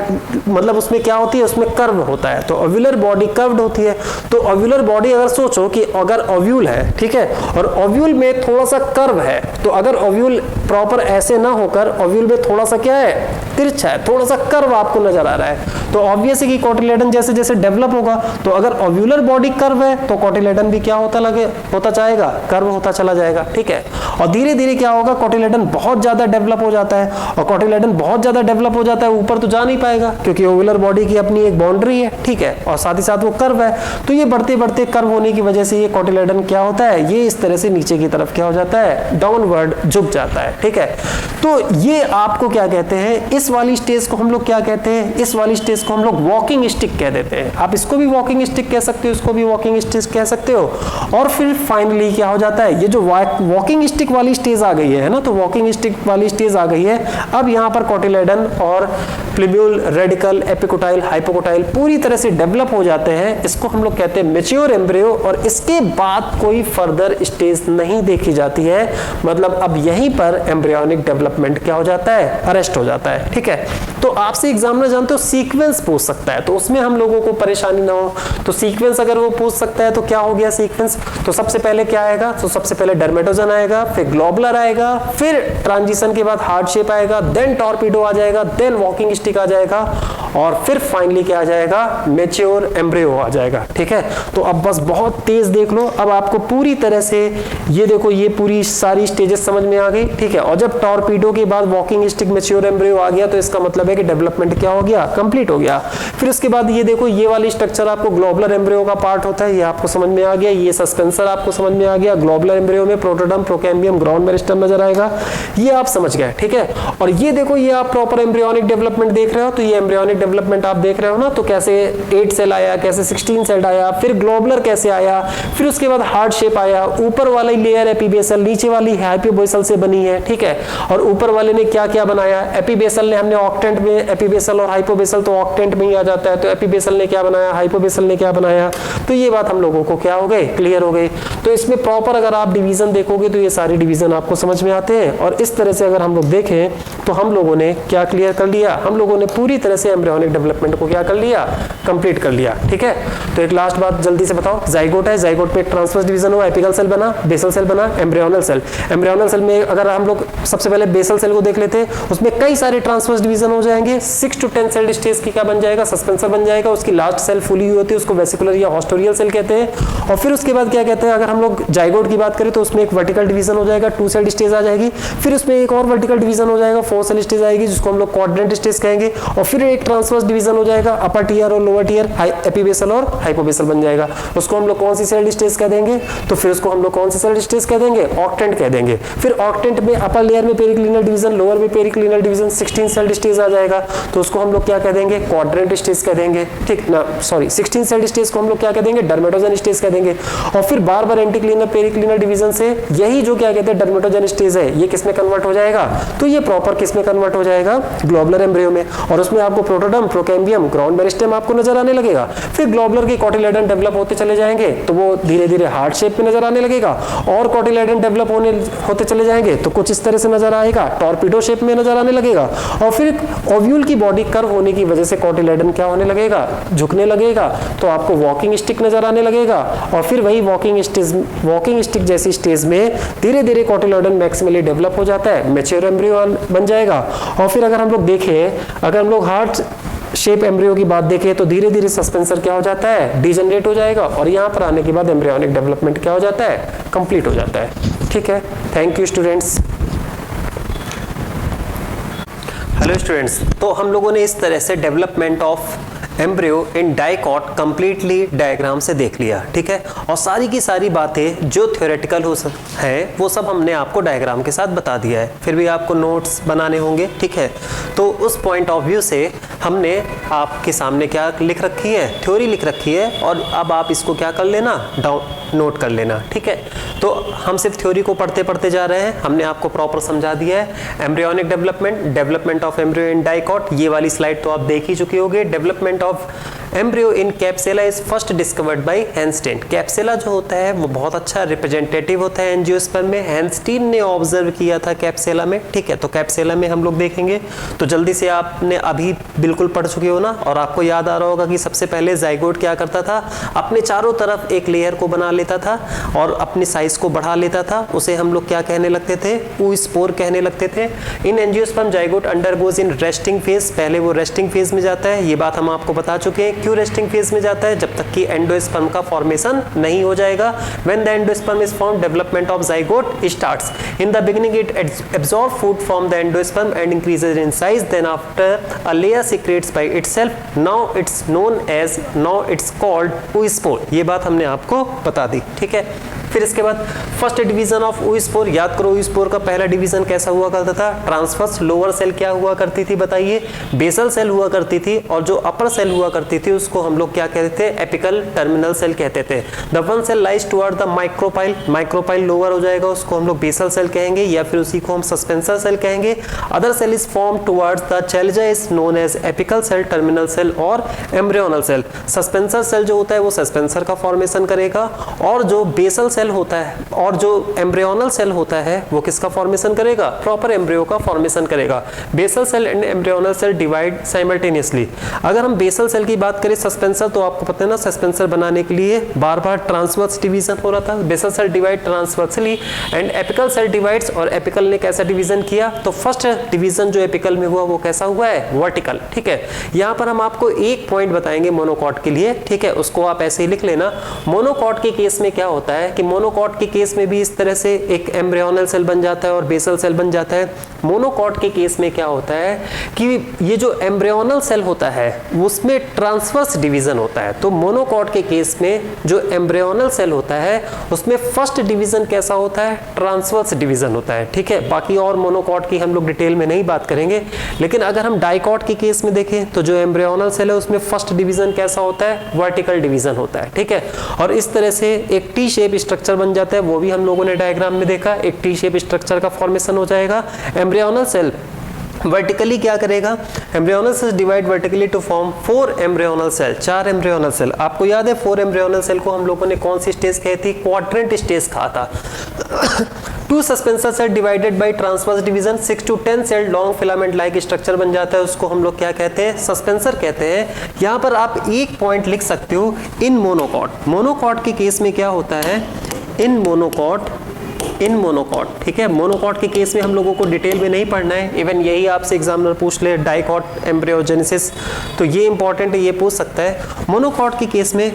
मतलब उसमें क्या होती है, उसमें कर्व होता है। तो ओव्यूलर बॉडी कर्व्ड होती है। तो ओव्यूलर बॉडी अगर सोचो कि अगर ओव्यूल है, ठीक है, और ओव्यूल में थोड़ा सा कर्व है, तो अगर ओव्यूल प्रॉपर ऐसे ना होकर ओव्यूल में थोड़ा सा क्या है, तिरछा है, थोड़ा सा कर्व आपको नजर आ रहा है, तो ऑब्वियस है कि कोटिलेडन जैसे जैसे डेवलप होगा, तो अगर ओव्यूलर बॉडी कर्व है तो कोटिलेडन भी क्या होता जाएगा, कर्व होता चला जाएगा, ठीक है। और धीरे धीरे क्या होगा, कोटिलेडन बहुत ज्यादा डेवलप हो जाता है, और कोटिलेडन बहुत ज्यादा डेवलप हो जाता है, ऊपर तो जा नहीं पाएगा क्योंकि ओव्यूलर बॉडी की अपनी एक बाउंड्री है, ठीक है, और साथ ही साथ वो कर्व है। तो ये बढ़ते बढ़ते कर्व होने की वजह से ये कोटिलेडन क्या होता है, ये इस तरह से नीचे की तरफ क्या हो जाता है, डाउनवर्ड झुक जाता है, ठीक है। तो ये आपको क्या कहते हैं, इस वाली स्टेज को हम लोग क्या कहते हैं, इस वाली स्टेज को हम लोग वॉकिंग स्टिक कह देते हैं। आप इसको भी वॉकिंग स्टिक कह सकते हो, इसको भी वॉकिंग स्टिक कह सकते हो। और फिर फाइनली क्या हो जाता है, ये जो वॉकिंग स्टिक वाली स्टेज आ गई है ना, तो वॉकिंग स्टिक वाली स्टेज आ गई है। अब यहाँ पर कोटिलेडन और प्लीम्यूल, रेडिकल, एपिकोटाइल, हाइपोकोटाइल पूरी तरह से डेवलप हो जाते हैं। इसको हम लोग कहते हैं मैच्योर एम्ब्रियो, और इसके बाद कोई फर्दर स्टेज नहीं देखी जाती है। मतलब अब यहीं पर एम्ब्रियोनिक डेवलपमेंट क्या हो जाता है, अरेस्ट हो जाता है, ठीक है। तो आपसे एग्जामिनर जानते हो सीक्वेंस पूछ सकता है, तो उसमें हम लोगों को परेशानी ना हो। तो सीक्वेंस अगर वो पूछ सकता है तो क्या हो गया सीक्वेंस, तो सबसे पहले क्या आएगा, तो सबसे पहले डर्मेटोजन आएगा, फिर ग्लोबुलर आएगा, फिर ट्रांजिशन के बाद हार्ट शेप आएगा, देन टॉर्पीडो आ जाएगा, देन वॉकिंग स्टिक आ जाएगा, और फिर फाइनली क्या आ जाएगा, मैच्योर एम्ब्रियो आ जाएगा, ठीक है। तो अब बस बहुत तेज देख लो, अब आपको पूरी तरह से ये देखो, ये पूरी सारी स्टेजेस समझ में आ गई, ठीक है। और जब टॉर्पीडो के बाद वॉकिंग स्टिक, मैच्योर एम्ब्रियो आ गया, तो इसका मतलब है कि डेवलपमेंट क्या हो गया, कंप्लीट हो गया। फिर उसके बाद ये देखो, ये वाली स्ट्रक्चर आपको ग्लोबुलर एम्ब्रियो का पार्ट होता है, ये आपको समझ में आ गया। ये सस्पेंसर आपको समझ में आ गया। ग्लोबुलर एम्ब्रियो में प्रोटोडर्म, प्रोकैम्बियम, ग्राउंड मेरिस्टेम नजर आएगा, ये आप समझ गए, ठीक है। और ये देखो, ये आप प्रॉपर एम्ब्रियोनिक डेवलपमेंट देख रहे हो, तो ये एम्ब्रियोनिक डेवलपमेंट आप देख रहे हो ना, तो कैसे 8 सेल आया, कैसे 16 सेल आया, फिर ग्लोबुलर कैसे आया, फिर उसके बाद हार्ट शेप आया, ऊपर वाला लेयर एपीबेसल, नीचे वाली हाइपोबेसल से बनी है, ठीक है। और ऊपर वाले ने क्या क्या बनाया, एपीबेसल ने हमने ऑक्टेंट में, एपीबेसल और हाइपोबेसल तो ऑक्टेंट में ही आ जाता है, तो एपीबेसल ने क्या बनाया, हाइपोबेसल ने क्या बनाया, तो ये बात हम लोगों को क्या हो गई, क्लियर हो गई। तो इसमें प्रॉपर अगर आप डिवीजन देखोगे तो ये सारे डिवीजन आपको समझ में आते हैं। और इस तरह से अगर हम लोग देखें तो हम लोगों ने क्या क्लियर कर लिया, हम लोगों ने पूरी तरह से एम्ब्रियोनिक डेवलपमेंट को क्या कर लिया, कंप्लीट कर लिया, ठीक है। तो एक लास्ट बात जल्दी से बताओ, जाइगोट है, जाइगोट पे एक ट्रांसवर्स डिवीजन हुआ, एपिकल सेल बना, बेसल सेल बना, एम्ब्रियोनल सेल। एम्ब्रियोनल सेल में अगर हम लोग सबसे पहले बेसल सेल को देख लेते हैं, उसमें कई सारे ट्रांसवर्स डिवीजन हो जाएंगे। 6 to 10 सेल स्टेज की क्या बन जाएगा, सस्पेंसर बन जाएगा। उसकी लास्ट सेल फुली हुई होती है, उसको वेसिकुलर या हॉस्टोरियल सेल कहते हैं। और फिर उसके बाद क्या कहते हैं, अगर हम लोग जाइगोट की बात करें तो उसमें एक वर्टिकल डिवीजन हो जाएगा, 2 सेल स्टेज आ जाएगी। फिर उसमें एक और वर्टिकल डिवीजन हो जाएगा, 4 सेल स्टेज आएगी, जिसको हम लोग क्वाड्रेंट स्टेज कहेंगे। और फिर एक ट्रांसवर्स डिवीजन हो जाएगा, अपर टीयर और लोअर टीयर, एपीबेसल और हाइपोबेसल बन जाएगा। उसको हम लोग कौन सी सेल स्टेज कह देंगे, तो फिर उसको हम लोग कौन सी सेल स्टेज कह देंगे, ऑक्टेंट कह देंगे। फिर ऑक्टेंट में अपर लेयर में पेरिक्लिनल डिवीजन, लोअर में पेरिक्लिनल डिवीजन, 16 सेल स्टेज आ जाएगा। जाएगा, तो उसको हम लोग क्या कह देंगे, क्वाड्रेंट स्टेज कह देंगे, ठीक ना, सॉरी 16 सेल्ड स्टेज को हम लोग क्या कह देंगे, डर्मेटोजन स्टेज कह देंगे। और फिर बार बार एंटीक्लिनर पेरिक्लिनर डिवीजन से यही जो क्या कहते हैं डर्मेटोजन स्टेज है, ये किसमें कन्वर्ट हो जाएगा, तो ये प्रॉपर किसमें कन्वर्ट हो जाएगा, ग्लोबुलर एम्ब्रियो में। और उसमें आपको प्रोटोडर्म, प्रोकैम्बियम, ग्राउंड मेरिस्टेम आपको नजर आने लगेगा। फिर ग्लोबुलर के कोटिलेडन डेवलप होते चले जाएंगे, तो वो धीरे धीरे हार्ट शेप में नजर आने लगेगा, और कोटिलेडन डेवलप होते चले जाएंगे तो कुछ इस तरह से नजर आएगा, टॉर्पिडो शेप में नजर आने लगेगा। और फिर ओव्यूल की बॉडी कर्व होने की वजह से कोटिलेडन क्या होने लगेगा, झुकने लगेगा, तो आपको वॉकिंग स्टिक नजर आने लगेगा। और फिर वही वॉकिंग स्टिक जैसी स्टेज में धीरे धीरे कोटिलेडन मैक्सिमली डेवलप हो जाता है, मैच्योर एम्ब्रियो बन जाएगा। और फिर अगर हम लोग देखें, अगर हम लोग हार्ट शेप एम्ब्रियो की बात देखें, तो धीरे धीरे सस्पेंसर क्या हो जाता है, डीजनरेट हो जाएगा, और यहाँ पर आने के बाद एम्ब्रियोनिक डेवलपमेंट क्या हो जाता है, कंप्लीट हो जाता है। ठीक है, thank you students. Hello students, तो हम लोगों ने इस तरह से development of embryo in dicot completely diagram से देख लिया। ठीक है, और सारी की सारी बातें जो थ्योरेटिकल है वो सब हमने आपको डायग्राम के साथ बता दिया है। फिर भी आपको नोट्स बनाने होंगे। ठीक है, तो उस पॉइंट ऑफ व्यू से हमने आपके सामने क्या लिख रखी है, थ्योरी लिख रखी है, और अब आप इसको क्या कर लेना, नोट कर लेना। ठीक है, तो हम सिर्फ थ्योरी को पढ़ते पढ़ते जा रहे हैं, हमने आपको प्रॉपर समझा दिया है। Embryonic development of embryo in dicot, ये वाली स्लाइड तो आप देख ही चुके होंगे। Development of embryo in Capsella is first discovered by Hanstein. Capsella जो होता है वो बहुत अच्छा रिप्रेजेंटेटिव होता है एंजियोस्पर्म में, हैंस्टीन ने ऑब्जर्व किया था कैप्सेला में। ठीक है, तो कैप्सेला में हम लोग देखेंगे, तो जल्दी से आपने अभी बिल्कुल पढ़ चुके हो ना, और आपको याद आ रहा होगा कि सबसे पहले जाइगोट क्या करता था, अपने चारों तरफ एक लेयर को बना लेता था और अपनी साइज को बढ़ा लेता था, उसे हम लोग क्या कहने लगते थे, oospore कहने लगते थे। इन angiosperm zygote undergoes in resting phase, पहले वो रेस्टिंग फेज में जाता है, ये बात हम आपको बता चुके हैं। क्यों रेस्टिंग फेज में जाता है, जब तक कि एंडोस्पर्म का फॉर्मेशन नहीं हो जाएगा। When the endosperm is formed, development of zygote starts. In the beginning it absorb food from the endosperm and increases in size, then after a layer secretes by itself, now it's called oospore। ये बात हमने आपको बता दी। ठीक है, फिर इसके बाद फर्स्ट डिवीजन ऑफ oospore, याद करो oospore का पहला डिवीजन कैसा हुआ करता था, ट्रांसवर्स लोअर सेल क्या हुआ करती थी बताइए, बेसल सेल हुआ करती थी, और जो अपर सेल हुआ करती थी उसको हम लोग क्या कहते थे, एपिकल टर्मिनल सेल कहते थे। The one cell lies toward the micropyle lower हो जाएगा, उसको हम लोग बेसल सेल कहेंगे, या फिर उसी को हम सस्पेंसर सेल कहेंगे। Other cell is form towards the chalaza is known as apical cell, terminal cell और एम्ब्रियोनल सेल। सस्पेंसर सेल जो होता है वो सस्पेंसर का फॉर्मेशन करेगा, और जो बेसल सेल होता है और जो एम्ब्रियोनल सेल होता है वो किसका फॉर्मेशन करेगा, प्रॉपर एम्ब्रियो का फॉर्मेशन करेगा। Basal cell and embryonal cell divide simultaneously. अगर हम बेसल सेल की बात करें, सस्पेंसर तो आपको पता है ना, सस्पेंसर बनाने के लिए बार बार ट्रांसवर्स डिवीजन हो रहा था। Basal cell divide transversely and apical cell divides, और एपिकल ने कैसा डिवीजन किया, तो फर्स्ट डिवीजन जो एपिकल में हुआ वो कैसा हुआ है, वर्टिकल। ठीक है, यहाँ पर हम आपको एक पॉइंट बताएंगे मोनोकॉट के लिए। ठीक है, उसको आप ऐसे ही लिख लेना। मोनोकॉट के केस में क्या होता है कि मोनोकॉट के केस में भी इस तरह से एक एम्ब्रियोनल सेल बन जाता है और बेसल सेल बन जाता है। मोनोकॉट के केस में क्या होता है कि ये जो एम्ब्रियोनल सेल होता है उसमें ट्रांसवर्स डिवीजन होता है। तो मोनोकॉट के केस में जो एम्ब्रियोनल सेल होता है उसमें फर्स्ट डिवीजन कैसा होता है, ट्रांसवर्स डिवीजन होता है। ठीक है, बाकी और मोनोकॉट की हम लोग डिटेल में नहीं बात करेंगे, लेकिन अगर हम डाइकॉट के केस में देखें तो जो एम्ब्रियोनल सेल है उसमें फर्स्ट डिवीजन कैसा होता है, वर्टिकल डिवीजन होता है। ठीक है, और इस तरह से एक टी शेप स्ट्रक्चर बन जाता है, वो भी हम लोगों ने डायग्राम में देखा, एक टी शेप स्ट्रक्चर का फॉर्मेशन हो जाएगा। एम्ब्रियोनल सेल वर्टिकली क्या करेगा, embryonal cells divide vertically to form 4 embryonal cell, 4 embryonal cell. आपको याद है 4 एम्ब्रियोनल सेल को हम लोगों ने कौन सी स्टेज कही थी, क्वाड्रेंट स्टेज कहा था। 2 suspensor cell divided by transverse division, 6 to 10 cell long filament like structure बन जाता है, उसको हम लोग क्या कहते हैं, सस्पेंसर कहते हैं। यहाँ पर आप एक पॉइंट लिख सकते हो, इन मोनोकॉट। मोनोकॉट के केस में क्या होता है, इन मोनोकॉट, ठीक है। मोनोकॉट के केस में हम लोगों को डिटेल में नहीं पढ़ना है, इवन यही आपसे एग्जामिनर पूछ ले डाइकॉट एम्ब्रियोजेनेसिस, तो ये इंपॉर्टेंट है, ये पूछ सकता है। मोनोकॉट के केस में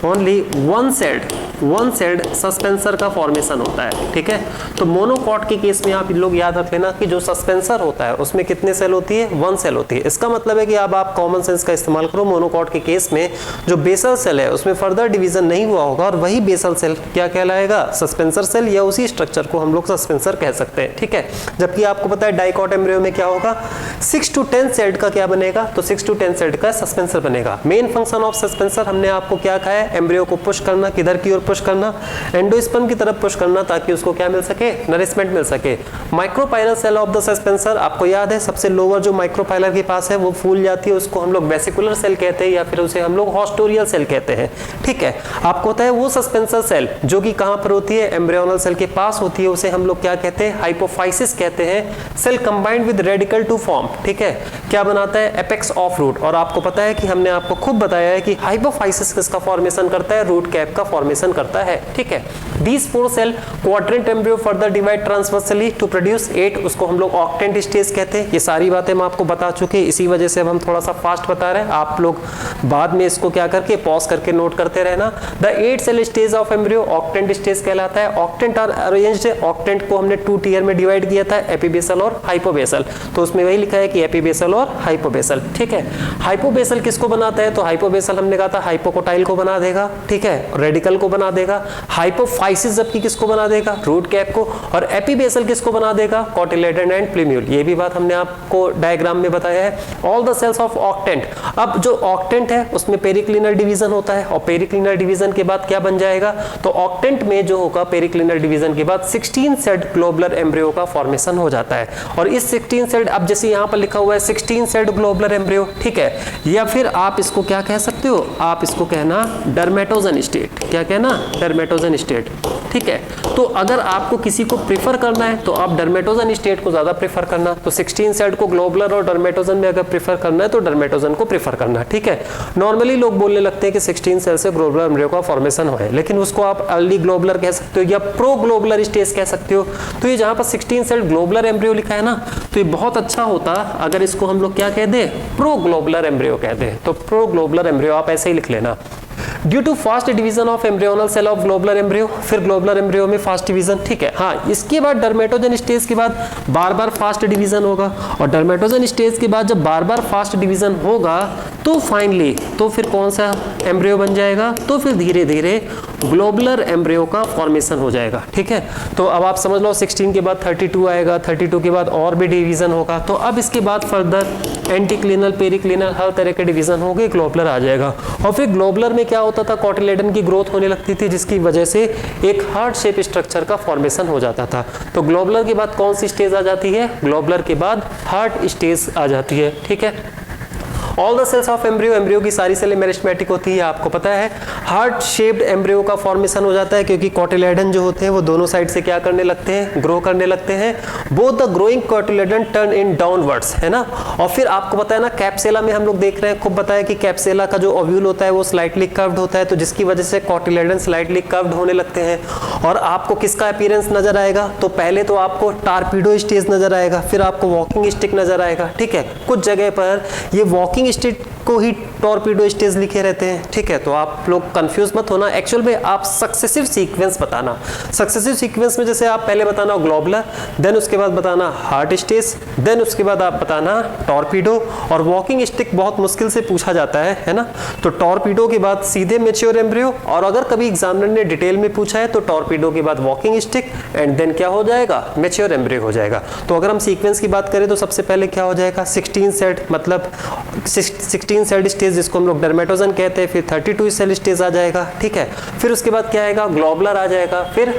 only one celled one celled suspensor का फॉर्मेशन होता है, ठीक है। तो मोनोकॉट के केस में आप लोग याद रख लेना कि जो सस्पेंसर होता है उसमें कितने सेल होती है, वन सेल होती है। इसका मतलब है कि अब आप कॉमन सेंस का इस्तेमाल करो, मोनोकॉट के केस में जो बेसल सेल है उसमें फर्दर डिवीजन नहीं हुआ होगा और वही बेसल सेल क्या कहलाएगा, सस्पेंसर सेल, या उसी स्ट्रक्चर को हम लोग सस्पेंसर कह सकते हैं, ठीक है। जबकि आपको पता है डाइकॉट एम्ब्रियो में क्या होगा, 6 to 10 सेल्ड का क्या बनेगा, तो 6 to 10 सेल्ड का सस्पेंसर बनेगा। मेन फंक्शन ऑफ सस्पेंसर हमने आपको क्या कहा है, एम्ब्रियो को पुश करना, किधर की ओर पुश करना, एंडोस्पर्म की तरफ पुश करना, ताकि उसको क्या मिल सके, नरिशमेंट मिल सके। Micropylar cell of the suspensor, आपको याद है सबसे लोअर जो माइक्रोपाइलर के पास है वो फूल जाती है, उसको हम लोग वेसिकुलर सेल कहते हैं या फिर उसे हम लोग हॉस्टोरियल सेल कहते हैं, ठीक है। आपको होता है वो सस्पेंसर सेल जो कि कहां पर होती है, एम्ब्रियोनल सेल के पास होती है, उसे हम लोग क्या कहते हैं, हाइपोफाइसिस कहते हैं। Cell combined with radicle to form, ठीक है, क्या बनाता है, एपेक्स ऑफ रूट। और आपको पता है कि हमने आपको खूब बताया है कि हाइपोफाइसिस किसका फॉर्मेशन करता है, रूट कैप का फॉर्मेशन करता है, ठीक है। These 4 cell quadrant embryo further divide transversely to produce 8, उसको हम लोग ऑक्टेंट स्टेज कहते हैं। ये सारी बातें मैं आपको बता चुके, इसी वजह से अब हम थोड़ा सा फास्ट बता रहे हैं, आप लोग बाद में इसको क्या करके पॉज करके नोट करते रहना। The 8 cell stage of embryo octant stage कहलाता है। ऑक्टेंट आर अरेंज्ड, ऑक्टेंट को हमने 2 टियर में डिवाइड किया था, एपीबेसल और हाइपोबेसल, तो उसमें वही लिखा है कि एपीबेसल और हाइपोबेसल, ठीक है। हाइपोबेसल किसको बनाता है, तो हाइपोबेसल हमने कहा था हाइपोकोटाइल को बना देगा, ठीक है, रेडिकल को बना देगा। हाइपोफाइसिस जबकि किसको बना देगा, रूट कैप को। और एपीबेसल किसको बना देगा, कोटिलेडन एंड प्लूम्यूल, ये भी बात हमने आपको डायग्राम में बताया है। All the cells of octant, अब जो ऑक्टेंट है उसमें पेरिक्लिनल डिवीजन होता है, और पेरिक्लिनल डिवीजन के बाद क्या बन जाएगा, तो ऑक्टेंट में जो होगा पेरिक्लिनल डिवीजन के बाद 16 सेल्ड ग्लोबुलर एम्ब्रियो का फॉर्मेशन हो जाता है। और इस 16 सेल्ड, अब जैसे यहाँ पर लिखा हुआ है 16 सेल्ड ग्लोबुलर एम्ब्रियो, ठीक है, या फिर आप इसको क्या कह सकते हो, आप इसको कहना डर्मेटोजन स्टेट, क्या कहना, डर्मेटोजन स्टेट, ठीक है। तो अगर आपको किसी को प्रीफर करना है तो आप डर्मेटोजन स्टेट को ज्यादा प्रीफर करना, तो 16 सेल्ड को ग्लोबुलर और डर्मेटोजन में अगर प्रीफर करना है तो डर्मेटोजन को प्रीफर करना, ठीक है। नॉर्मली लोग बोलने लगते हैं कि 16 सेल से ग्लोबुलर एम्ब्रियो का फॉर्मेशन हो है, लेकिन उसको आप अर्ली ग्लोबुलर कह सकते हो या प्रो ग्लोबुलर स्टेज कह सकते हो। तो ये जहां पर 16 सेल ग्लोबुलर एम्ब्रियो लिखा है ना, तो ये बहुत अच्छा होता अगर इसको हम लोग क्या कह दें, प्रो ग्लोबुलर एम्ब्रियो कह दें। तो प्रो ग्लोबुलर एम्ब्रियो आप ऐसे ही लिख लेना। Due to fast division of embryonal cell of globular embryo, फिर ग्लोबुलर एम्ब्रियो में फास्ट डिवीजन, ठीक है। हाँ, इसके बाद डर्मेटोजन स्टेज के बाद बार बार फास्ट डिवीजन होगा, और डर्मेटोजन स्टेज के बाद जब बार बार फास्ट डिवीजन होगा तो फाइनली तो फिर कौन सा एम्ब्रियो बन जाएगा, तो फिर धीरे धीरे ग्लोबुलर एम्ब्रियो का फॉर्मेशन हो जाएगा, ठीक है। तो अब आप समझ लो 16 के बाद 32 आएगा, 32 के बाद और भी डिवीजन होगा, तो अब इसके बाद फर्दर एंटीक्लिनल, पेरिक्लिनल, हर तरह के डिवीजन हो गए, ग्लोबुलर आ जाएगा। और फिर ग्लोबुलर में क्या होता था, कोटिलेडन की ग्रोथ होने लगती थी, जिसकी वजह से एक हार्ट शेप स्ट्रक्चर का फॉर्मेशन हो जाता था। तो ग्लोबुलर के बाद कौन सी स्टेज आ जाती है, ग्लोबुलर के बाद हार्ट स्टेज आ जाती है, ठीक है। All the cells of embryo, embryo की सारी सेलें मेरिस्टेमेटिक होती है, आपको पता है। हार्ट शेप्ड एम्ब्रियो का फॉर्मेशन हो जाता है क्योंकि कोटिलेडन जो होते हैं वो दोनों साइड से क्या करने लगते हैं, ग्रो करने लगते हैं। Both the growing cotyledon turn in downwards, है ना। और फिर आपको पता है ना, कैप्सेला में हम लोग देख रहे हैं, खूब बताया कि कैप्सेला का जो ओव्यूल होता है वो स्लाइटली कर्व्ड होता है, तो जिसकी वजह से कोटिलेडन स्लाइटली कर्व्ड होने लगते हैं। और आपको किसका अपीयरेंस नजर आएगा, तो पहले तो आपको टारपीडो स्टेज नजर आएगा, फिर आपको वॉकिंग स्टिक नजर आएगा, ठीक है। कुछ जगह पर ये वॉकिंग स्टिक को ही टॉर्पीडो स्टेज लिखे रहते हैं, ठीक है। तो आप लोग कंफ्यूज मत होना, एक्चुअल में आप सक्सेसिव सीक्वेंस बताना। सक्सेसिव सीक्वेंस में जैसे आप पहले बताना ग्लोबुलर, देन उसके बाद बताना हार्ट स्टेज, देन उसके बाद आप बताना टॉर्पीडो, और वॉकिंग स्टिक बहुत मुश्किल से पूछा जाता है ना। तो टॉर्पीडो के बाद सीधे मैच्योर एम्ब्रियो, और अगर कभी एग्जामिनर ने डिटेल में पूछा है तो टॉर्पीडो के बाद वॉकिंग स्टिक, एंड देन क्या हो जाएगा, मैच्योर एम्ब्रियो हो जाएगा। तो अगर हम सीक्वेंस की बात करें तो सबसे पहले क्या हो जाएगा, 16 सेट, मतलब 16 सेल स्टेज जिसको हम लोग डर्मेटोजन कहते हैं, फिर 32 सेल स्टेज आ जाएगा, ठीक है। फिर उसके बाद क्या आएगा, ग्लोबुलर आ जाएगा, फिर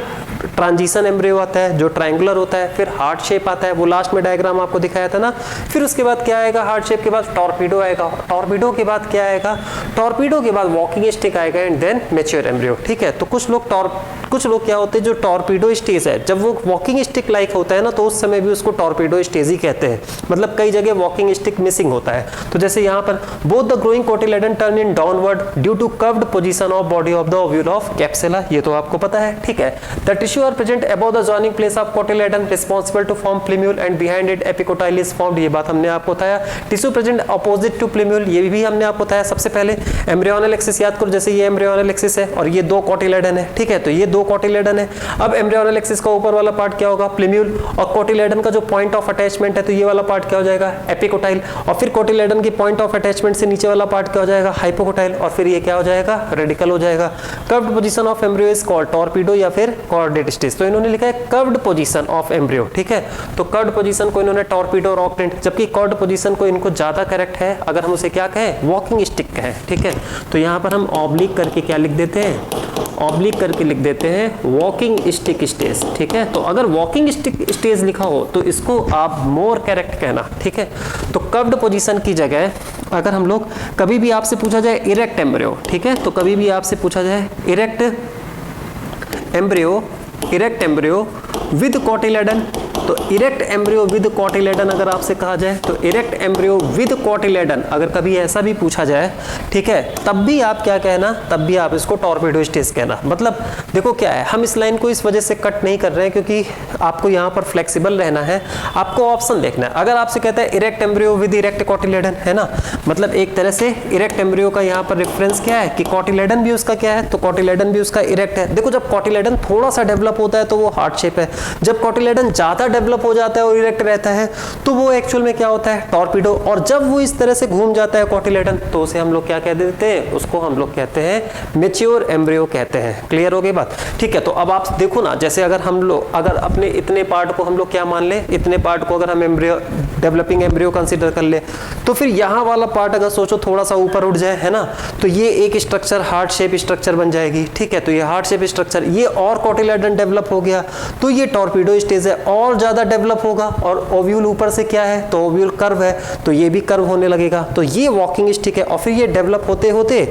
ट्रांजिशन एम्ब्रियो आता है जो ट्रायंगुलर होता है, फिर हार्ट शेप आता है, वो लास्ट में डायग्राम आपको दिखाया था ना। फिर उसके बाद क्या आएगा, हार्ट शेप के बाद टॉर्पीडो आएगा, टॉर्पीडो के बाद क्या आएगा, टॉर्पीडो के बाद वॉकिंग स्टिक आएगा, एंड देन मैच्योर एम्ब्रियो, ठीक है। तो कुछ लोग क्या होते हैं, जो टॉर्पीडो स्टेज है, जब वो वॉकिंग स्टिक लाइक होता है ना, तो उस समय भी उसको टॉर्पीडो स्टेज ही कहते हैं, मतलब कई जगह वॉकिंग स्टिक मिसिंग होता है। तो जैसे यहाँ पर both the growing cotyledon turn in downward due to curved position of body of the ovule of Capsella, ये तो आपको पता है, ठीक है। That tissue are present above the joining place of cotyledon responsible to form plumule and behind it epicotyl is formed, ये बात हमने आपको बताया। Tissue present opposite to plumule, ये भी हमने आपको बताया। सबसे पहले एम्ब्रियोनल एक्सिस याद करो, जैसे ये एम्ब्रियोनल एक्सिस है और ये दो कोटिलेडन है, ठीक है, तो ये दो कोटिलेडन है। अब एम्ब्रियोनल एक्सिस का ऊपर वाला पार्ट क्या होगा, प्लीम्यूल, और कोटिलेडन का जो पॉइंट ऑफ अटैचमेंट है तो ये वाला पार्ट क्या हो जाएगा, एपिकोटाइल, और फिर कोटिलेडन की पॉइंट ऑफ अटैचमेंट से नीचे वाला पार्ट क्या हो जाएगा, हाइपोकोटाइल, और फिर ये क्या हो जाएगा, रेडिकल हो जाएगा। Curved position of embryo is called torpedo या फिर कोऑर्डिनेट स्टेज, तो इन्होंने लिखा है कर्व्ड पोजीशन ऑफ एम्ब्रियो, ठीक है, तो कर्व्ड पोजीशन को इन्होंने टॉर्पीडो और ऑक्टेंट, जबकि कर्व्ड पोजीशन को इनको ज्यादा करेक्ट है अगर हम उसे क्या कहें, वॉकिंग स्टिक कहें, ठीक है। तो यहाँ पर हम ऑब्लिक करके क्या लिख देते हैं, ऑब्लिक करके लिख देते हैं वॉकिंग स्टिक स्टेज, ठीक है। तो अगर वॉकिंग स्टिक स्टेज लिखा हो तो इसको आप मोर करेक्ट कहना, ठीक है। तो कर्व्ड पोजीशन की जगह अगर हम लोग कभी भी आपसे पूछा जाए इरेक्ट एम्ब्रियो, ठीक है, तो कभी भी आपसे पूछा जाए इरेक्ट एम्ब्रियो विद कोटिलेडन, तो इरेक्ट एम्ब्रियो विद कोटिलेडन अगर आपसे कहा जाए, तो इरेक्ट एम्ब्रियो विद कोटिलेडन अगर कभी ऐसा भी पूछा जाए, ठीक है, तब भी आप क्या कहना, तब भी आप इसको टॉर्पेडो स्टेज कहना। मतलब देखो क्या है, हम इस लाइन को इस वजह से कट नहीं कर रहे हैं क्योंकि आपको यहाँ पर फ्लेक्सिबल रहना है, आपको ऑप्शन देखना है। अगर आपसे कहता है erect embryo with erect cotyledon, है ना, मतलब एक तरह से इरेक्ट एम्ब्रियो का यहाँ पर रेफरेंस क्या है कि कोटिलेडन भी उसका क्या है, तो कोटिलेडन भी उसका इरेक्ट है। देखो जब कोटिलेडन थोड़ा सा डेवलप होता है तो वो हार्ट शेप है, जब कोटिलेडन ज्यादा डेवलप हो जाता है और इरेक्ट रहता है तो वो एक्चुअल में क्या होता है, टॉर्पीडो। और जब वो इस तरह से घूम जाता है कोटिलेडन तो उसे हम लोग क्या कह देते हैं, उसको हम लोग कहते हैं मैच्योर एम्ब्रियो कहते हैं। क्लियर हो गई बात, ठीक है। तो अब आप देखो ना, जैसे अगर हम लोग अगर अपने इतने पार्ट को हम लोग क्या मान ले, इतने पार्ट को अगर हम एम्ब्रियो डेवलपिंग एम्ब्रियो कंसीडर कर ले, तो फिर यहाँ वाला पार्ट अगर सोचो थोड़ा सा ऊपर उठ जाए, है ना, तो ये एक स्ट्रक्चर हार्ट शेप स्ट्रक्चर बन जाएगी, ठीक है। तो ये हार्ट शेप स्ट्रक्चर, ये और कोटिलेडन डेवलप हो गया तो ये टॉर्पीडो स्टेज है, और ज्यादा डेवलप होगा। और ओव्यूल ऊपर से क्या है, तो ओव्यूल कर्व है, तो ये भी कर्व होने लगेगा, तो ये वॉकिंग स्टिक है। और फिर ये डेवलप होते होते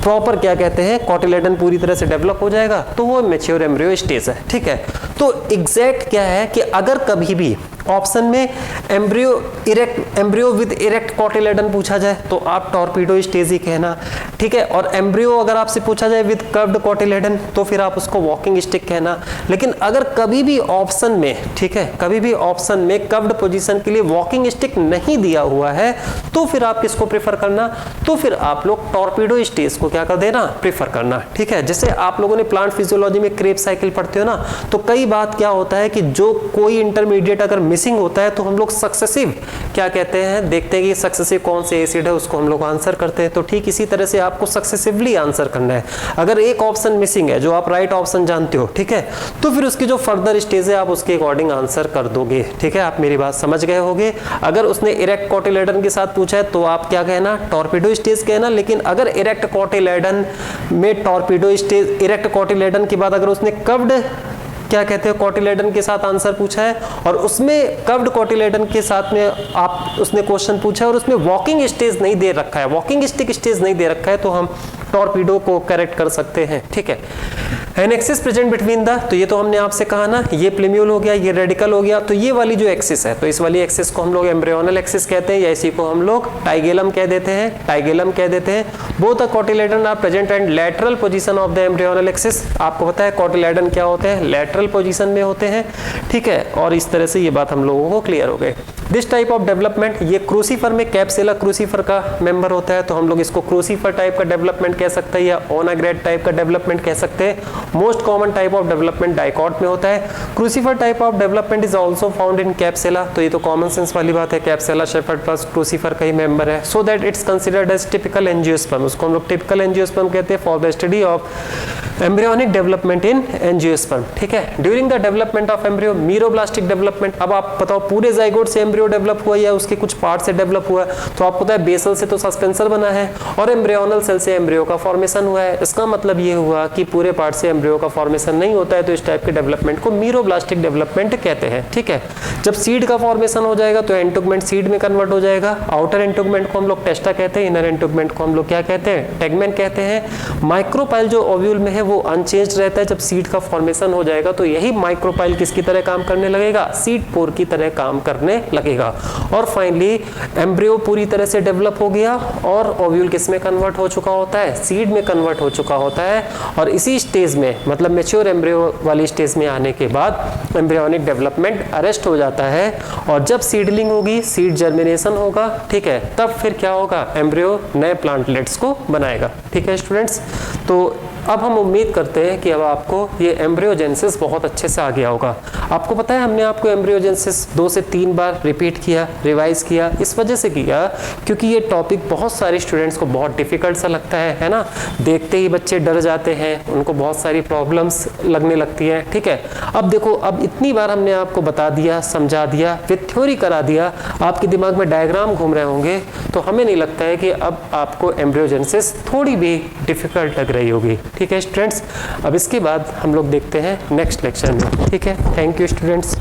प्रॉपर क्या कहते हैं, कोटिलेडन पूरी तरह से डेवलप हो जाएगा तो वो मैच्योर एम्ब्रियो स्टेज है, ठीक है। तो एग्जैक्ट क्या है कि अगर कभी भी ऑप्शन में एम्ब्रियो विद इरेक्ट कोटिलेडन पूछा जाए तो आप टॉर्पीडो स्टेज ही कहना, ठीक है। और एम्ब्रियो अगर आपसे पूछा जाए विद कर्व्ड कोटिलेडन तो फिर आप उसको वॉकिंग स्टिक कहना। लेकिन अगर कभी भी ऑप्शन में, ठीक है, कभी भी ऑप्शन में कर्व्ड पोजीशन के लिए वॉकिंग स्टिक नहीं दिया हुआ है तो फिर आप किसको प्रेफर करना, तो फिर आप लोग टॉर्पीडो स्टेज को क्या कर देना, प्रेफर करना, ठीक है। जैसे आप लोगों ने प्लांट फिजियोलॉजी में क्रेब साइकिल पढ़ते हो ना, तो कई बात क्या होता है कि जो कोई इंटरमीडिएट अगर मिसिंग होता है तो हम लोग सक्सेसिव क्या कहते हैं, देखते हैं कि सक्सेसिव कौन से एसिड है उसको हम लोग आंसर करते हैं। तो ठीक इसी तरह से आपको सक्सेसिवली आंसर करना है। अगर एक ऑप्शन मिसिंग है जो आप राइट ऑप्शन जानते हो, ठीक है, तो फिर उसकी जो फर्दर स्टेज है आप उसके अकॉर्डिंग आंसर कर दोगे, ठीक है। आप मेरी बात समझ गए होगे। अगर उसने इरेक्ट कोटिलेडन के साथ पूछा है तो आप क्या कहना, टॉर्पीडो स्टेज कहना। लेकिन अगर इरेक्ट कोटिलेडन में टॉर्पीडो स्टेज, इरेक्ट कोटिलेडन के बाद अगर उसने कर्व्ड क्या कहते हैं कोटिलेडन के साथ आंसर पूछा है और उसमें कर्व्ड कोटिलेडन के साथ में आप उसने क्वेश्चन पूछा है और उसमें वॉकिंग स्टेज नहीं दे रखा है, वॉकिंग स्टिक स्टेज नहीं दे रखा है, तो हम टॉर्पीडो को करेक्ट कर सकते हैं, ठीक है। An axis present between the, तो ये तो हमने आपसे कहा ना, ये प्लीम्यूल हो गया, ये रेडिकल हो गया, तो ये वाली जो एक्सिस है तो इस वाली एक्सिस को हम लोग एम्ब्रियोनल एक्सिस कहते हैं, या इसी को हम लोग टाइगेलम कह देते हैं, टाइगेलम कह देते हैं। Both the cotyledon are present and lateral position of the embryonal axis. आपको पता है कोटिलेडन क्या होते हैं, लेटरल पोजीशन में होते हैं, ठीक है। और इस तरह से ये बात हम लोगों को क्लियर हो गई। दिस टाइप ऑफ डेवलपमेंट, ये क्रूसीफर में कैप्सेला क्रूसीफर का मेंबर होता है, तो हम लोग इसको क्रूसीफर टाइप का डेवलपमेंट कह सकते हैं या ओनाग्रेड टाइप का डेवलपमेंट कह सकते हैं। Most common type of development dicot में होता है। Crucifer type of development is also found in Capsella, तो ये तो कॉमन सेंस वाली बात है, कैप्सेला शेफर्ड प्लस क्रूसीफर का ही मेंबर है। So that it's considered as typical angiosperm, उसको हम लोग टिपिकल एंजियोस्पर्म कहते हैं for the study of embryonic development in angiosperm, ठीक है। During the development of embryo meroblastic development, अब आप बताओ पूरे जाइगोट से एम्ब्रियो डेवलप हुआ या उसके कुछ पार्ट से डेवलप हुआ, तो आपको पता है बेसल से तो सस्पेंसर बना है और एम्ब्रियोनल सेल से एम्ब्रियो का फॉर्मेशन हुआ है। इसका मतलब ये हुआ कि पूरे पार्ट से एम्ब्रियो का फॉर्मेशन नहीं होता है, तो इस टाइप के डेवलपमेंट को मीरोब्लास्टिक डेवलपमेंट कहते हैं, ठीक है। जब सीड का फॉर्मेशन हो जाएगा तो एंटुगमेंट सीड में कन्वर्ट हो जाएगा। आउटर एंटुगमेंट को हम लोग टेस्टा कहते हैं, इनर एंटुगमेंट को हम लोग क्या कहते हैं, टेगमेन कहते हैं। माइक्रोपाइल जो ओव्यूल में है वो अनचेंज्ड रहता है, जब सीड का फॉर्मेशन हो जाएगा तो यही माइक्रोपाइल किसकी तरह काम करने लगेगा, सीड पोर की तरह काम करने लगेगा। और फाइनली एम्ब्रियो पूरी तरह से डेवलप हो गया और ओव्यूल किस में कन्वर्ट हो चुका होता है, सीड में कन्वर्ट हो चुका होता है। और इसी स्टेज में मतलब मैच्योर एम्ब्रियो वाली स्टेज में आने के बाद एम्ब्रियोनिक डेवलपमेंट अरेस्ट हो जाता है। और जब सीडलिंग होगी, सीड जर्मिनेशन होगा, ठीक है, तब फिर क्या होगा, एम्ब्रियो नए प्लांटलेट्स को बनाएगा। ठीक है स्टूडेंट्स, तो अब हम उम्मीद करते हैं कि अब आपको ये एम्ब्रियोजेनेसिस बहुत अच्छे से आ गया होगा। आपको पता है हमने आपको एम्ब्रियोजेनेसिस 2 से 3 बार रिपीट किया, रिवाइज किया, इस वजह से किया क्योंकि ये टॉपिक बहुत सारे स्टूडेंट्स को बहुत डिफिकल्ट सा लगता है ना, देखते ही बच्चे डर जाते हैं, उनको बहुत सारी प्रॉब्लम्स लगने लगती हैं। ठीक है, अब देखो, अब इतनी बार हमने आपको बता दिया, समझा दिया, विद थ्योरी करा दिया, आपके दिमाग में डायग्राम घूम रहे होंगे, तो हमें नहीं लगता है कि अब आपको एम्ब्रियोजेनेसिस थोड़ी भी डिफिकल्ट लग रही होगी। ठीक है स्टूडेंट्स, अब इसके बाद हम लोग देखते हैं नेक्स्ट लेक्चर में। ठीक है, थैंक यू स्टूडेंट्स।